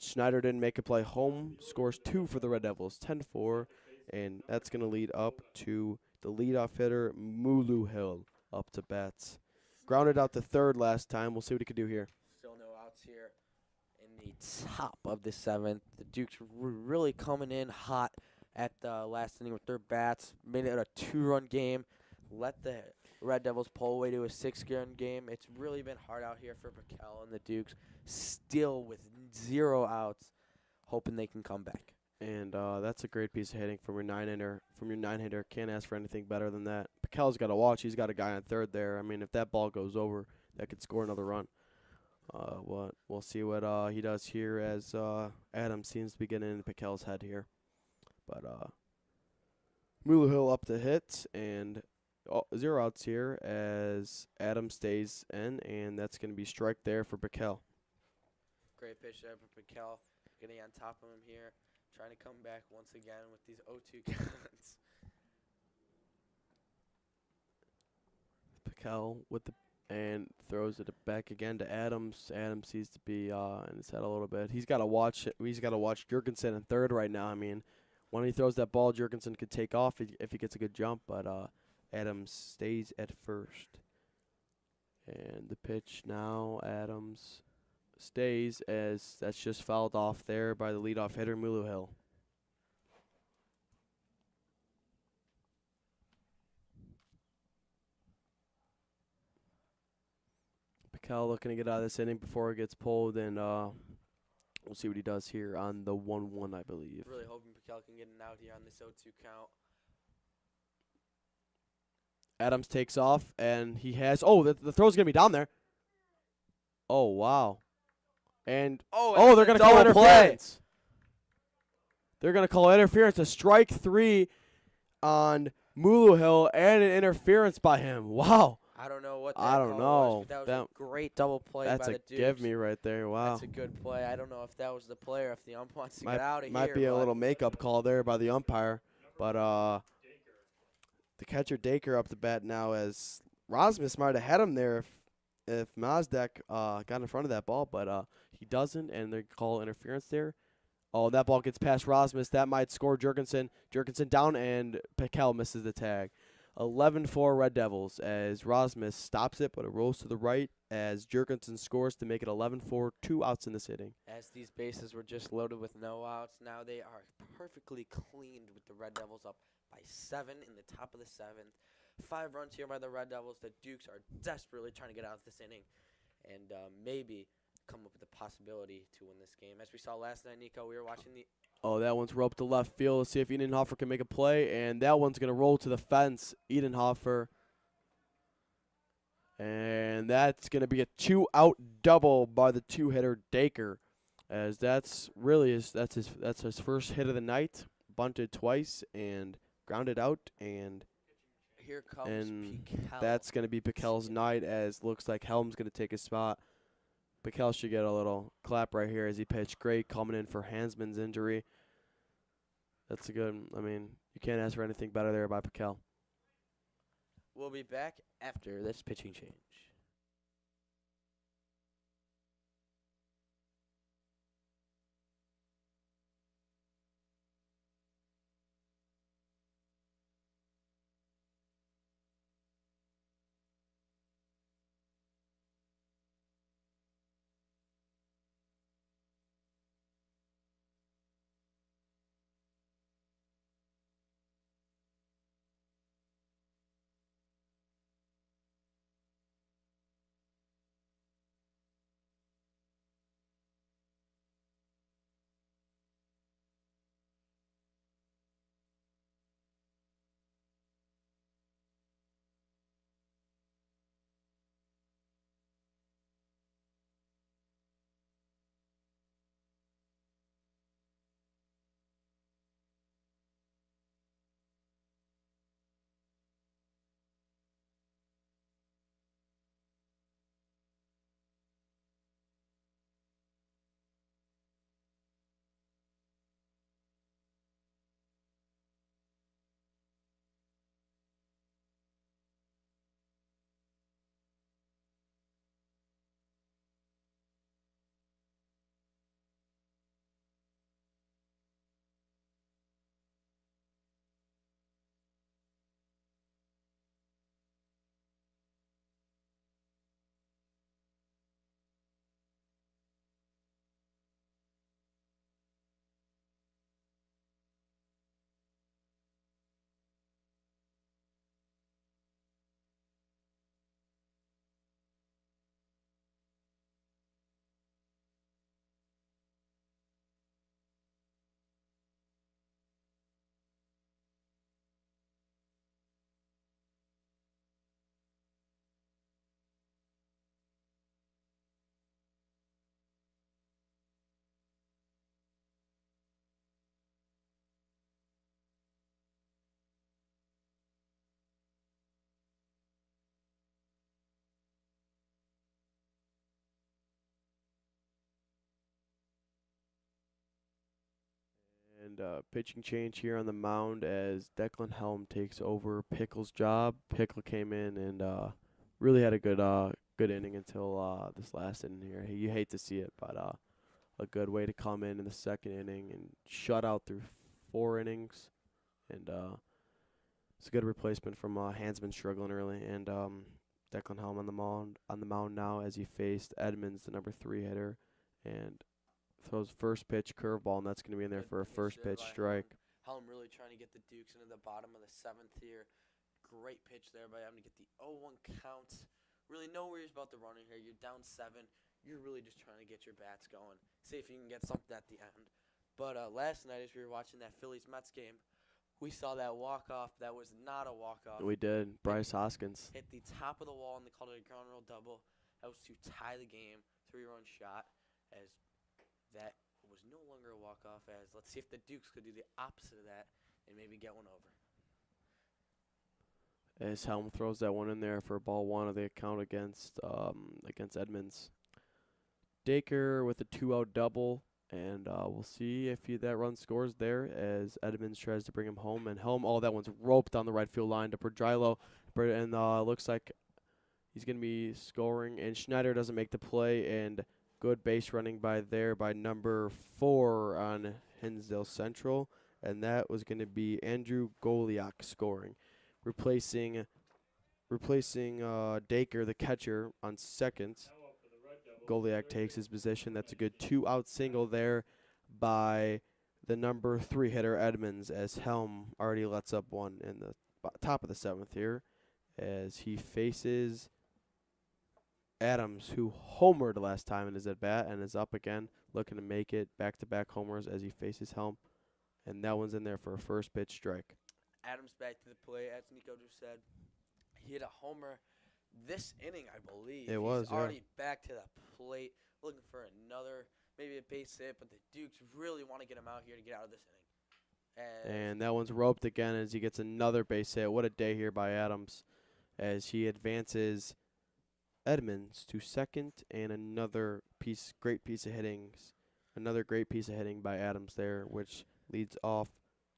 Schneider didn't make a play home. Scores 2 for the Red Devils, 10-4, and that's gonna lead up to the leadoff hitter Mulu Hill up to bats. Grounded out to third last time. We'll see what he can do here. Still no outs here in the top of the 7th. The Dukes were really coming in hot at the last inning with their bats. Made it a 2-run game. Let the Red Devils pull away to a 6-run game. It's really been hard out here for Piquel and the Dukes. Still with 0 outs, hoping they can come back. And that's a great piece of hitting from your 9-hitter. Can't ask for anything better than that. Piquel's got to watch. He's got a guy on third there. I mean, if that ball goes over, that could score another run. We'll see what he does here as Adams seems to be getting in Piquel's head here. But Mulu Hill up to hit, and 0 outs here as Adams stays in, and that's going to be strike there for Piquel. Great pitch there for Piquel. Getting on top of him here. Trying to come back once again with these 0-2 counts. Piquel and throws it back again to Adams. Adams seems to be in his head a little bit. He's got to watch Jurgensen in third right now. I mean, when he throws that ball, Jurgensen could take off if he gets a good jump, but Adams stays at first. And the pitch now, Adams stays, as that's just fouled off there by the leadoff hitter, Mulu Hill. Piquel looking to get out of this inning before it gets pulled, and We'll see what he does here on the 1-1, I believe. Really hoping Piquel can get an out here on this 0-2 count. Adams takes off, and he has. Oh, the throw's gonna be down there. Oh wow, and they're gonna call interference. They're gonna call interference. A strike 3 on Muluhill and an interference by him. Wow. I don't know what that I don't call know. was, but that was a great double play by the Dukes. That's a give me right there. Wow. That's a good play. I don't know if that was the player, if the ump wants to get out of here. Might be a little makeup call there by the umpire, but the catcher Dacre up the bat now, as Rasmus might have had him there if Mazdek got in front of that ball, but he doesn't, and they call interference there. Oh, that ball gets past Rasmus. That might score Jurgensen. Jurgensen down, and Piquel misses the tag. 11-4 Red Devils as Rasmus stops it, but it rolls to the right as Jurgensen scores to make it 11-4, 2 outs in this inning. As these bases were just loaded with no outs, now they are perfectly cleaned with the Red Devils up by 7 in the top of the 7th. 5 runs here by the Red Devils. The Dukes are desperately trying to get out of this inning and maybe come up with a possibility to win this game. As we saw last night, Nico, we were watching the... Oh, that one's roped to left field. Let's see if Edenhofer can make a play, and that one's going to roll to the fence. Edenhofer. And that's going to be a 2-out double by the 2-hitter Dacre, as that's his first hit of the night. Bunted twice and grounded out, and here comes Piquel. That's going to be Piquel's night, as looks like Helm's going to take his spot. Piquel should get a little clap right here as he pitched great, coming in for Hansman's injury. That's a good, you can't ask for anything better there by Piquel. We'll be back after this pitching change. And pitching change here on the mound as Declan Helm takes over Pickle's job. Pickle came in and really had a good inning until this last inning here. You hate to see it, but a good way to come in the second inning and shut out through 4 innings. And it's a good replacement from Hansman struggling early. And Declan Helm on the mound now as he faced Edmonds, the number 3 hitter, and throws first pitch curveball, and that's going to be in there for a first pitch strike. Helm really trying to get the Dukes into the bottom of the 7th here. Great pitch there by him to get the 0-1 count. Really no worries about the running here. You're down 7. you're really just trying to get your bats going. See if you can get something at the end. But last night, as we were watching that Phillies-Mets game, we saw that walk-off that was not a walk-off. We did. Bryce Hoskins. Hit the top of the wall, and they called it a ground rule double. That was to tie the game, 3-run shot, as that was no longer a walk-off. As let's see if the Dukes could do the opposite of that and maybe get one over. As Helm throws that one in there for ball one of the account against Edmonds. Dacre with a 2-out double, and we'll see if that run scores there as Edmonds tries to bring him home. And Helm, that one's roped on the right field line to Pedrillo, and looks like he's going to be scoring. And Schneider doesn't make the play, and good base running by number 4 on Hinsdale Central, and that was going to be Andrew Goliak scoring. Replacing Dacre, the catcher, on second. Goliak takes his position. That's a good 2-out single there by the number 3 hitter, Edmonds, as Helm already lets up one in the top of the 7th here as he faces Adams, who homered last time in his at-bat and is up again, looking to make it back-to-back homers as he faces Helm. And that one's in there for a first pitch strike. Adams back to the plate, as Nico just said. He hit a homer this inning, I believe. He's already back to the plate, looking for another, maybe a base hit, but the Dukes really want to get him out here to get out of this inning. And that one's roped again as he gets another base hit. What a day here by Adams as he advances Edmonds to second, and another great piece of hitting by Adams there, which leads off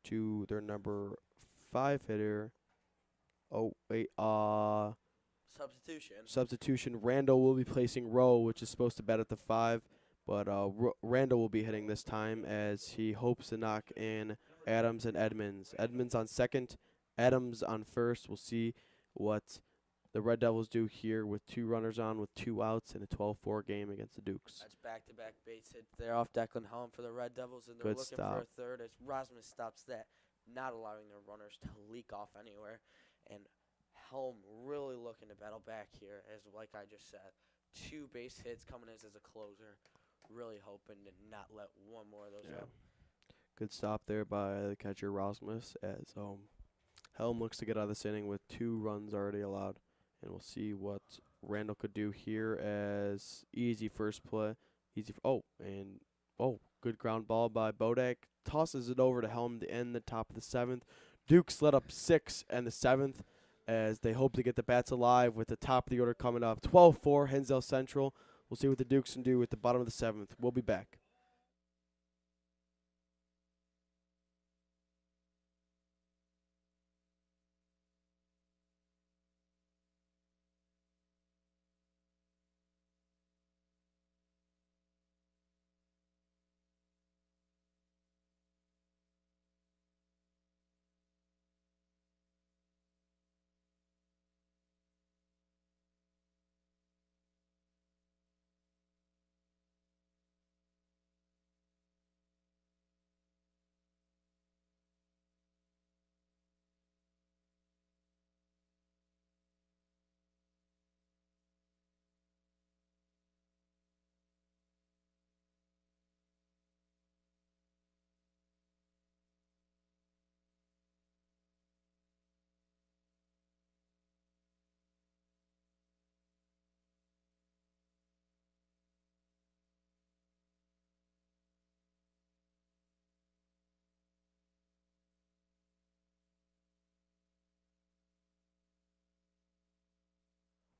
to their number 5 hitter. Oh, wait, Substitution. Randall will be placing Rowe, which is supposed to bat at the 5, but Randall will be hitting this time as he hopes to knock in Adams and Edmonds. Edmonds on second, Adams on first. We'll see what the Red Devils do here with 2 runners on with 2 outs in a 12-4 game against the Dukes. That's back-to-back base hits there off Declan Helm for the Red Devils, and they're looking for a third as Rasmus stops that, not allowing their runners to leak off anywhere. And Helm really looking to battle back here, as like I just said, 2 base hits coming in as a closer, really hoping to not let one more of those out. Good stop there by the catcher Rasmus as Helm looks to get out of this inning with 2 runs already allowed. And we'll see what Randall could do here as easy first play. Good ground ball by Bodak. Tosses it over to Helm to end the top of the 7th. Dukes let up 6 in the 7th as they hope to get the bats alive with the top of the order coming up. 12-4, Hinsdale Central. We'll see what the Dukes can do at the bottom of the 7th. We'll be back.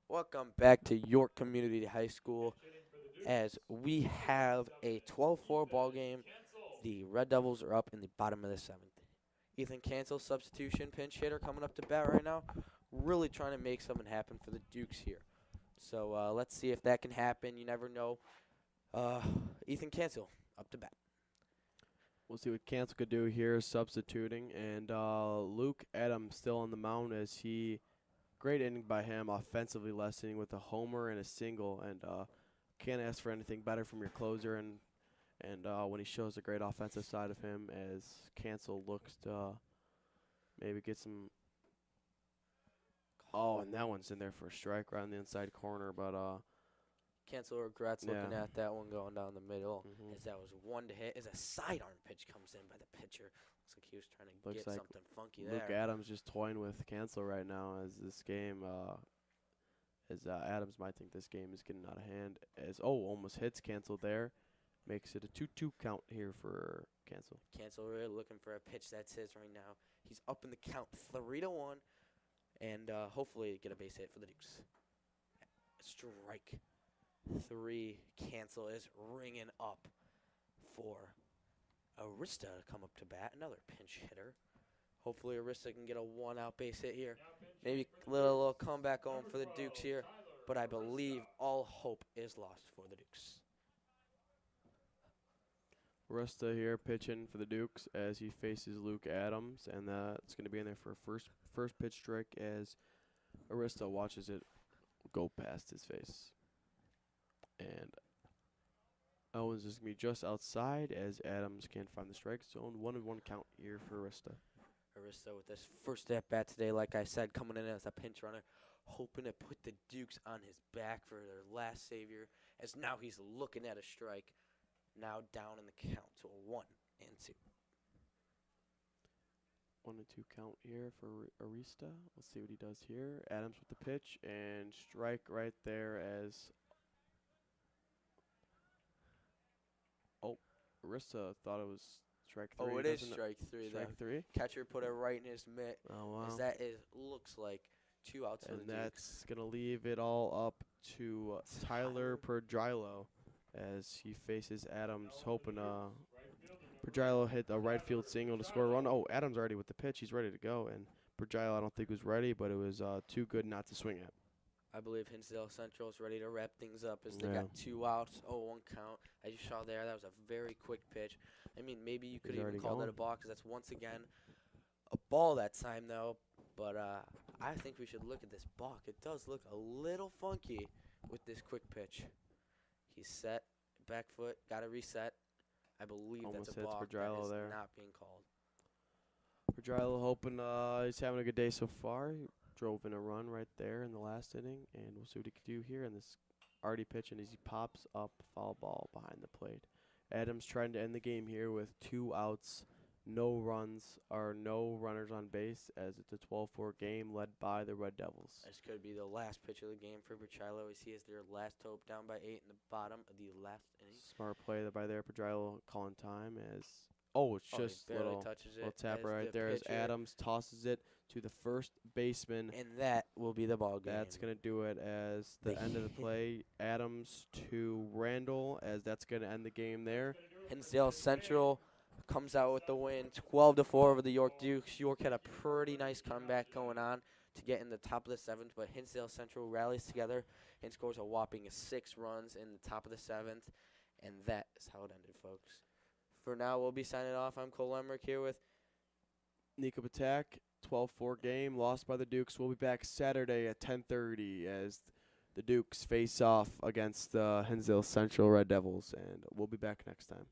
Welcome back to York Community High School as we have a 12-4 ball game. The Red Devils are up in the bottom of the 7th. Ethan Cancel, substitution pinch hitter, coming up to bat right now, really trying to make something happen for the Dukes here. So let's see if that can happen. You never know. Ethan Cancel up to bat. We'll see what Cancel could do here, substituting. And Luke Adams still on the mound as he... Great inning by him, offensively lessening with a homer and a single, and can't ask for anything better from your closer. And when he shows a great offensive side of him, as Cancel looks to maybe get some. And that one's in there for a strike right on the inside corner, but Cancel regrets looking Yeah. at that one going down the middle, Mhm. as that was one to hit. As a sidearm pitch comes in by the pitcher. Looks like he was trying to Looks get like something funky Luke there. Adams just toying with cancel right now as this game, Adams might think this game is getting out of hand. Almost hits cancel there. Makes it a 2-2 count here for cancel. Cancel really looking for a pitch that's his right now. He's up in the count 3-1, and hopefully get a base hit for the Dukes. Strike 3. Cancel is ringing up for Arista to come up to bat. Another pinch hitter. Hopefully Arista can get a 1-out base hit here. Maybe little comeback going for the Dukes here, but I believe all hope is lost for the Dukes. Resta here pitching for the Dukes as he faces Luke Adams, and it's going to be in there for a first pitch strike as Arista watches it go past his face. And Owens is going to be just outside as Adams can't find the strike zone. 1-1 count here for Arista. Arista with this first at bat today, like I said, coming in as a pinch runner, hoping to put the Dukes on his back for their last savior, as now he's looking at a strike, now down in the count to a 1-2. 1-2 count here for Arista. Let's see what he does here. Adams with the pitch and strike right there as Arista thought it was strike 3. Oh, it is strike 3. Strike 3. Catcher put it right in his mitt, Oh, wow. as that looks like 2 outs for And the Dukes. that's going to leave it all up to Tyler Perdrilo as he faces Adams, hoping Perdrilo hit a right field single to score a run. Oh, Adams already with the pitch. He's ready to go. And Perdrilo, I don't think was ready, but it was too good not to swing at. I believe Hinsdale Central is ready to wrap things up as they Yeah. got 2 outs, 0-1 count. As you saw there, that was a very quick pitch. I mean, maybe you could He's even already call that a going. ball because that's once again a ball that time, though. But I think we should look at this balk. It does look a little funky with this quick pitch. He's set, back foot, got to reset. I believe Almost that's a hits balk that Perdrilo is there. not being called. Perdrilo hoping he's having a good day so far. He drove in a run right there in the last inning, and we'll see what he can do here in this already pitching as he pops up foul ball behind the plate. Adams trying to end the game here with 2 outs, no runs, or no runners on base, as it's a 12-4 game led by the Red Devils. This could be the last pitch of the game for Perdrilo as he is their last hope, down by 8 in the bottom of the last inning. Smart play by there, Perdrilo calling time as it's He just barely little touches it little tap as right the there as pitcher- Adams tosses it to the first baseman. And that will be the ball game. That's going to do it as the end of the play. Adams to Randall as that's going to end the game there. Hinsdale Central comes out with the win, 12-4 over the York Dukes. York had a pretty nice comeback going on to get in the top of the 7th, but Hinsdale Central rallies together and scores a whopping 6 runs in the top of the 7th, and that is how it ended, folks. For now, we'll be signing off. I'm Cole Emmerich here with Nico Patak, 12-4 game, lost by the Dukes. We'll be back Saturday at 10:30 as the Dukes face off against the Hinsdale Central Red Devils, and we'll be back next time.